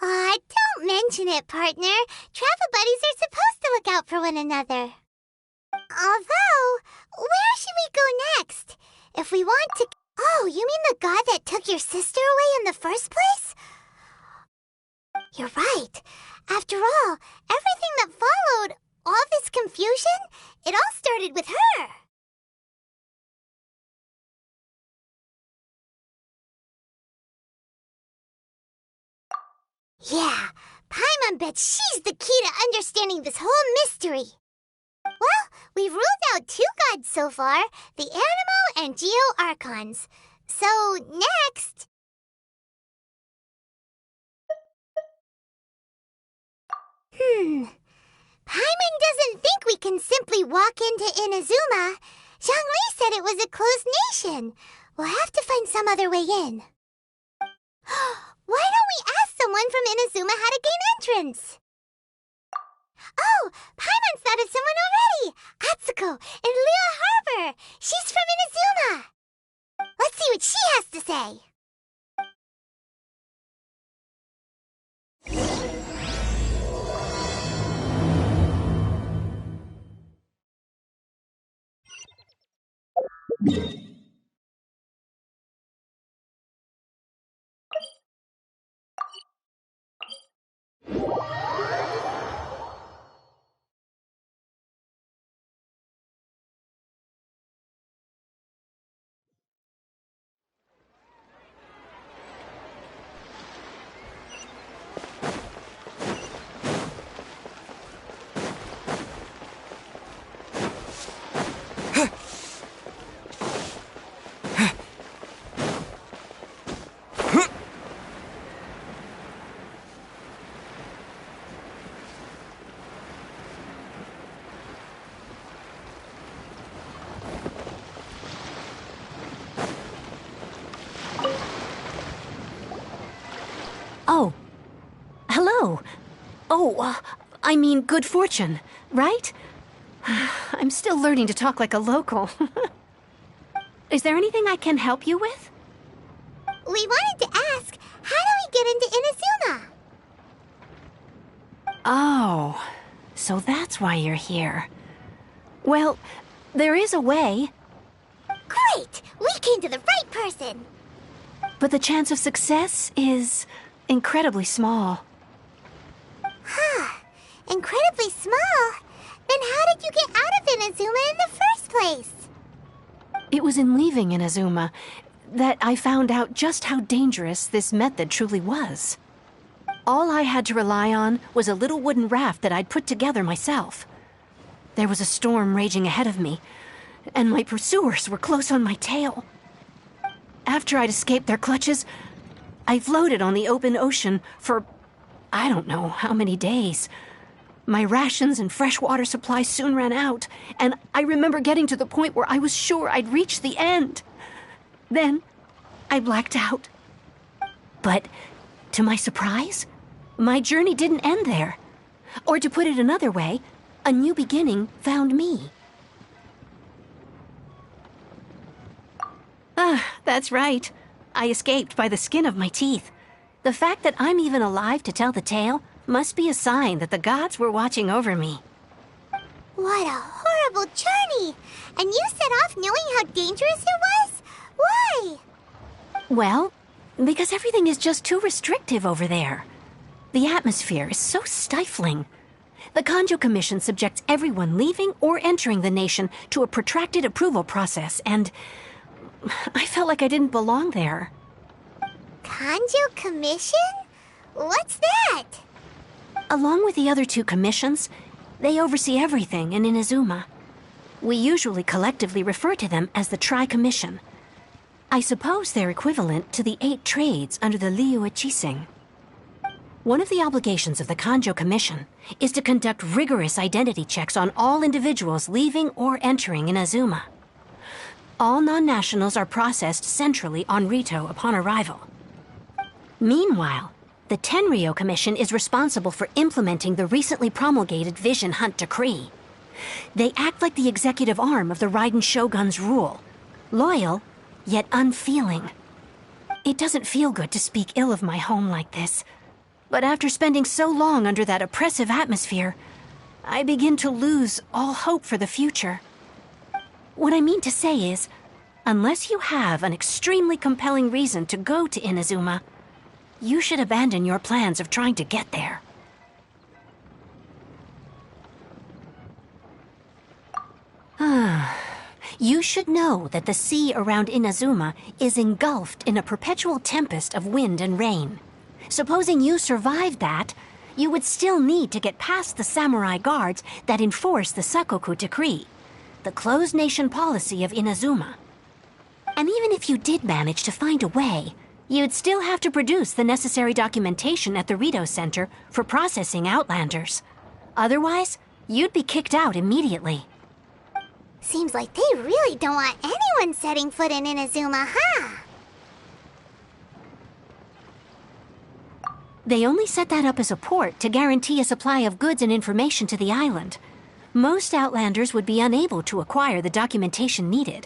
Aw, don't mention it, partner. Travel buddies are supposed to look out for one another. Although, where should we go next? If we want to... Oh, you mean the god that took your sister away in the first place? You're right. After all, everything that followed, all this confusion, it all started with her. Yeah, Paimon bets she's the key to understanding this whole mystery. Well, we've ruled out 2 gods so far, the Animo and Geo Archons. So, next... Paimon doesn't think we can simply walk into Inazuma. Zhongli said it was a closed nation. We'll have to find some other way in. Why don't we ask someone from Inazuma how to gain entrance? Oh, Paimon's thought of someone already! Atsuko, in Liyue Harbor! She's from Inazuma! Let's see what she has to say! Oh. Hello. Oh, I mean good fortune, right? I'm still learning to talk like a local. Is there anything I can help you with? We wanted to ask, how do we get into Inazuma? Oh, so that's why you're here. Well, there is a way. Great! We came to the right person! But the chance of success is incredibly small. Huh. Incredibly small? Then how did you get out of Inazuma in the first place? It was in leaving Inazuma that I found out just how dangerous this method truly was. All I had to rely on was a little wooden raft that I'd put together myself. There was a storm raging ahead of me, and my pursuers were close on my tail. After I'd escaped their clutches, I floated on the open ocean for I don't know how many days. My rations and freshwater supply soon ran out, and I remember getting to the point where I was sure I'd reached the end. Then, I blacked out. But, to my surprise, my journey didn't end there. Or to put it another way, a new beginning found me. That's right. I escaped by the skin of my teeth. The fact that I'm even alive to tell the tale must be a sign that the gods were watching over me. What a horrible journey! And you set off knowing how dangerous it was? Why? Well, because everything is just too restrictive over there. The atmosphere is so stifling. The Kanjo Commission subjects everyone leaving or entering the nation to a protracted approval process, and I felt like I didn't belong there. Kanjo Commission? What's that? Along with the other two commissions, they oversee everything in Inazuma. We usually collectively refer to them as the Tri-Commission. I suppose they're equivalent to the 8 trades under the Liyue Qixing. One of the obligations of the Kanjo Commission is to conduct rigorous identity checks on all individuals leaving or entering Inazuma. All non-nationals are processed centrally on Rito upon arrival. Meanwhile, the Tenryo Commission is responsible for implementing the recently promulgated Vision Hunt Decree. They act like the executive arm of the Raiden Shogun's rule. Loyal, yet unfeeling. It doesn't feel good to speak ill of my home like this, but after spending so long under that oppressive atmosphere, I begin to lose all hope for the future. What I mean to say is, unless you have an extremely compelling reason to go to Inazuma, you should abandon your plans of trying to get there. You should know that the sea around Inazuma is engulfed in a perpetual tempest of wind and rain. Supposing you survived that, you would still need to get past the samurai guards that enforce the Sakoku Decree, the closed nation policy of Inazuma. And even if you did manage to find a way, you'd still have to produce the necessary documentation at the Rito Center for processing Outlanders. Otherwise, you'd be kicked out immediately. Seems like they really don't want anyone setting foot in Inazuma, huh? They only set that up as a port to guarantee a supply of goods and information to the island. Most Outlanders would be unable to acquire the documentation needed.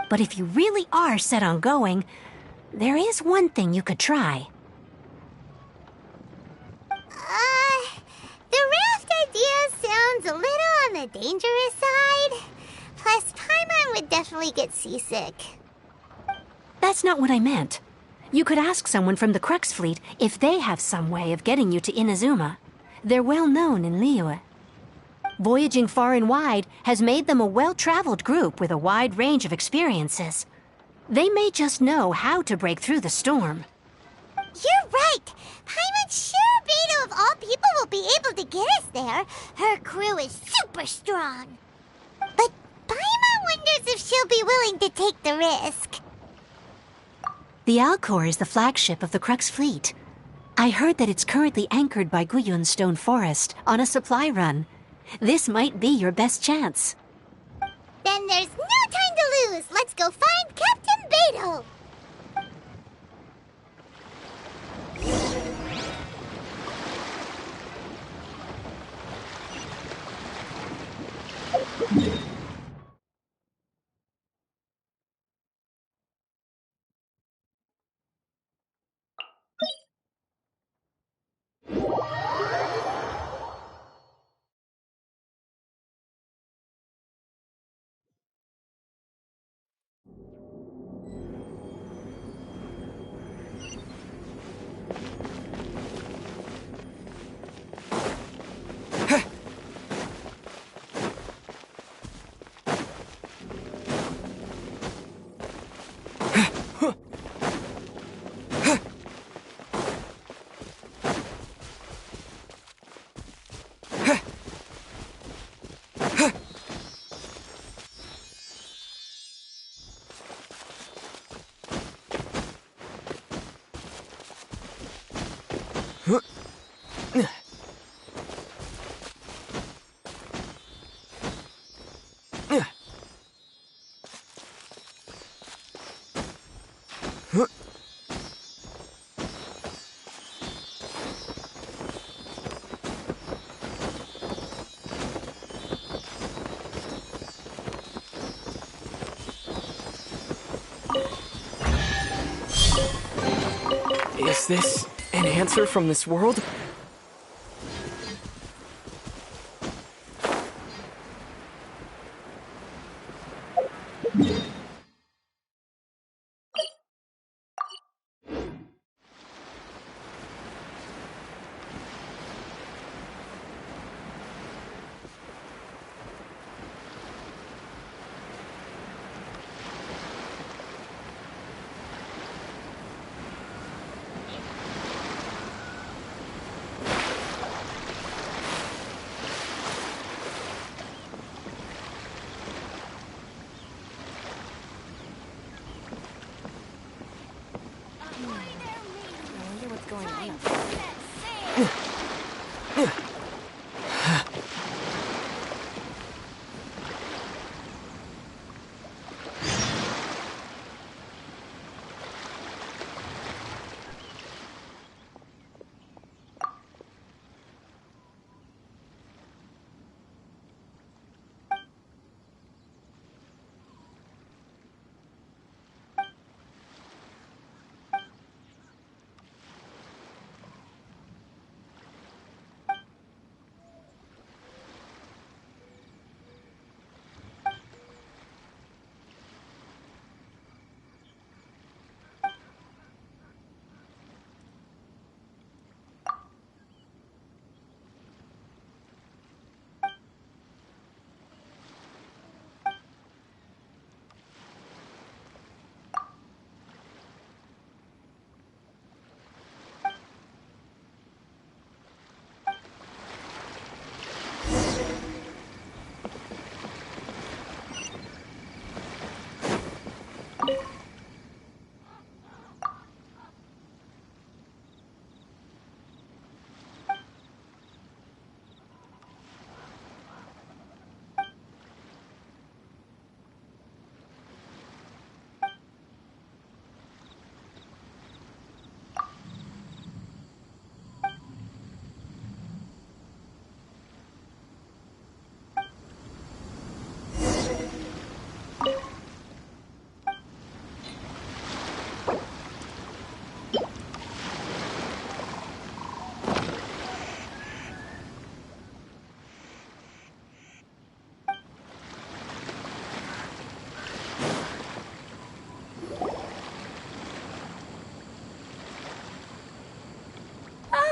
But if you really are set on going, there is one thing you could try. The raft idea sounds a little on the dangerous side. Plus, Paimon would definitely get seasick. That's not what I meant. You could ask someone from the Crux Fleet if they have some way of getting you to Inazuma. They're well known in Liyue. Voyaging far and wide has made them a well-traveled group with a wide range of experiences. They may just know how to break through the storm. You're right! Paimon sure Beto of all people will be able to get us there. Her crew is super strong. But Paimon wonders if she'll be willing to take the risk. The Alcor is the flagship of the Crux Fleet. I heard that it's currently anchored by Guyun Stone Forest on a supply run. This might be your best chance. Then there's no time to lose. Let's go find Captain Beto. Is this an answer from this world?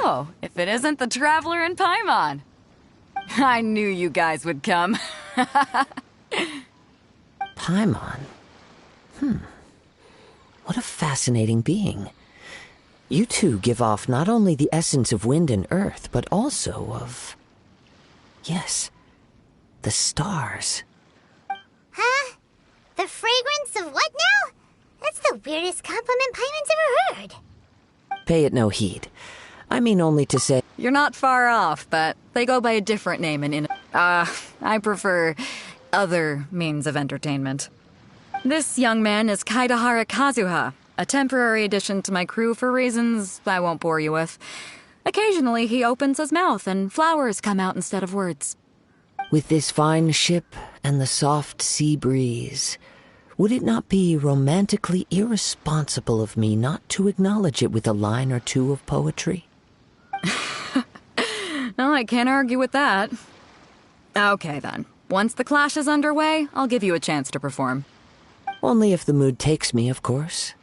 Oh, if it isn't the Traveler in Paimon. I knew you guys would come. Paimon? What a fascinating being. You two give off not only the essence of wind and earth, but also of... yes, the stars. Huh? The fragrance of what now? That's the weirdest compliment Paimon's ever heard. Pay it no heed. I mean only to say... You're not far off, but they go by a different name I prefer other means of entertainment. This young man is Kaidahara Kazuha, a temporary addition to my crew for reasons I won't bore you with. Occasionally he opens his mouth and flowers come out instead of words. With this fine ship and the soft sea breeze, would it not be romantically irresponsible of me not to acknowledge it with a line or two of poetry? No, I can't argue with that. Okay then. Once the clash is underway, I'll give you a chance to perform. Only if the mood takes me, of course.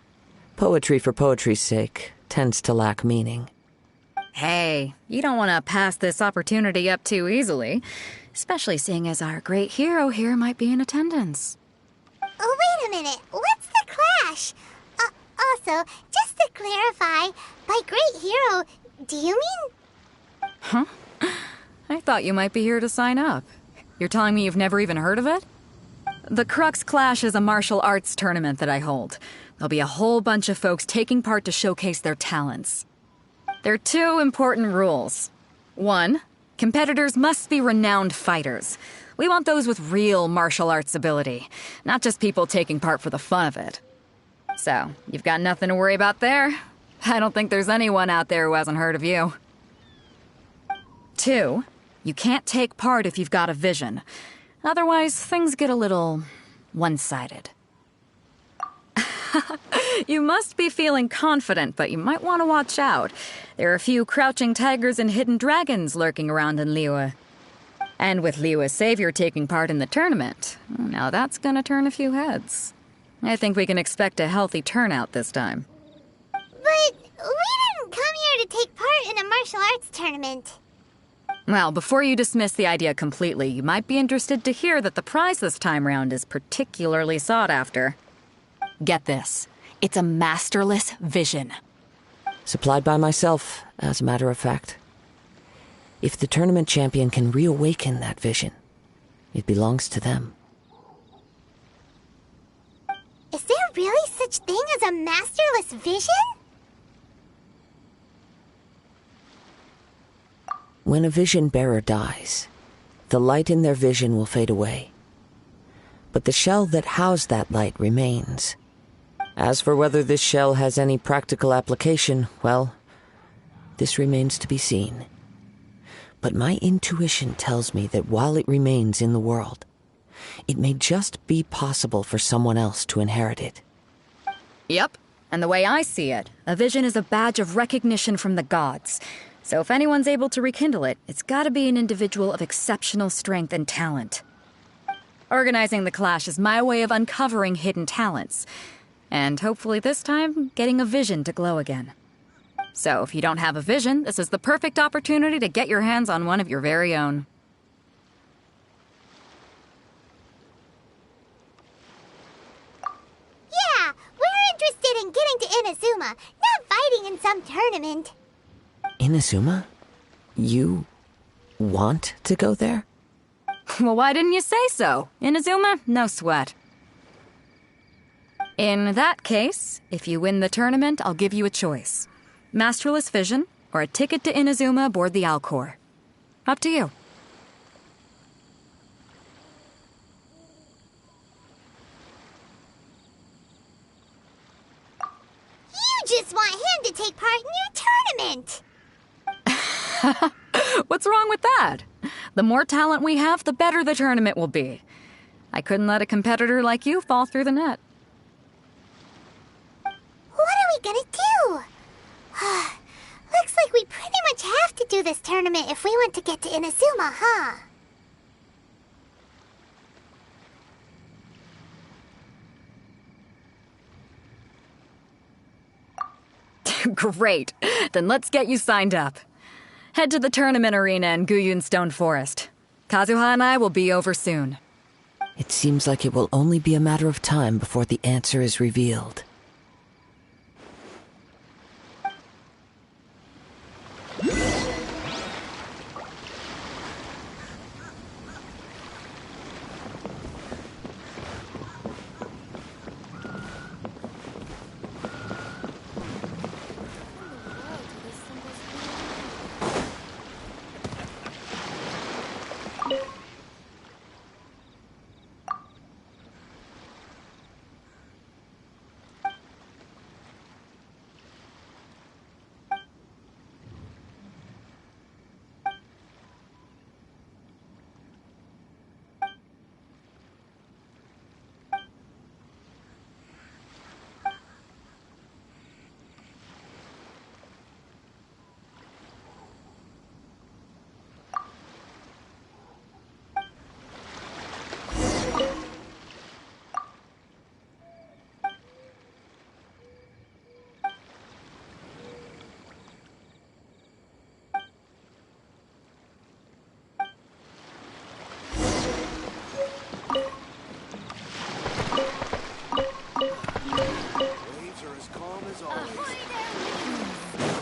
Poetry for poetry's sake tends to lack meaning. Hey, you don't want to pass this opportunity up too easily, especially seeing as our great hero here might be in attendance. Oh, wait a minute. What's the clash? Also, just to clarify, by great hero, do you mean... Huh? I thought you might be here to sign up. You're telling me you've never even heard of it? The Crux Clash is a martial arts tournament that I hold. There'll be a whole bunch of folks taking part to showcase their talents. There are 2 important rules. 1, competitors must be renowned fighters. We want those with real martial arts ability, not just people taking part for the fun of it. So, you've got nothing to worry about there. I don't think there's anyone out there who hasn't heard of you. 2, you can't take part if you've got a vision. Otherwise, things get a little one-sided. You must be feeling confident, but you might want to watch out. There are a few crouching tigers and hidden dragons lurking around in Liyue. And with Liyue's savior taking part in the tournament, now that's gonna turn a few heads. I think we can expect a healthy turnout this time. But we didn't come here to take part in a martial arts tournament. Well, before you dismiss the idea completely, you might be interested to hear that the prize this time round is particularly sought after. Get this. It's a masterless vision. Supplied by myself, as a matter of fact. If the tournament champion can reawaken that vision, it belongs to them. Is there really such thing as a masterless vision? When a vision bearer dies, the light in their vision will fade away. But the shell that housed that light remains. As for whether this shell has any practical application, well, this remains to be seen. But my intuition tells me that while it remains in the world, it may just be possible for someone else to inherit it. Yep. And the way I see it, a vision is a badge of recognition from the gods. So if anyone's able to rekindle it, it's gotta be an individual of exceptional strength and talent. Organizing the clash is my way of uncovering hidden talents. And hopefully this time, getting a vision to glow again. So if you don't have a vision, this is the perfect opportunity to get your hands on one of your very own. Yeah, we're interested in getting to Inazuma, not fighting in some tournament. Inazuma? You want to go there? Well, why didn't you say so? Inazuma, no sweat. In that case, if you win the tournament, I'll give you a choice. Masterless Vision, or a ticket to Inazuma aboard the Alcor. Up to you. You just want him to take part in your tournament! What's wrong with that? The more talent we have, the better the tournament will be. I couldn't let a competitor like you fall through the net. What are we gonna do? Looks like we pretty much have to do this tournament if we want to get to Inazuma, huh? Great. Then let's get you signed up. Head to the tournament arena in Guyun Stone Forest. Kazuha and I will be over soon. It seems like it will only be a matter of time before the answer is revealed.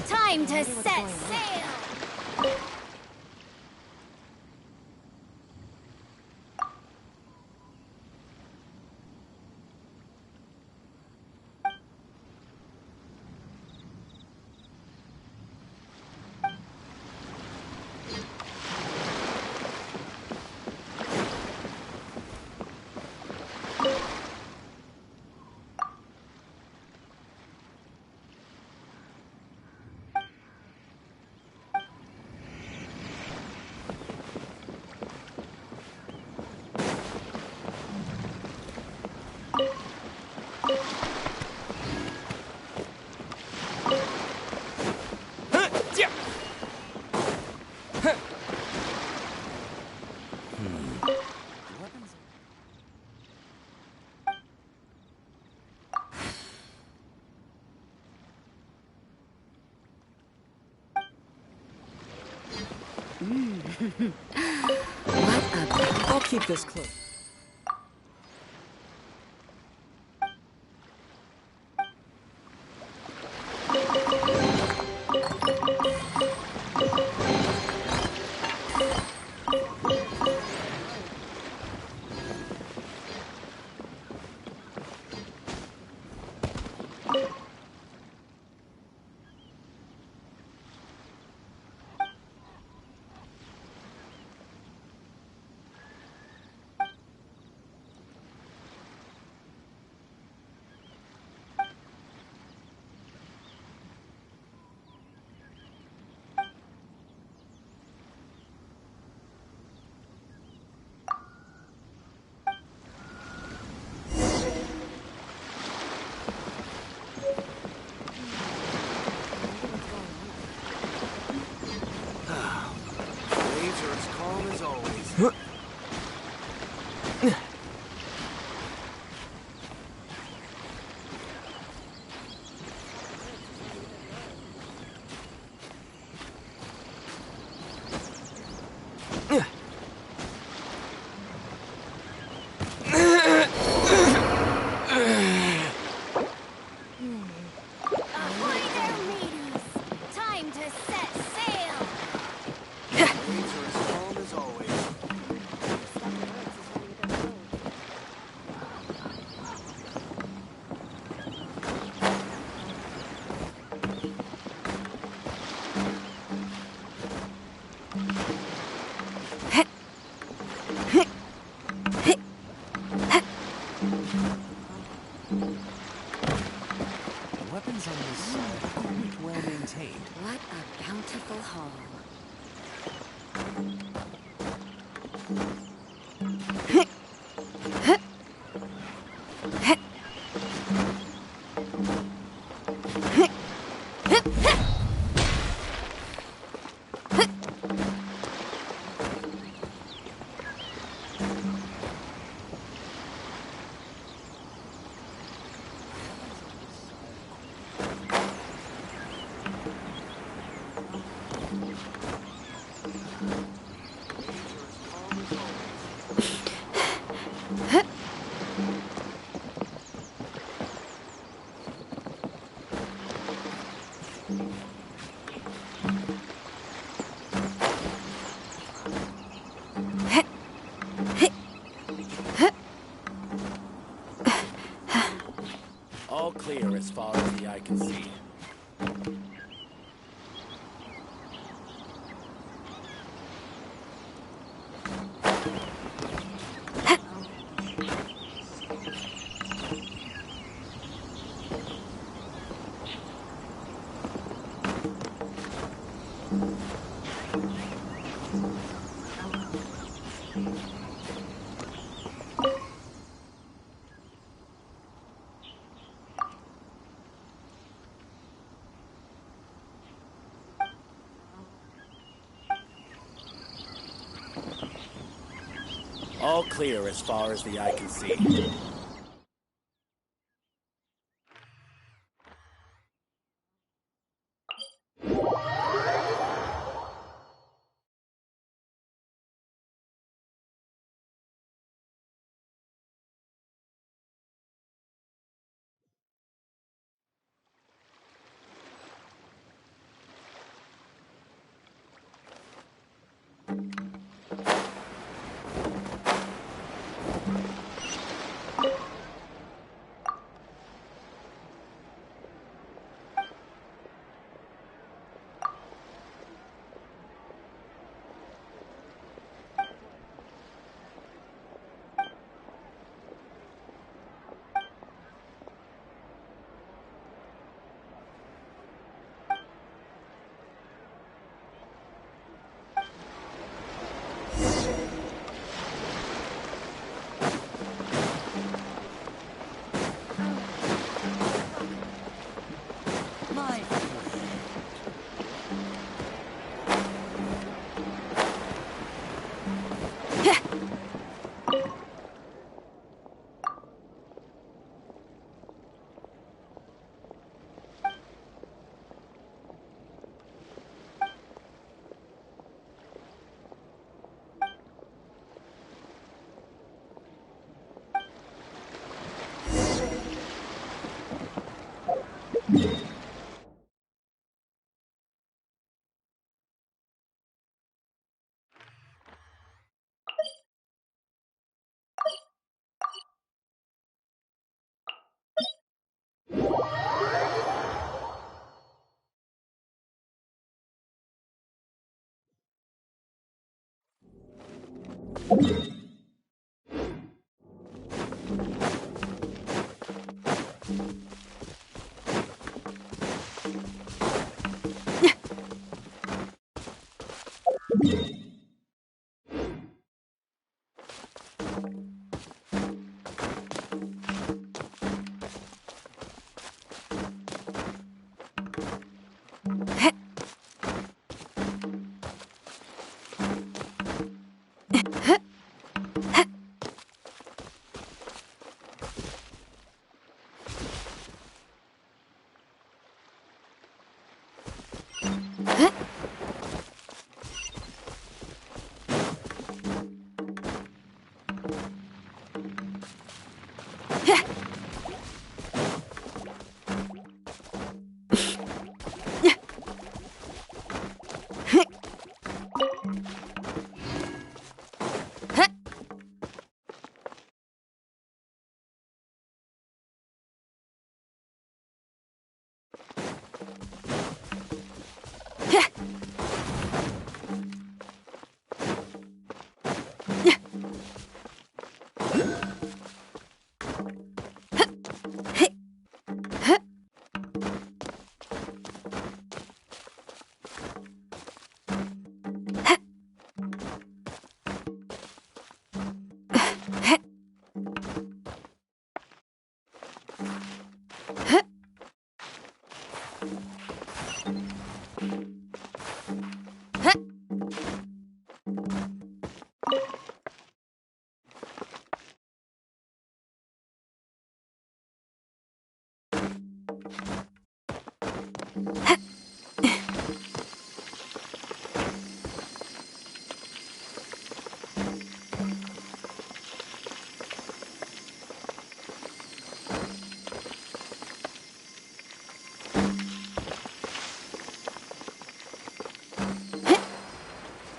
Time to set sail! I'll keep this close. are as calm as always. Ahoy there, ladies! Time to set sail! Things are as calm as always. The weapons on this side are quite well maintained. What a bountiful haul. All clear as far as the eye can see. All clear as far as the eye can see.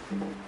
Woohoo!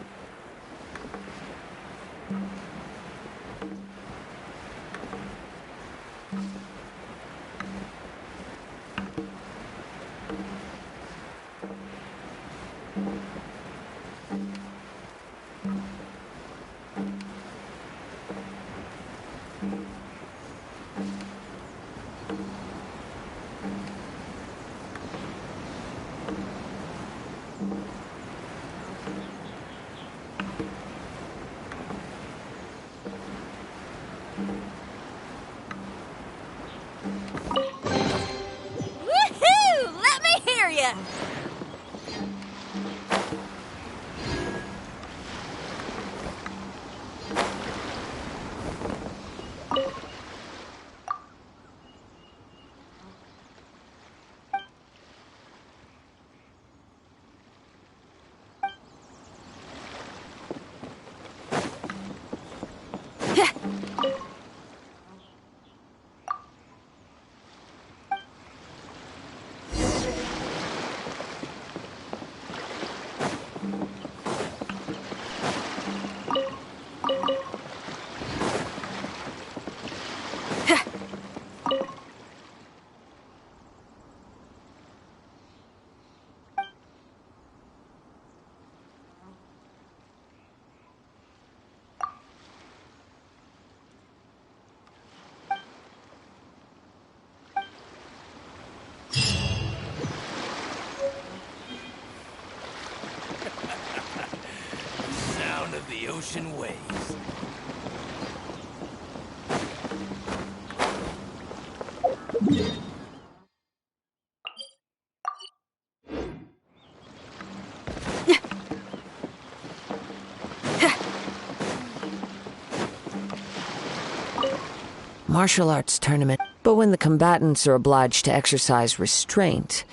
Let me hear ya! Sound of the ocean waves. Martial arts tournament. But when the combatants are obliged to exercise restraint...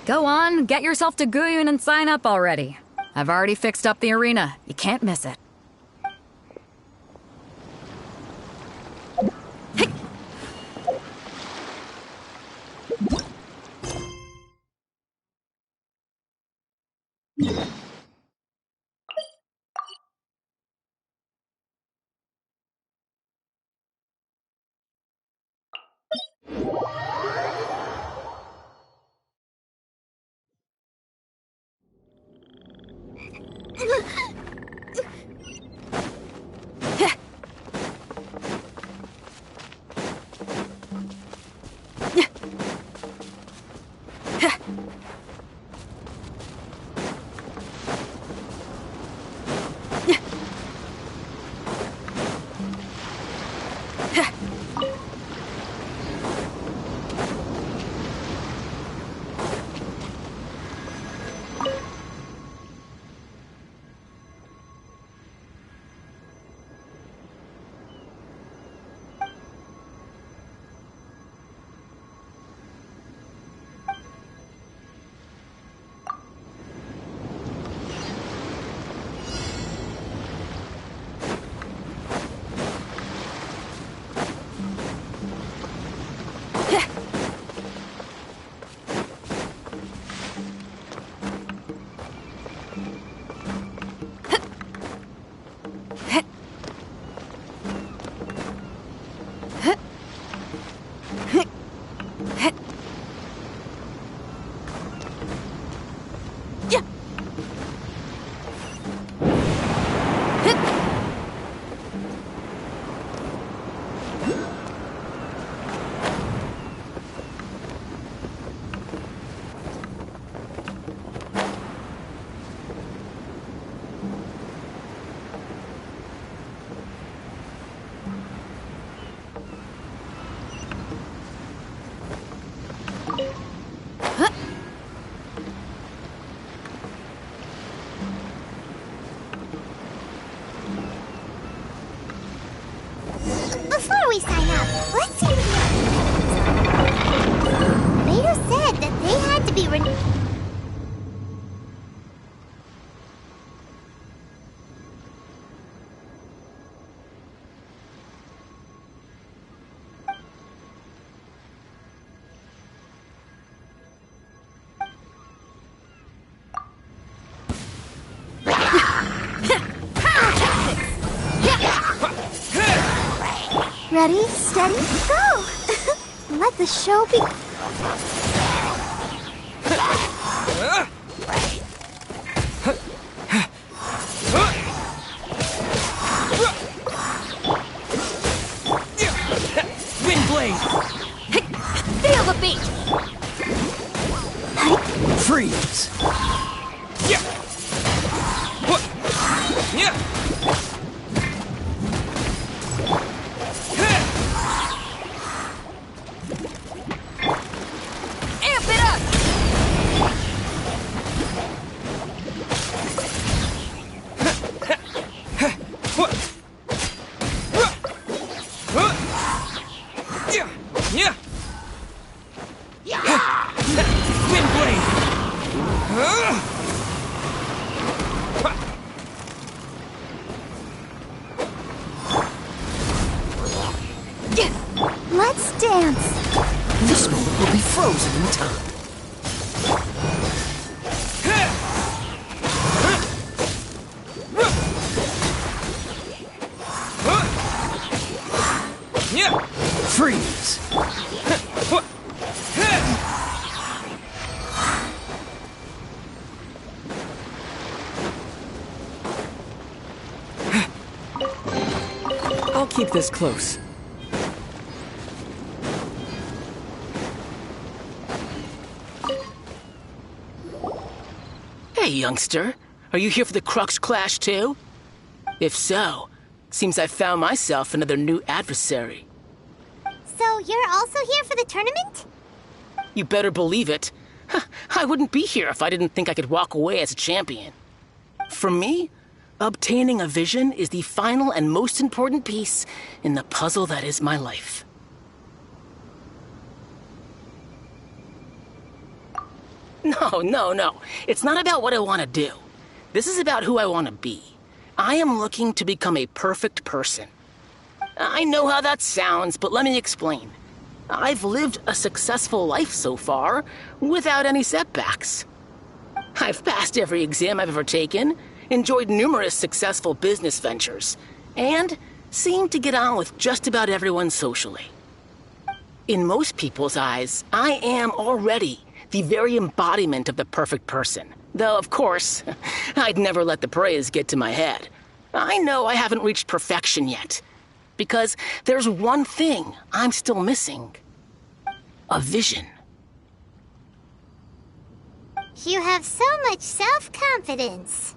Go on, get yourself to Guyun and sign up already. I've already fixed up the arena. You can't miss it. Before we sign up, let's see what Vader said that they had to be Ready, steady, go! Let the show be... Wind blade! Feel the beat! Freeze! Yeah! Yeah! Amp it up! Yeah! Wind blade! Let's dance! This moment will be frozen in time. Yeah! Freeze! I'll keep this close. Hey, youngster. Are you here for the Crux Clash, too? If so, seems I found myself another new adversary. So you're also here for the tournament? You better believe it. I wouldn't be here if I didn't think I could walk away as a champion. For me, obtaining a vision is the final and most important piece in the puzzle that is my life. No. It's not about what I want to do. This is about who I want to be. I am looking to become a perfect person. I know how that sounds, but let me explain. I've lived a successful life so far, without any setbacks. I've passed every exam I've ever taken, enjoyed numerous successful business ventures, and seem to get on with just about everyone socially. In most people's eyes, I am already the very embodiment of the perfect person. Though, of course, I'd never let the praise get to my head. I know I haven't reached perfection yet, because there's one thing I'm still missing. A vision. You have so much self-confidence.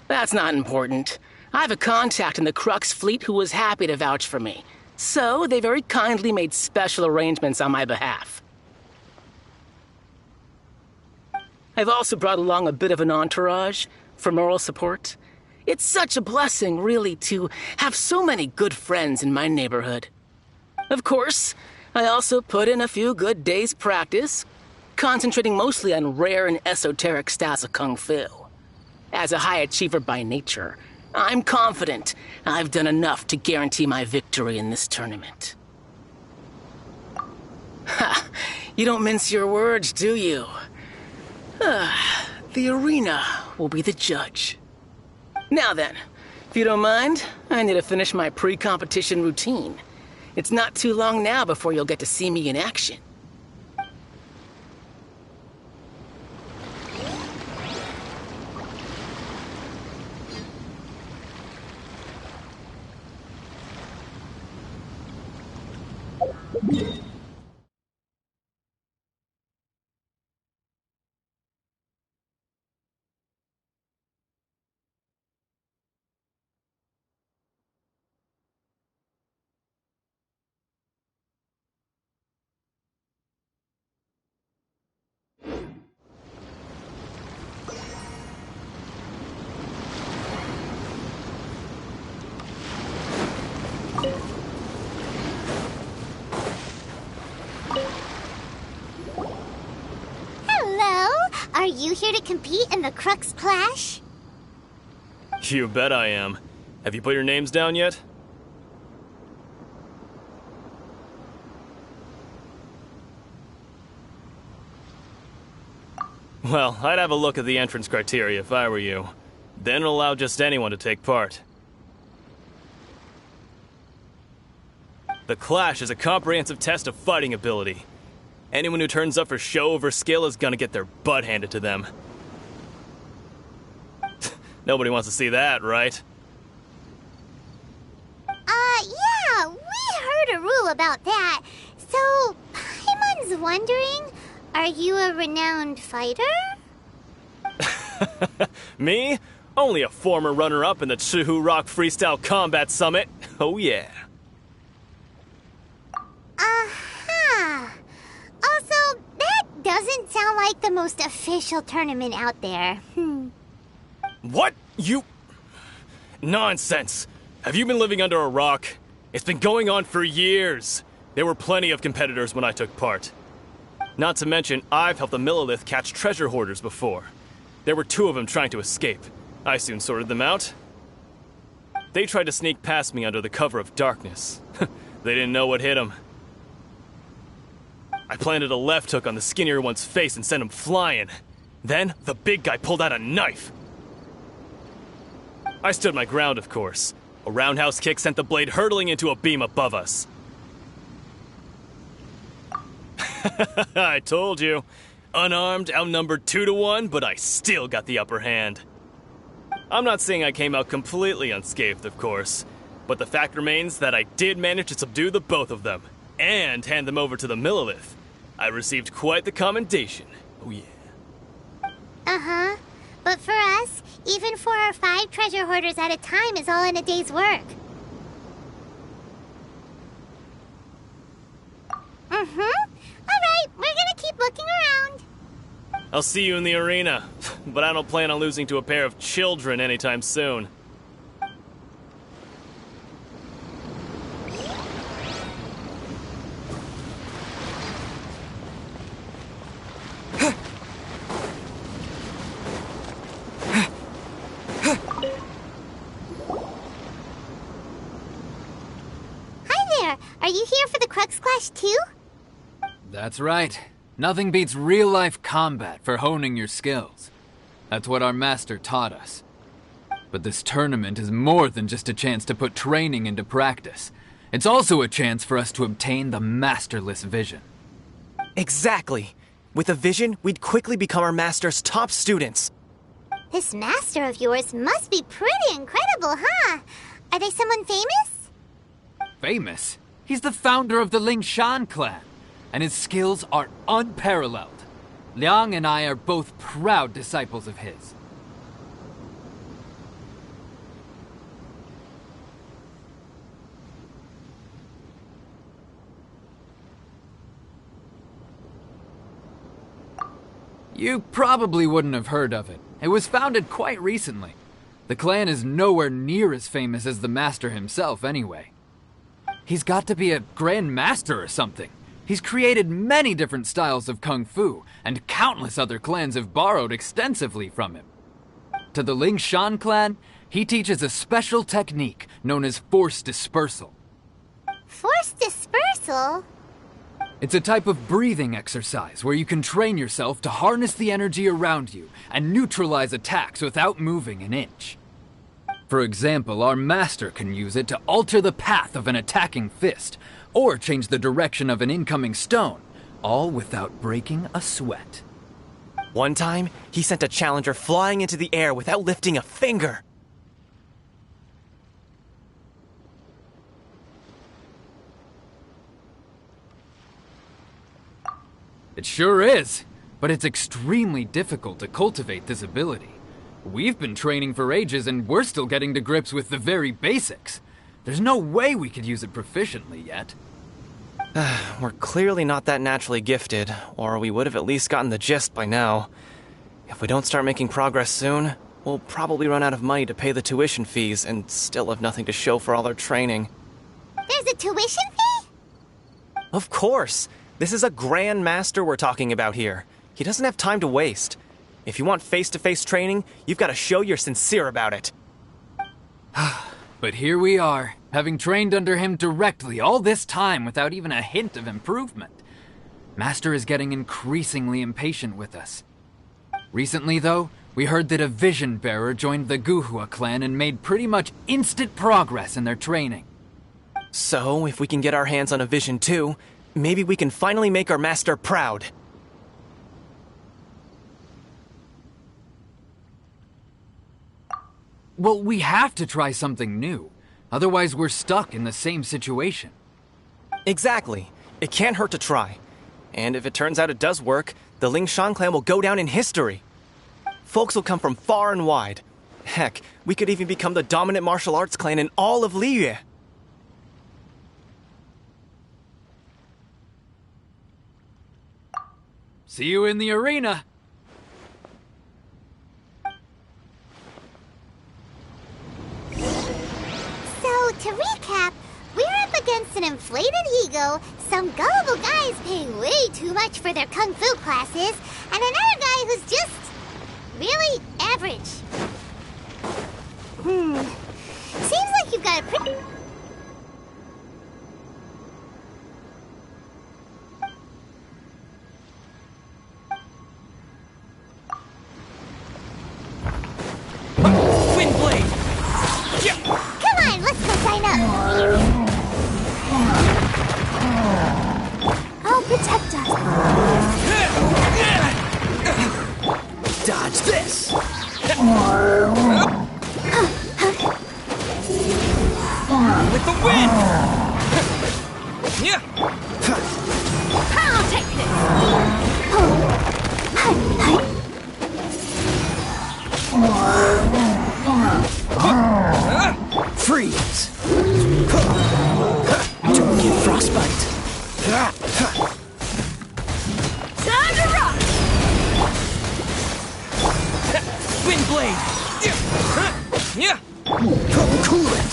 That's not important. I have a contact in the Crux fleet who was happy to vouch for me. So they very kindly made special arrangements on my behalf. I've also brought along a bit of an entourage for moral support. It's such a blessing, really, to have so many good friends in my neighborhood. Of course, I also put in a few good days' practice, concentrating mostly on rare and esoteric styles of Kung Fu. As a high achiever by nature, I'm confident I've done enough to guarantee my victory in this tournament. Ha! You don't mince your words, do you? The arena will be the judge. Now then, if you don't mind, I need to finish my pre-competition routine. It's not too long now before you'll get to see me in action. Are you here to compete in the Crux Clash? You bet I am. Have you put your names down yet? Well, I'd have a look at the entrance criteria if I were you. They don't allow just anyone to take part. The Clash is a comprehensive test of fighting ability. Anyone who turns up for show over skill is gonna get their butt handed to them. Nobody wants to see that, right? Yeah, we heard a rule about that. So, Paimon's wondering, are you a renowned fighter? Me? Only a former runner-up in the Chihu Rock Freestyle Combat Summit. Oh yeah. Also, that doesn't sound like the most official tournament out there. What? You... Nonsense. Have you been living under a rock? It's been going on for years. There were plenty of competitors when I took part. Not to mention, I've helped the Millilith catch treasure hoarders before. There were 2 of them trying to escape. I soon sorted them out. They tried to sneak past me under the cover of darkness. They didn't know what hit them. I planted a left hook on the skinnier one's face and sent him flying. Then, the big guy pulled out a knife. I stood my ground, of course. A roundhouse kick sent the blade hurtling into a beam above us. I told you. Unarmed, outnumbered 2-1, but I still got the upper hand. I'm not saying I came out completely unscathed, of course, but the fact remains that I did manage to subdue the both of them, and hand them over to the Millilith. I received quite the commendation. Oh yeah. Uh-huh. But for us, even 4 or 5 treasure hoarders at a time is all in a day's work. Alright, we're gonna keep looking around. I'll see you in the arena, but I don't plan on losing to a pair of children anytime soon. Are you here for the Crux Clash too? That's right. Nothing beats real-life combat for honing your skills. That's what our master taught us. But this tournament is more than just a chance to put training into practice. It's also a chance for us to obtain the masterless vision. Exactly. With a vision, we'd quickly become our master's top students. This master of yours must be pretty incredible, huh? Are they someone famous? Famous? He's the founder of the Lingshan clan, and his skills are unparalleled. Liang and I are both proud disciples of his. You probably wouldn't have heard of it. It was founded quite recently. The clan is nowhere near as famous as the master himself, anyway. He's got to be a grand master or something. He's created many different styles of kung fu, and countless other clans have borrowed extensively from him. To the Lingshan clan, he teaches a special technique known as force dispersal. Force dispersal? It's a type of breathing exercise where you can train yourself to harness the energy around you and neutralize attacks without moving an inch. For example, our master can use it to alter the path of an attacking fist, or change the direction of an incoming stone, all without breaking a sweat. One time, he sent a challenger flying into the air without lifting a finger. It sure is, but it's extremely difficult to cultivate this ability. We've been training for ages and we're still getting to grips with the very basics. There's no way we could use it proficiently yet. We're clearly not that naturally gifted, or we would have at least gotten the gist by now. If we don't start making progress soon, we'll probably run out of money to pay the tuition fees and still have nothing to show for all our training. There's a tuition fee? Of course! This is a Grand Master we're talking about here. He doesn't have time to waste. If you want face-to-face training, you've got to show you're sincere about it. But here we are, having trained under him directly all this time without even a hint of improvement. Master is getting increasingly impatient with us. Recently, though, We heard that a Vision Bearer joined the Guhua clan and made pretty much instant progress in their training. So, if we can get our hands on a Vision too, maybe we can finally make our master proud. Well, we have to try something new. Otherwise, we're stuck in the same situation. Exactly. It can't hurt to try. And if it turns out it does work, the Lingshan clan will go down in history. Folks will come from far and wide. Heck, we could even become the dominant martial arts clan in all of Liyue. See you in the arena! So, to recap, we're up against an inflated ego, some gullible guys paying way too much for their kung fu classes, and another guy who's just really average. Seems like you've got a pretty... Wind blade! Come on, let's go sign up! I'll protect us. Dodge this! With the wind! Yeah! I'll take Freeze! Don't get frostbite. Time to rock! Wind blade! Yeah! Cool it!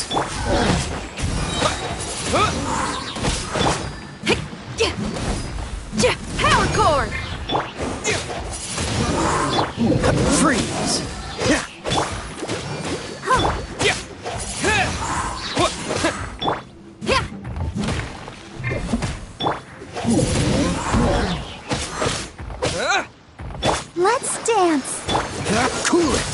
Power cord! Freeze! Let's dance. Cool it!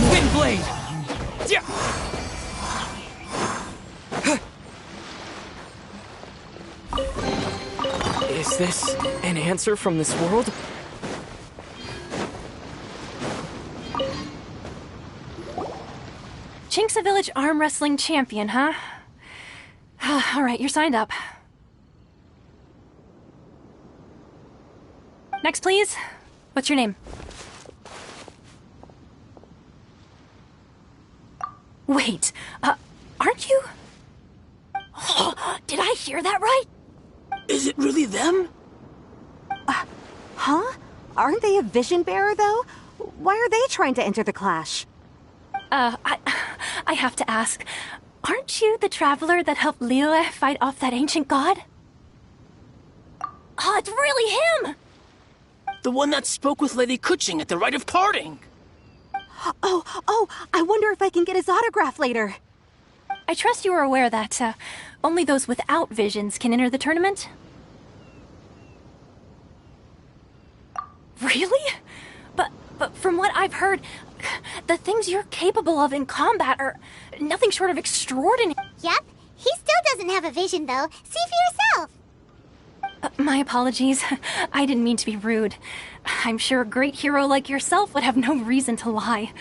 Wind blade! Is this an answer from this world? Chinksa Village arm wrestling champion, huh? All right, you're signed up. Next, please. What's your name? Wait, aren't you? Did I hear that right? Is it really them? Huh? Aren't they a vision bearer, though? Why are they trying to enter the clash? I have to ask, aren't you the traveler that helped Liyue fight off that ancient god? Oh, it's really him! The one that spoke with Lady Kuching at the rite of parting. Oh, I wonder if I can get his autograph later. I trust you are aware that only those without visions can enter the tournament? Really? But from what I've heard, the things you're capable of in combat are nothing short of extraordinary. Yep, he still doesn't have a vision though. See for yourself. My apologies. I didn't mean to be rude. I'm sure a great hero like yourself would have no reason to lie.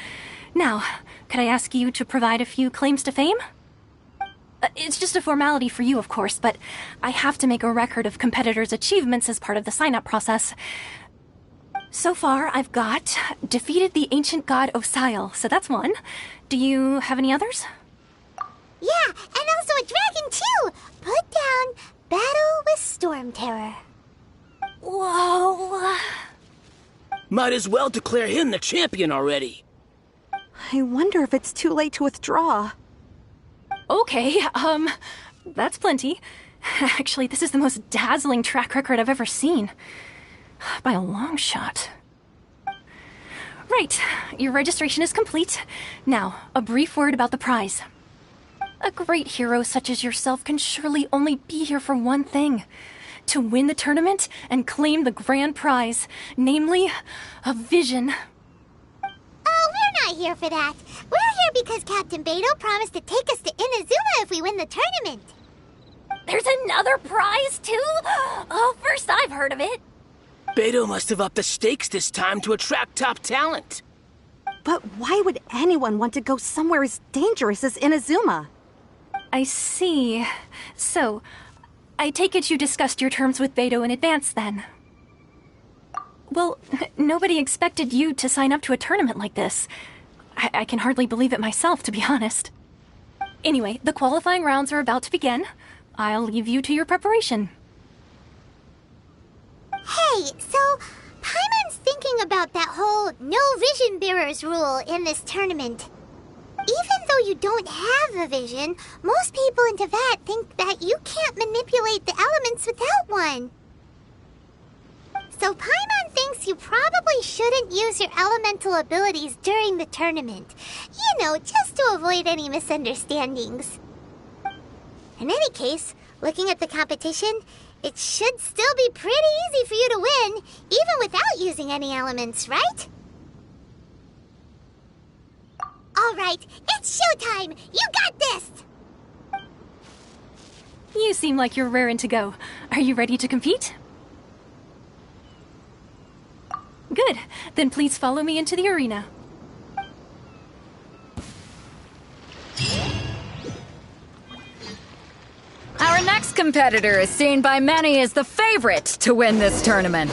Now, could I ask you to provide a few claims to fame? It's just a formality for you, of course, but I have to make a record of competitors' achievements as part of the sign-up process. So far, I've got defeated the ancient god Osial, so that's one. Do you have any others? Yeah, and also a dragon too! Put down Battle with Storm Terror. Whoa. Might as well declare him the champion already. I wonder if it's too late to withdraw. Okay, that's plenty. Actually, this is the most dazzling track record I've ever seen. By a long shot. Right. Your registration is complete. Now, a brief word about the prize. A great hero such as yourself can surely only be here for one thing. To win the tournament and claim the grand prize, namely, a vision. Oh, we're not here for that. We're here because Captain Beto promised to take us to Inazuma if we win the tournament. There's another prize, too? Oh, first I've heard of it. Beto must have upped the stakes this time to attract top talent. But why would anyone want to go somewhere as dangerous as Inazuma? I see. So, I take it you discussed your terms with Beto in advance, then? Well, nobody expected you to sign up to a tournament like this. I can hardly believe it myself, to be honest. Anyway, the qualifying rounds are about to begin. I'll leave you to your preparation. Hey, so Paimon's thinking about that whole no vision bearers rule in this tournament. Even though you don't have a vision, most people in Teyvat think that you can't manipulate the elements without one. So Paimon thinks you probably shouldn't use your elemental abilities during the tournament. You know, just to avoid any misunderstandings. In any case, looking at the competition, it should still be pretty easy for you to win, even without using any elements, right? All right, it's showtime! You got this! You seem like you're raring to go. Are you ready to compete? Good. Then please follow me into the arena. Our next competitor is seen by many as the favorite to win this tournament.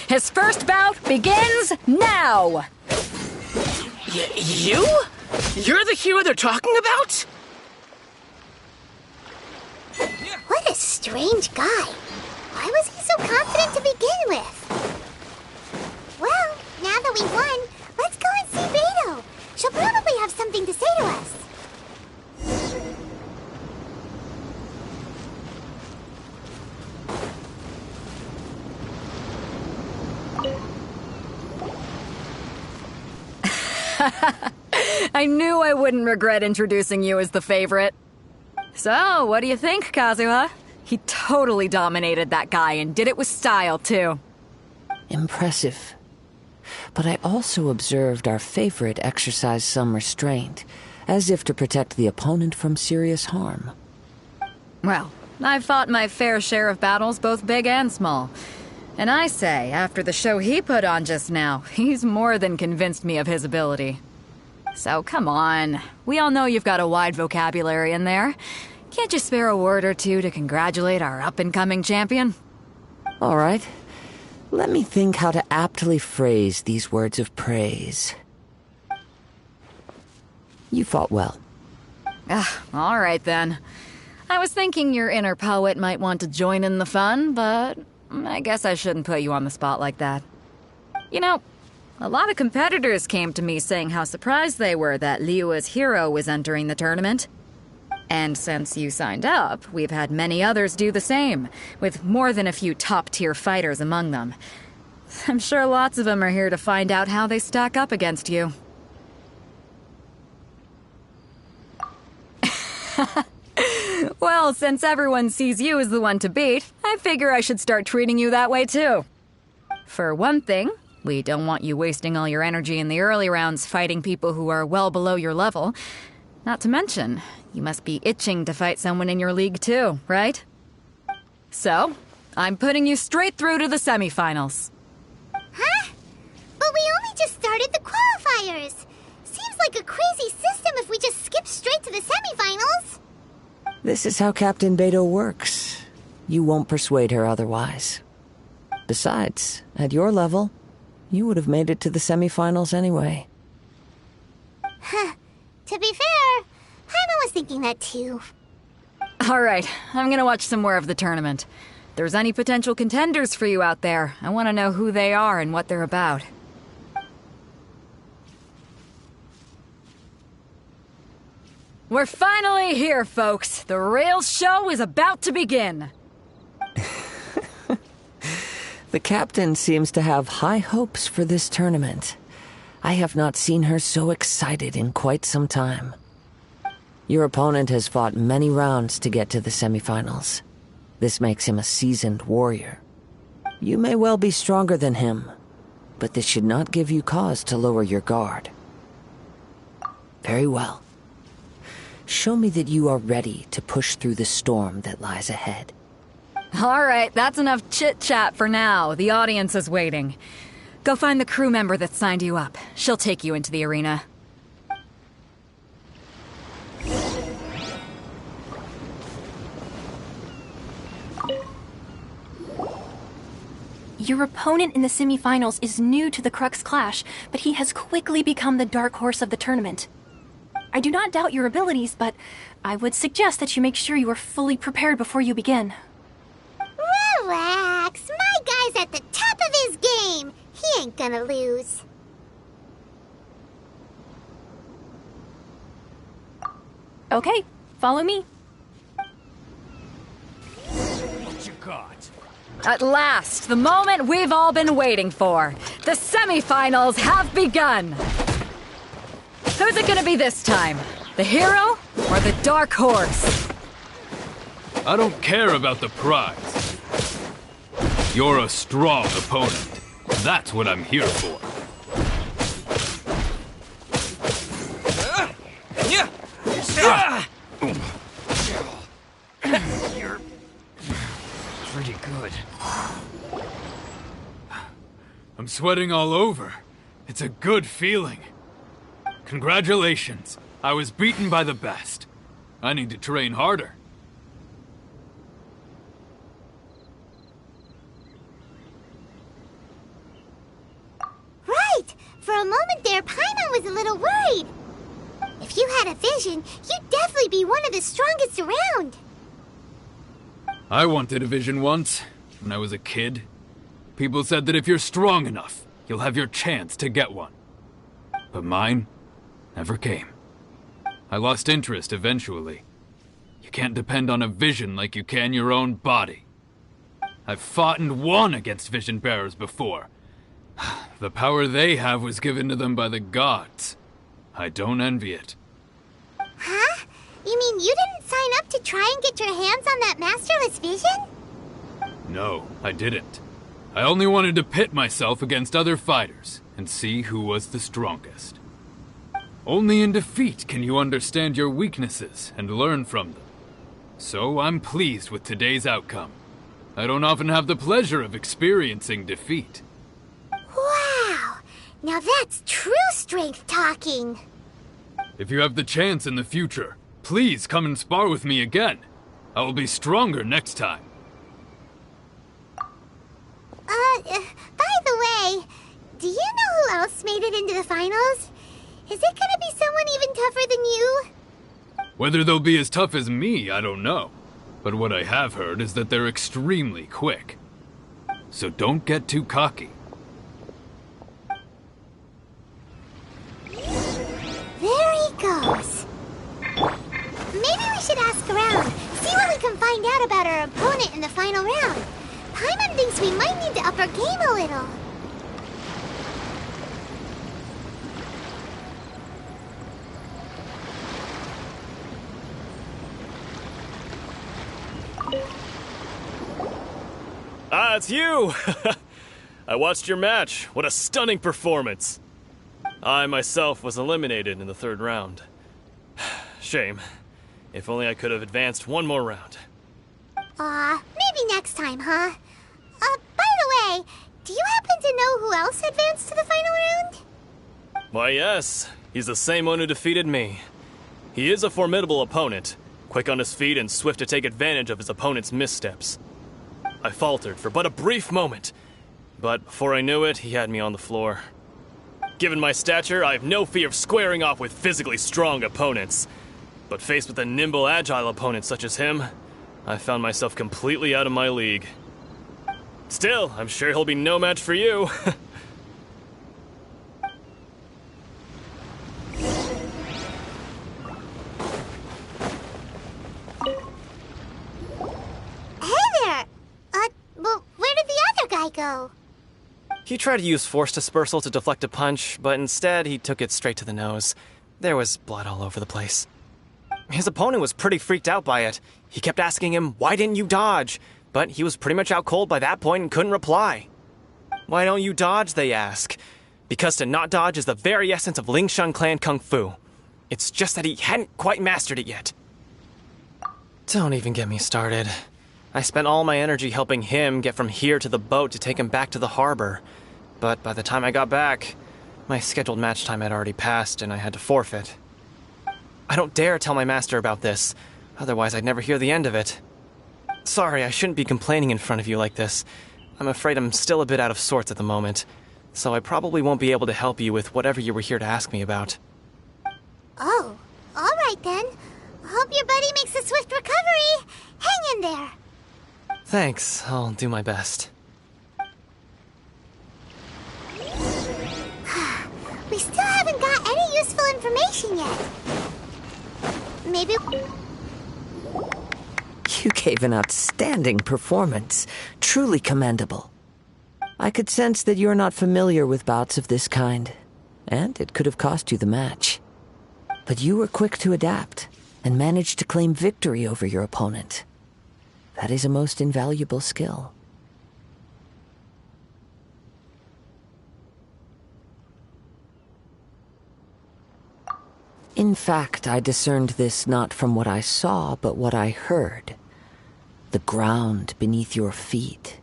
His first bout begins now! You? You're the hero they're talking about? What a strange guy. Why was he so confident to begin with? Well, now that we won, let's go and see Beto. She'll probably have something to say to us. I knew I wouldn't regret introducing you as the favorite. So, what do you think, Kazuha? He totally dominated that guy and did it with style, too. Impressive. But I also observed our favorite exercise some restraint, as if to protect the opponent from serious harm. Well, I've fought my fair share of battles, both big and small. And I say, after the show he put on just now, he's more than convinced me of his ability. So come on, we all know you've got a wide vocabulary in there. Can't you spare a word or two to congratulate our up-and-coming champion? All right. Let me think how to aptly phrase these words of praise. You fought well. All right then. I was thinking your inner poet might want to join in the fun, but I guess I shouldn't put you on the spot like that. You know, a lot of competitors came to me saying how surprised they were that Liyue's hero was entering the tournament. And since you signed up, we've had many others do the same, with more than a few top-tier fighters among them. I'm sure lots of them are here to find out how they stack up against you. Well, since everyone sees you as the one to beat, I figure I should start treating you that way too. For one thing, we don't want you wasting all your energy in the early rounds fighting people who are well below your level. Not to mention, you must be itching to fight someone in your league too, right? So, I'm putting you straight through to the semifinals. Huh? But we only just started the qualifiers. Seems like a crazy system if we just skip straight to the semifinals. This is how Captain Beto works. You won't persuade her otherwise. Besides, at your level, you would have made it to the semifinals anyway. Huh. To be fair, Paimon was thinking that too. All right, I'm gonna watch some more of the tournament. If there's any potential contenders for you out there, I want to know who they are and what they're about. We're finally here, folks. The real show is about to begin. The captain seems to have high hopes for this tournament. I have not seen her so excited in quite some time. Your opponent has fought many rounds to get to the semifinals. This makes him a seasoned warrior. You may well be stronger than him, but this should not give you cause to lower your guard. Very well. Show me that you are ready to push through the storm that lies ahead. All right, that's enough chit-chat for now. The audience is waiting. Go find the crew member that signed you up. She'll take you into the arena. Your opponent in the semifinals is new to the Crux Clash, but he has quickly become the dark horse of the tournament. I do not doubt your abilities, but I would suggest that you make sure you are fully prepared before you begin. Relax. My guy's at the top of his game. He ain't gonna lose. Okay, follow me. What you got? At last, the moment we've all been waiting for. The semifinals have begun. Who's it gonna be this time? The hero or the dark horse? I don't care about the prize. You're a strong opponent. That's what I'm here for. You're pretty good. I'm sweating all over. It's a good feeling. Congratulations. I was beaten by the best. I need to train harder. Right! For a moment there, Paimon was a little worried. If you had a vision, you'd definitely be one of the strongest around. I wanted a vision once, when I was a kid. People said that if you're strong enough, you'll have your chance to get one. But mine never came. I lost interest eventually. You can't depend on a vision like you can your own body. I've fought and won against vision bearers before. The power they have was given to them by the gods. I don't envy it. Huh? You mean you didn't sign up to try and get your hands on that masterless vision? No, I didn't. I only wanted to pit myself against other fighters and see who was the strongest. Only in defeat can you understand your weaknesses and learn from them. So I'm pleased with today's outcome. I don't often have the pleasure of experiencing defeat. Wow! Now that's true strength talking. If you have the chance in the future, please come and spar with me again. I will be stronger next time. By the way, do you know who else made it into the finals? Is it gonna be someone even tougher than you? Whether they'll be as tough as me, I don't know. But what I have heard is that they're extremely quick. So don't get too cocky. There he goes. Maybe we should ask around, see what we can find out about our opponent in the final round. Paimon thinks we might need to up our game a little. Ah, it's you! I watched your match. What a stunning performance. I myself was eliminated in the third round. Shame. If only I could have advanced one more round. Maybe next time, huh? By the way, do you happen to know who else advanced to the final round? Why, yes. He's the same one who defeated me. He is a formidable opponent, quick on his feet and swift to take advantage of his opponent's missteps. I faltered for but a brief moment, but before I knew it, he had me on the floor. Given my stature, I have no fear of squaring off with physically strong opponents. But faced with a nimble, agile opponent such as him, I found myself completely out of my league. Still, I'm sure he'll be no match for you. Hey there! Well, where did the other guy go? He tried to use force dispersal to deflect a punch, but instead he took it straight to the nose. There was blood all over the place. His opponent was pretty freaked out by it. He kept asking him, "Why didn't you dodge?" But he was pretty much out cold by that point and couldn't reply. "Why don't you dodge?" they ask. Because to not dodge is the very essence of Lingshan clan kung fu. It's just that he hadn't quite mastered it yet. Don't even get me started. I spent all my energy helping him get from here to the boat to take him back to the harbor. But by the time I got back, my scheduled match time had already passed and I had to forfeit. I don't dare tell my master about this, otherwise I'd never hear the end of it. Sorry, I shouldn't be complaining in front of you like this. I'm afraid I'm still a bit out of sorts at the moment, so I probably won't be able to help you with whatever you were here to ask me about. Oh, all right then. Hope your buddy makes a swift recovery. Hang in there. Thanks, I'll do my best. We still haven't got any useful information yet. Maybe... You gave an outstanding performance. Truly commendable. I could sense that you're not familiar with bouts of this kind, and it could have cost you the match. But you were quick to adapt, and managed to claim victory over your opponent. That is a most invaluable skill. In fact, I discerned this not from what I saw, but what I heard. The ground beneath your feet,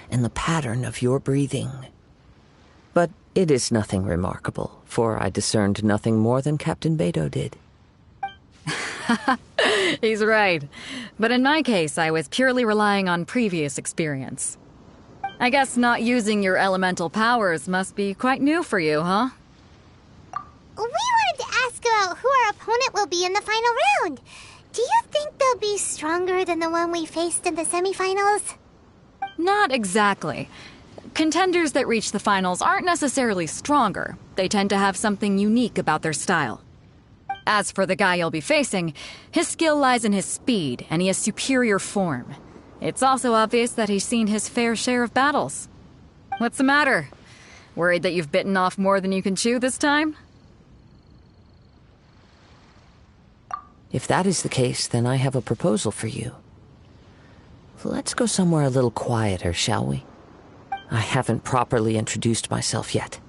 and the pattern of your breathing. But it is nothing remarkable, for I discerned nothing more than Captain Beto did. He's right. But in my case, I was purely relying on previous experience. I guess not using your elemental powers must be quite new for you, huh? We wanted to ask about who our opponent will be in the final round. Do you think they'll be stronger than the one we faced in the semifinals? Not exactly. Contenders that reach the finals aren't necessarily stronger. They tend to have something unique about their style. As for the guy you'll be facing, his skill lies in his speed, and he has superior form. It's also obvious that he's seen his fair share of battles. What's the matter? Worried that you've bitten off more than you can chew this time? If that is the case, then I have a proposal for you. Let's go somewhere a little quieter, shall we? I haven't properly introduced myself yet.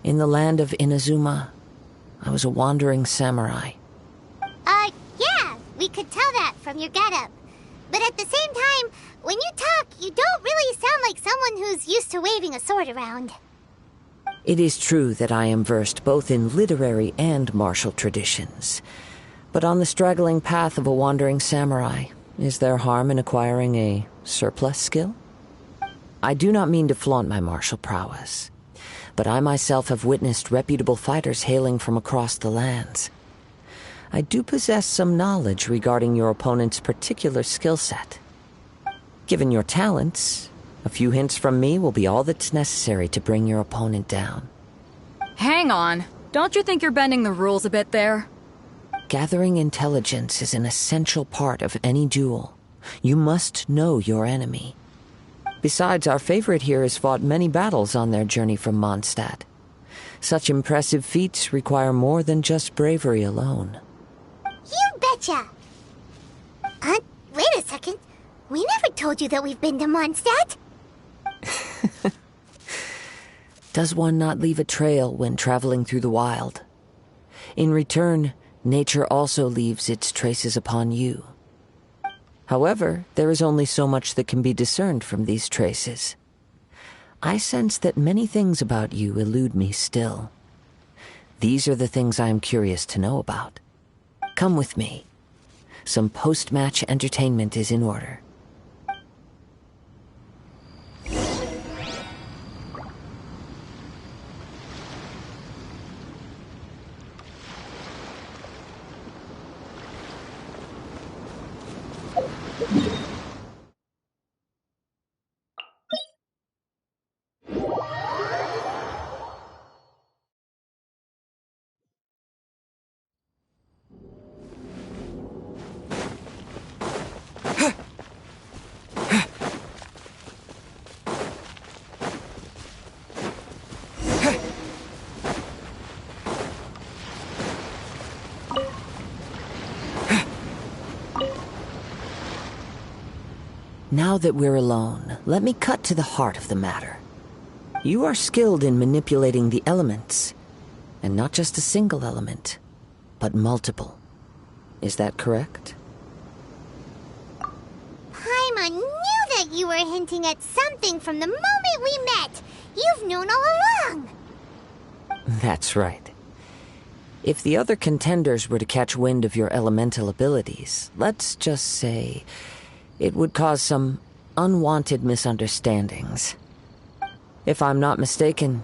In the land of Inazuma, I was a wandering samurai. Yeah, we could tell that from your getup. But at the same time, when you talk, you don't really sound like someone who's used to waving a sword around. It is true that I am versed both in literary and martial traditions. But on the straggling path of a wandering samurai, is there harm in acquiring a surplus skill? I do not mean to flaunt my martial prowess, but I myself have witnessed reputable fighters hailing from across the lands. I do possess some knowledge regarding your opponent's particular skill set. Given your talents, a few hints from me will be all that's necessary to bring your opponent down. Hang on. Don't you think you're bending the rules a bit there? Gathering intelligence is an essential part of any duel. You must know your enemy. Besides, our favorite here has fought many battles on their journey from Mondstadt. Such impressive feats require more than just bravery alone. You betcha! Wait a second. We never told you that we've been to Mondstadt. Does one not leave a trail when traveling through the wild? In return, nature also leaves its traces upon you. However, there is only so much that can be discerned from these traces. I sense that many things about you elude me still. These are the things I am curious to know about. Come with me. Some post-match entertainment is in order. Now that we're alone, let me cut to the heart of the matter. You are skilled in manipulating the elements, and not just a single element, but multiple. Is that correct? Paimon knew that you were hinting at something from the moment we met. You've known all along. That's right. If the other contenders were to catch wind of your elemental abilities, let's just say it would cause some unwanted misunderstandings. If I'm not mistaken,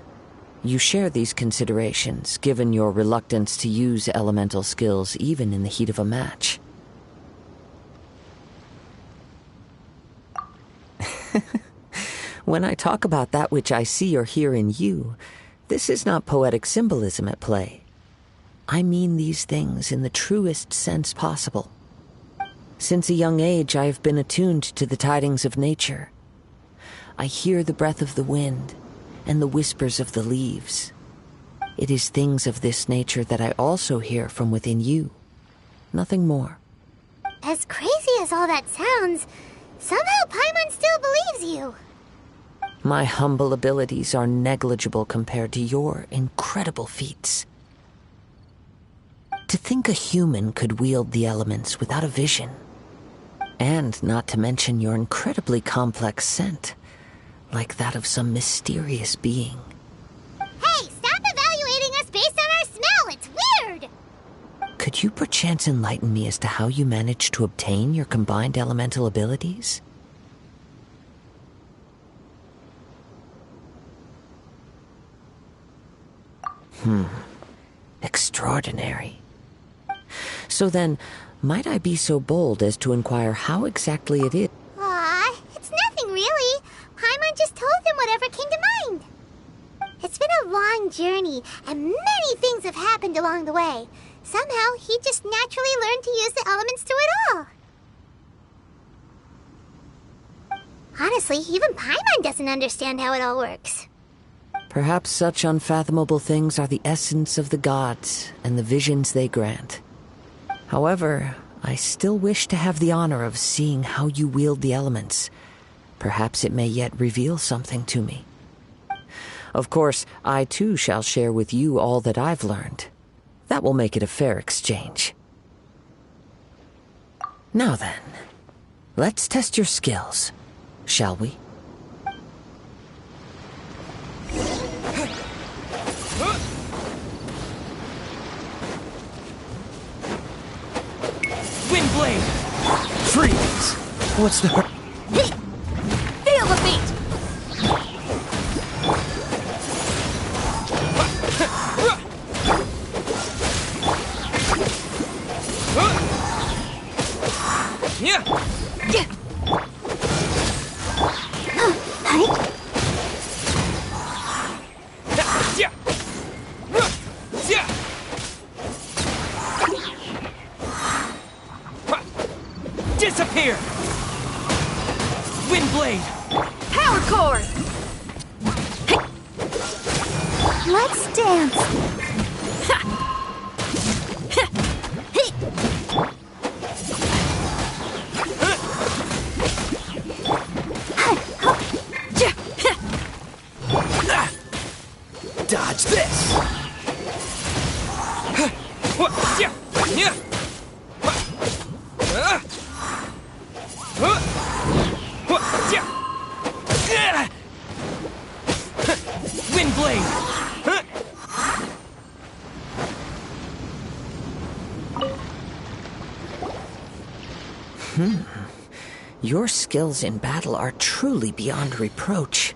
you share these considerations, given your reluctance to use elemental skills even in the heat of a match. When I talk about that which I see or hear in you, this is not poetic symbolism at play. I mean these things in the truest sense possible. Since a young age, I have been attuned to the tidings of nature. I hear the breath of the wind and the whispers of the leaves. It is things of this nature that I also hear from within you. Nothing more. As crazy as all that sounds, somehow Paimon still believes you. My humble abilities are negligible compared to your incredible feats. To think a human could wield the elements without a vision. And not to mention your incredibly complex scent, like that of some mysterious being. Hey, stop evaluating us based on our smell! It's weird! Could you perchance enlighten me as to how you managed to obtain your combined elemental abilities? Extraordinary. So then, might I be so bold as to inquire how exactly it is? Aw, it's nothing really. Paimon just told them whatever came to mind. It's been a long journey, and many things have happened along the way. Somehow, he just naturally learned to use the elements through it all. Honestly, even Paimon doesn't understand how it all works. Perhaps such unfathomable things are the essence of the gods and the visions they grant. However, I still wish to have the honor of seeing how you wield the elements. Perhaps it may yet reveal something to me. Of course, I too shall share with you all that I've learned. That will make it a fair exchange. Now then, let's test your skills, shall we? Windblade! Freeze! What's the... Feel the beat! Yeah! Disappear! Windblade! Power core! Let's dance. Dodge this! Windblade! Your skills in battle are truly beyond reproach.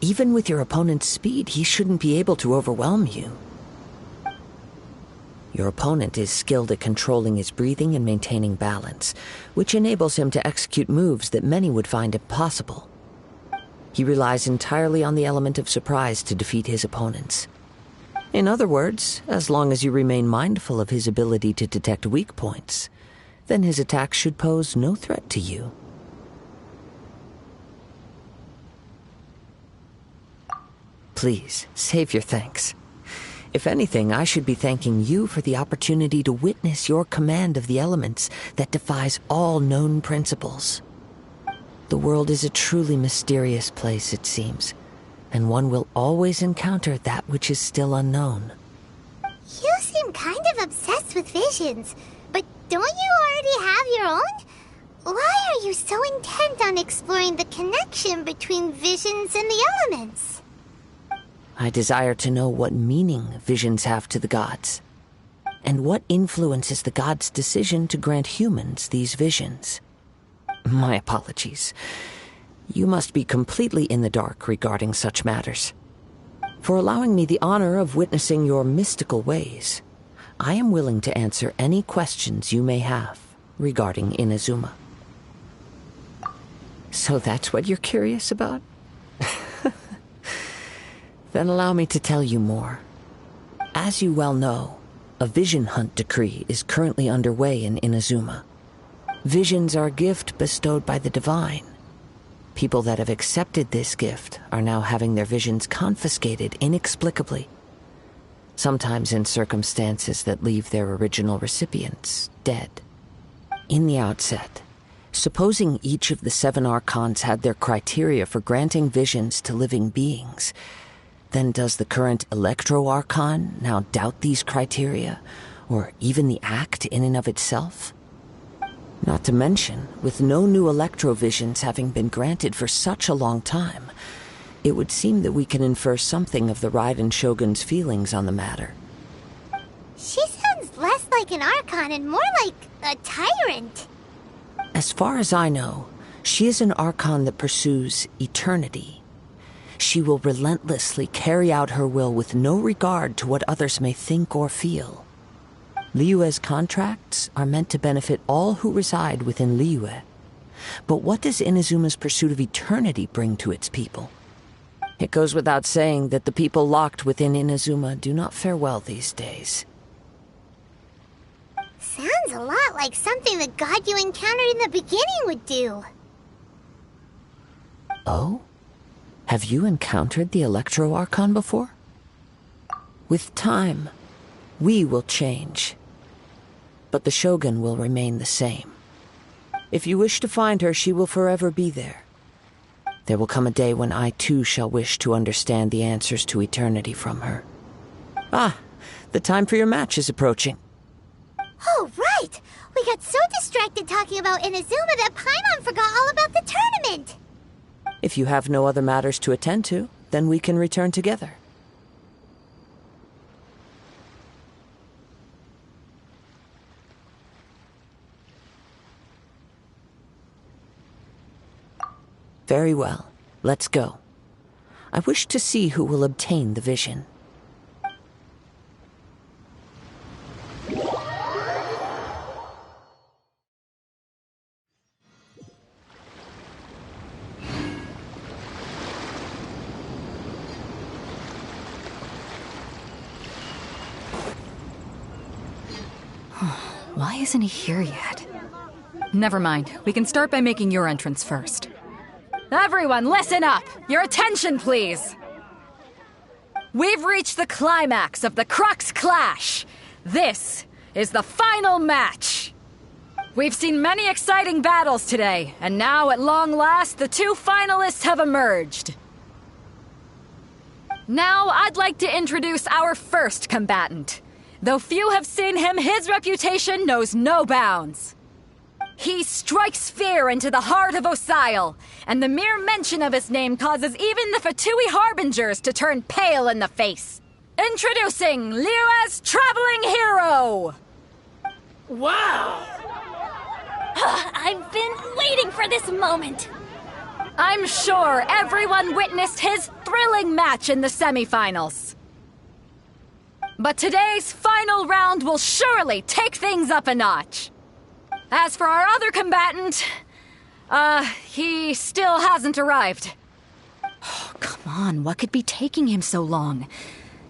Even with your opponent's speed, he shouldn't be able to overwhelm you. Your opponent is skilled at controlling his breathing and maintaining balance, which enables him to execute moves that many would find impossible. He relies entirely on the element of surprise to defeat his opponents. In other words, as long as you remain mindful of his ability to detect weak points, then his attacks should pose no threat to you. Please, save your thanks. If anything, I should be thanking you for the opportunity to witness your command of the elements that defies all known principles. The world is a truly mysterious place, it seems, and one will always encounter that which is still unknown. You seem kind of obsessed with visions, but don't you already have your own? Why are you so intent on exploring the connection between visions and the elements? I desire to know what meaning visions have to the gods, and what influences the gods' decision to grant humans these visions. My apologies. You must be completely in the dark regarding such matters. For allowing me the honor of witnessing your mystical ways, I am willing to answer any questions you may have regarding Inazuma. So that's what you're curious about? Then allow me to tell you more. As you well know, a vision hunt decree is currently underway in Inazuma. Visions are a gift bestowed by the divine. People that have accepted this gift are now having their visions confiscated inexplicably, sometimes in circumstances that leave their original recipients dead. In the outset, supposing each of the 7 archons had their criteria for granting visions to living beings, then does the current Electro-Archon now doubt these criteria, or even the act in and of itself? Not to mention, with no new Electro-Visions having been granted for such a long time, it would seem that we can infer something of the Raiden Shogun's feelings on the matter. She sounds less like an Archon and more like a tyrant. As far as I know, she is an Archon that pursues eternity. She will relentlessly carry out her will with no regard to what others may think or feel. Liyue's contracts are meant to benefit all who reside within Liyue. But what does Inazuma's pursuit of eternity bring to its people? It goes without saying that the people locked within Inazuma do not fare well these days. Sounds a lot like something the god you encountered in the beginning would do. Oh? Have you encountered the Electro-Archon before? With time, we will change. But the Shogun will remain the same. If you wish to find her, she will forever be there. There will come a day when I too shall wish to understand the answers to eternity from her. Ah, the time for your match is approaching. Oh, right! We got so distracted talking about Inazuma that Paimon forgot all about the tournament! If you have no other matters to attend to, then we can return together. Very well. Let's go. I wish to see who will obtain the vision. Why isn't he here yet? Never mind. We can start by making your entrance first. Everyone, listen up! Your attention, please! We've reached the climax of the Crux Clash! This is the final match! We've seen many exciting battles today, and now, at long last, the 2 finalists have emerged. Now, I'd like to introduce our first combatant. Though few have seen him, his reputation knows no bounds. He strikes fear into the heart of Osile, and the mere mention of his name causes even the Fatui Harbingers to turn pale in the face. Introducing Liyue's traveling hero! Wow! I've been waiting for this moment! I'm sure everyone witnessed his thrilling match in the semifinals. But today's final round will surely take things up a notch. As for our other combatant, he still hasn't arrived. Oh, come on, what could be taking him so long?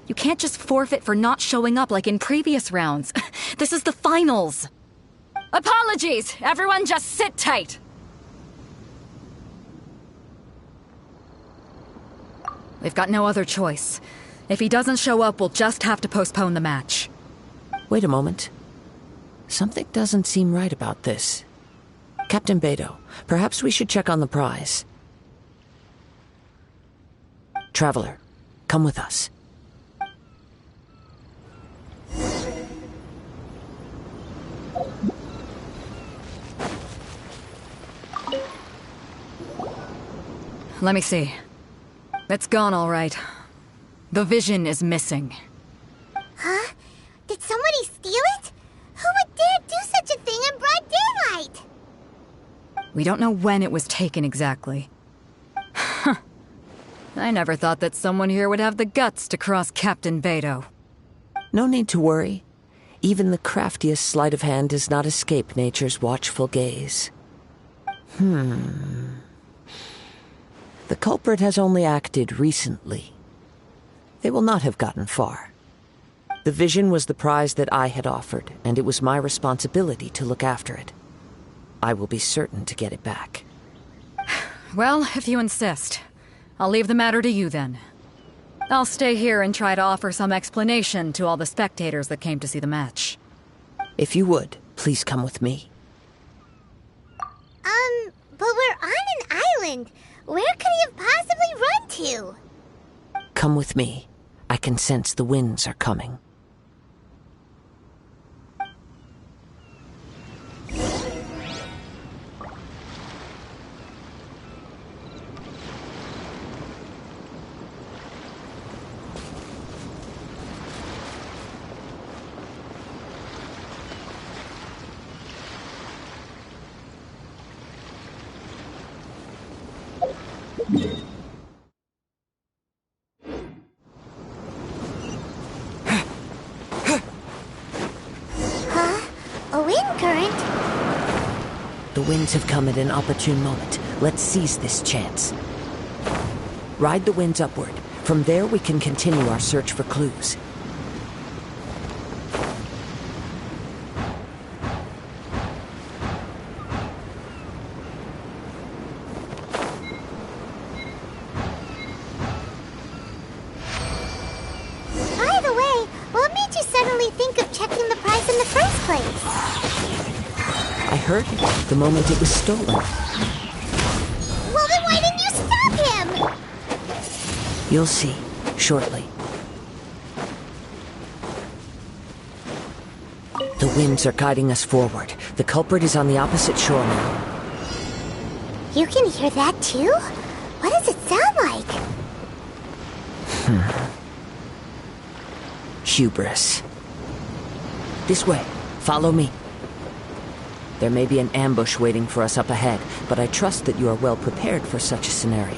You can't just forfeit for not showing up like in previous rounds. This is the finals. Apologies, everyone just sit tight. We've got no other choice. If he doesn't show up, we'll just have to postpone the match. Wait a moment. Something doesn't seem right about this. Captain Beto, perhaps we should check on the prize. Traveler, come with us. Let me see. It's gone all right. The vision is missing. Huh? Did somebody steal it? Who would dare do such a thing in broad daylight? We don't know when it was taken exactly. I never thought that someone here would have the guts to cross Captain Beto. No need to worry. Even the craftiest sleight of hand does not escape nature's watchful gaze. The culprit has only acted recently. They will not have gotten far. The vision was the prize that I had offered, and it was my responsibility to look after it. I will be certain to get it back. Well, if you insist, I'll leave the matter to you then. I'll stay here and try to offer some explanation to all the spectators that came to see the match. If you would, please come with me. But we're on an island. Where could he have possibly run to? Come with me. I can sense the winds are coming. A wind current? The winds have come at an opportune moment. Let's seize this chance. Ride the winds upward. From there we can continue our search for clues. By the way, what made you suddenly think of checking the prize in the first place? I heard it the moment it was stolen. Well, then why didn't you stop him? You'll see, shortly. The winds are guiding us forward. The culprit is on the opposite shore now. You can hear that too? What does it sound like? Hubris. This way. Follow me. There may be an ambush waiting for us up ahead, but I trust that you are well prepared for such a scenario.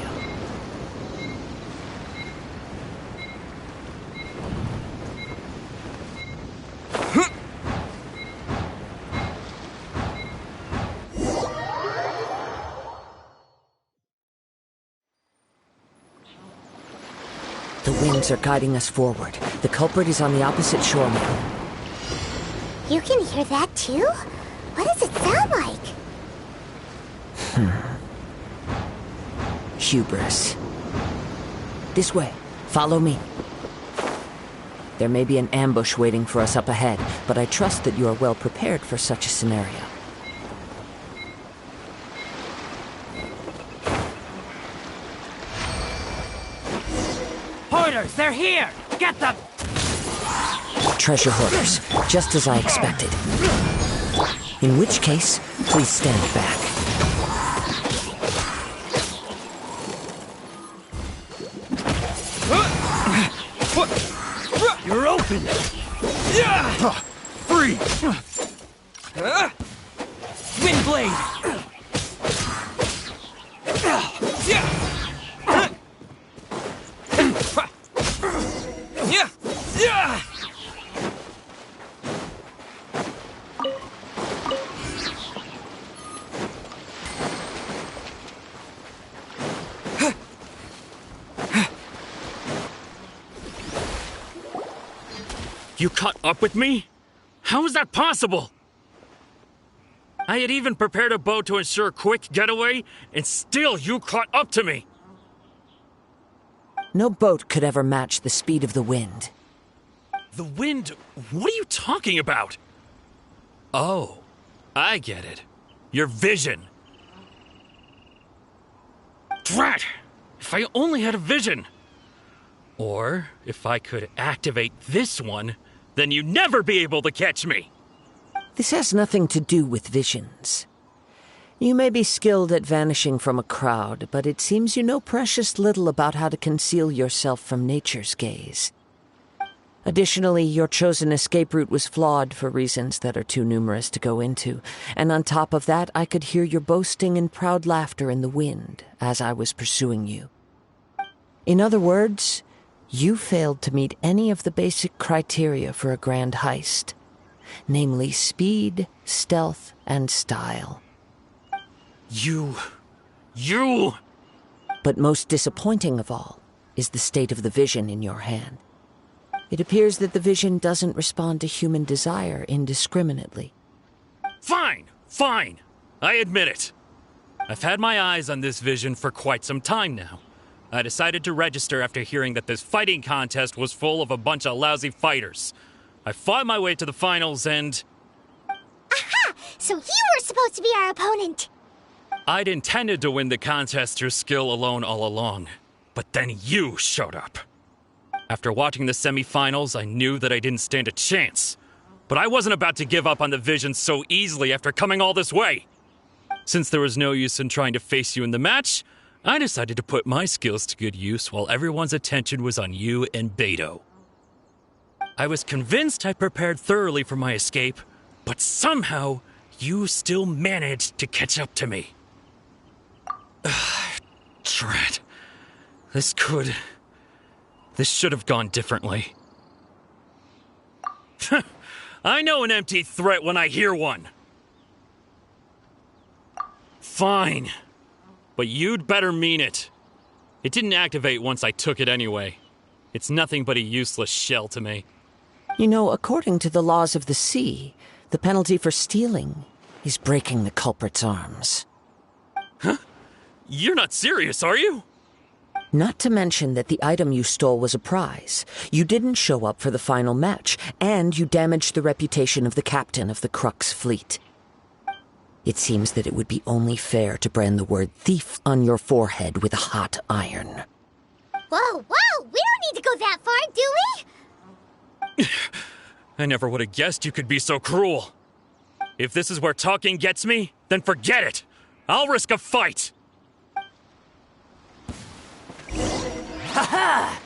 The winds are guiding us forward. The culprit is on the opposite shore now. You can hear that too? What does it sound like? Hubris. This way. Follow me. There may be an ambush waiting for us up ahead, but I trust that you are well prepared for such a scenario. Hoarders, they're here! Get them! Treasure hoarders, just as I expected. In which case, please stand back. You're open! Free! Wind blade! You caught up with me? How is that possible? I had even prepared a boat to ensure a quick getaway, and still you caught up to me! No boat could ever match the speed of the wind. The wind? What are you talking about? Oh, I get it. Your vision. Drat! If I only had a vision! Or, if I could activate this one, then you'd never be able to catch me! This has nothing to do with visions. You may be skilled at vanishing from a crowd, but it seems you know precious little about how to conceal yourself from nature's gaze. Additionally, your chosen escape route was flawed for reasons that are too numerous to go into, and on top of that, I could hear your boasting and proud laughter in the wind as I was pursuing you. In other words, you failed to meet any of the basic criteria for a grand heist, namely speed, stealth, and style. You... But most disappointing of all is the state of the vision in your hand. It appears that the vision doesn't respond to human desire indiscriminately. Fine! I admit it. I've had my eyes on this vision for quite some time now. I decided to register after hearing that this fighting contest was full of a bunch of lousy fighters. I fought my way to the finals and... Aha! So you were supposed to be our opponent! I'd intended to win the contest through skill alone all along. But then you showed up. After watching the semi-finals, I knew that I didn't stand a chance. But I wasn't about to give up on the vision so easily after coming all this way. Since there was no use in trying to face you in the match, I decided to put my skills to good use while everyone's attention was on you and Beto. I was convinced I prepared thoroughly for my escape, but somehow you still managed to catch up to me. Drat. This should have gone differently. I know an empty threat when I hear one. Fine. But you'd better mean it. It didn't activate once I took it anyway. It's nothing but a useless shell to me. You know, according to the laws of the sea, the penalty for stealing is breaking the culprit's arms. Huh? You're not serious, are you? Not to mention that the item you stole was a prize. You didn't show up for the final match, and you damaged the reputation of the captain of the Crux fleet. It seems that it would be only fair to brand the word thief on your forehead with a hot iron. Whoa, we don't need to go that far, do we? I never would have guessed you could be so cruel. If this is where talking gets me, then forget it. I'll risk a fight. Ha-ha!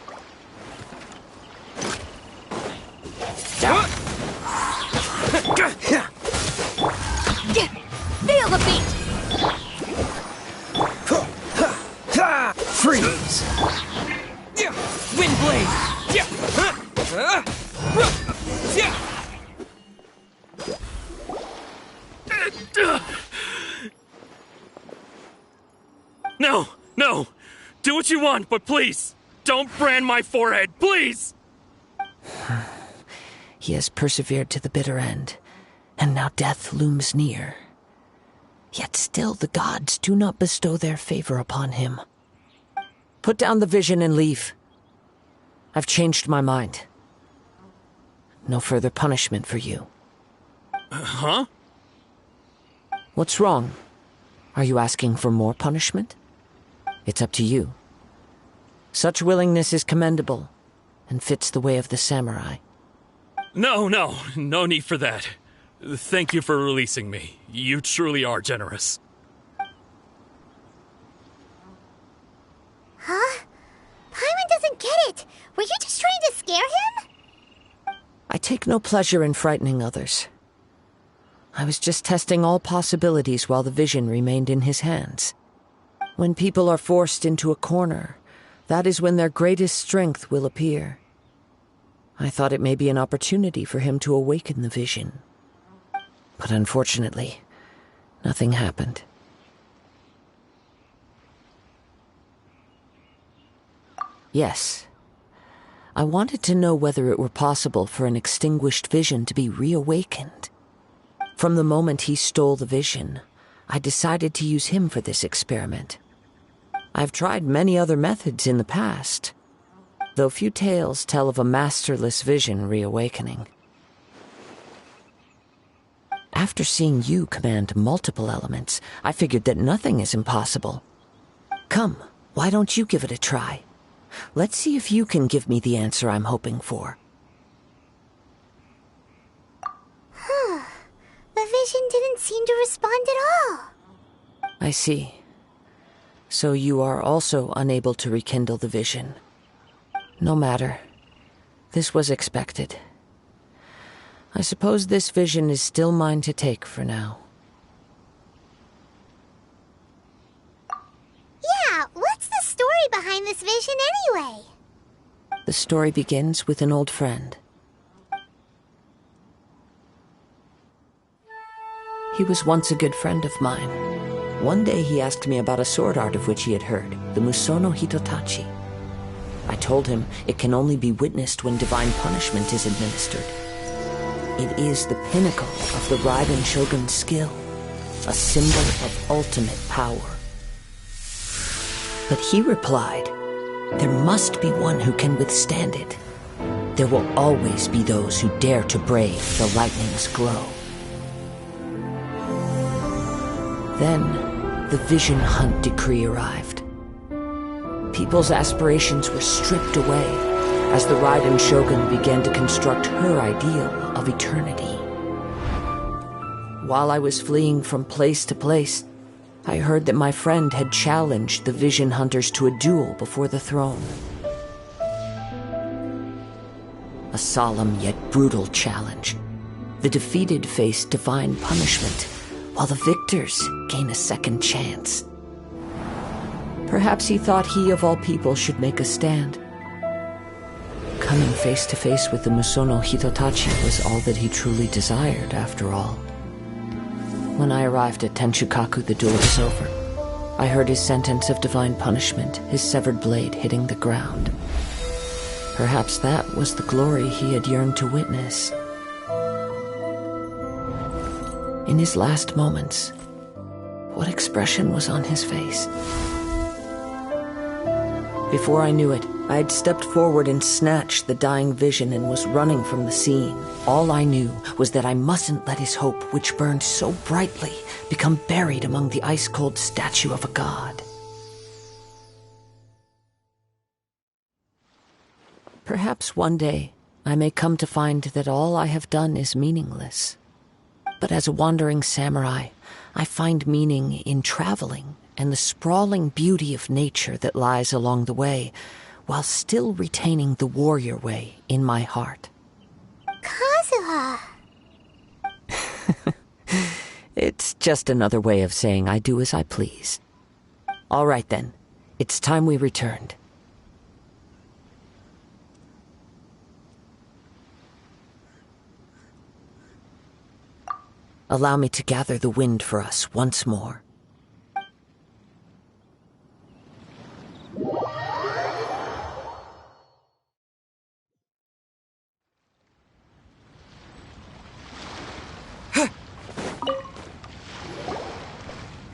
Feel the beat! Freeze! Windblade! No! Do what you want, but please, don't brand my forehead, please! He has persevered to the bitter end, and now death looms near. Yet still the gods do not bestow their favor upon him. Put down the vision and leave. I've changed my mind. No further punishment for you. Huh? What's wrong? Are you asking for more punishment? It's up to you. Such willingness is commendable, and fits the way of the samurai. No need for that. Thank you for releasing me. You truly are generous. Huh? Paimon doesn't get it. Were you just trying to scare him? I take no pleasure in frightening others. I was just testing all possibilities while the vision remained in his hands. When people are forced into a corner, that is when their greatest strength will appear. I thought it may be an opportunity for him to awaken the vision. But unfortunately, nothing happened. Yes. I wanted to know whether it were possible for an extinguished vision to be reawakened. From the moment he stole the vision, I decided to use him for this experiment. I've tried many other methods in the past, though few tales tell of a masterless vision reawakening. After seeing you command multiple elements, I figured that nothing is impossible. Come, why don't you give it a try? Let's see if you can give me the answer I'm hoping for. The vision didn't seem to respond at all. I see. So you are also unable to rekindle the vision. No matter. This was expected. I suppose this vision is still mine to take for now. Yeah, what's the story behind this vision anyway? The story begins with an old friend. He was once a good friend of mine. One day he asked me about a sword art of which he had heard, the Musono Hitotachi. I told him it can only be witnessed when divine punishment is administered. It is the pinnacle of the Raiden Shogun's skill, a symbol of ultimate power. But he replied, there must be one who can withstand it. There will always be those who dare to brave the lightning's glow. Then, the Vision Hunt decree arrived. People's aspirations were stripped away as the Raiden Shogun began to construct her ideal of eternity. While I was fleeing from place to place, I heard that my friend had challenged the Vision Hunters to a duel before the throne. A solemn yet brutal challenge. The defeated face divine punishment, while the victors gain a second chance. Perhaps he thought he of all people should make a stand. Coming face to face with the Musono Hitotachi was all that he truly desired, after all. When I arrived at Tenshukaku, the duel was over. I heard his sentence of divine punishment, his severed blade hitting the ground. Perhaps that was the glory he had yearned to witness. In his last moments, what expression was on his face? Before I knew it, I had stepped forward and snatched the dying vision and was running from the scene. All I knew was that I mustn't let his hope, which burned so brightly, become buried among the ice-cold statue of a god. Perhaps one day I may come to find that all I have done is meaningless. But as a wandering samurai, I find meaning in traveling and the sprawling beauty of nature that lies along the way, while still retaining the warrior way in my heart. Kazuha! It's just another way of saying I do as I please. All right then, it's time we returned. Allow me to gather the wind for us once more.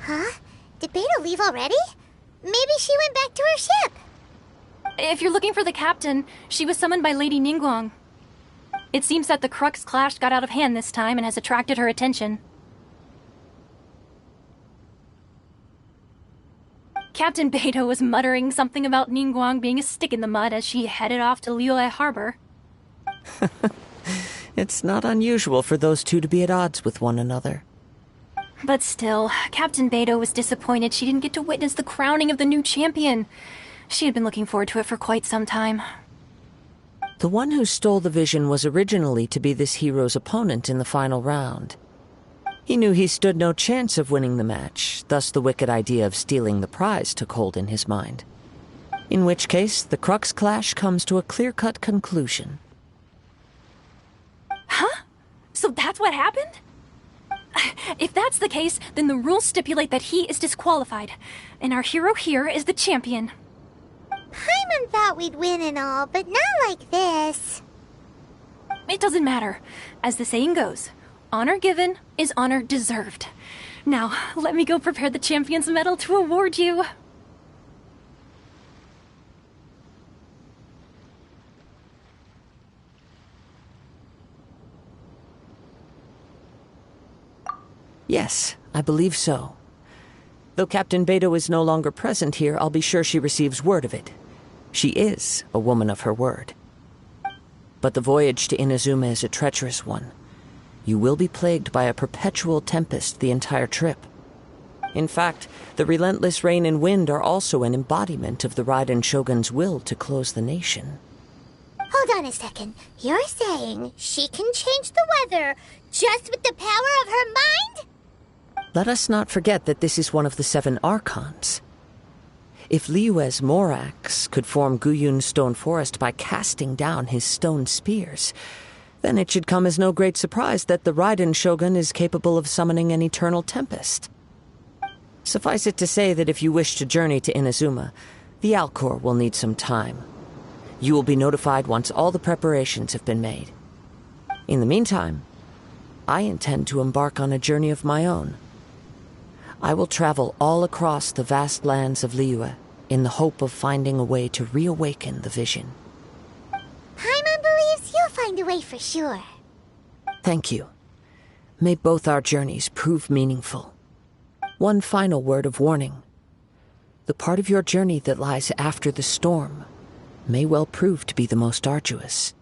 Huh? Did Beta leave already? Maybe she went back to her ship. If you're looking for the captain, she was summoned by Lady Ningguang. It seems that the Crux clash got out of hand this time and has attracted her attention. Captain Beto was muttering something about Ningguang being a stick in the mud as she headed off to Liyue Harbor. It's not unusual for those two to be at odds with one another. But still, Captain Beto was disappointed she didn't get to witness the crowning of the new champion. She had been looking forward to it for quite some time. The one who stole the vision was originally to be this hero's opponent in the final round. He knew he stood no chance of winning the match, thus the wicked idea of stealing the prize took hold in his mind. In which case, the Crux clash comes to a clear-cut conclusion. Huh? So that's what happened? If that's the case, then the rules stipulate that he is disqualified, and our hero here is the champion. Paimon thought we'd win and all, but not like this. It doesn't matter. As the saying goes, honor given is honor deserved. Now, let me go prepare the champion's medal to award you. Yes, I believe so. Though Captain Beto is no longer present here, I'll be sure she receives word of it. She is a woman of her word. But the voyage to Inazuma is a treacherous one. You will be plagued by a perpetual tempest the entire trip. In fact, the relentless rain and wind are also an embodiment of the Raiden Shogun's will to close the nation. Hold on a second. You're saying she can change the weather just with the power of her mind? Let us not forget that this is one of the 7 Archons. If Liyue's Morax could form Guyun's stone forest by casting down his stone spears, then it should come as no great surprise that the Raiden Shogun is capable of summoning an eternal tempest. Suffice it to say that if you wish to journey to Inazuma, the Alcor will need some time. You will be notified once all the preparations have been made. In the meantime, I intend to embark on a journey of my own. I will travel all across the vast lands of Liyue in the hope of finding a way to reawaken the vision. Paimon believes you'll find a way for sure. Thank you. May both our journeys prove meaningful. One final word of warning. The part of your journey that lies after the storm may well prove to be the most arduous.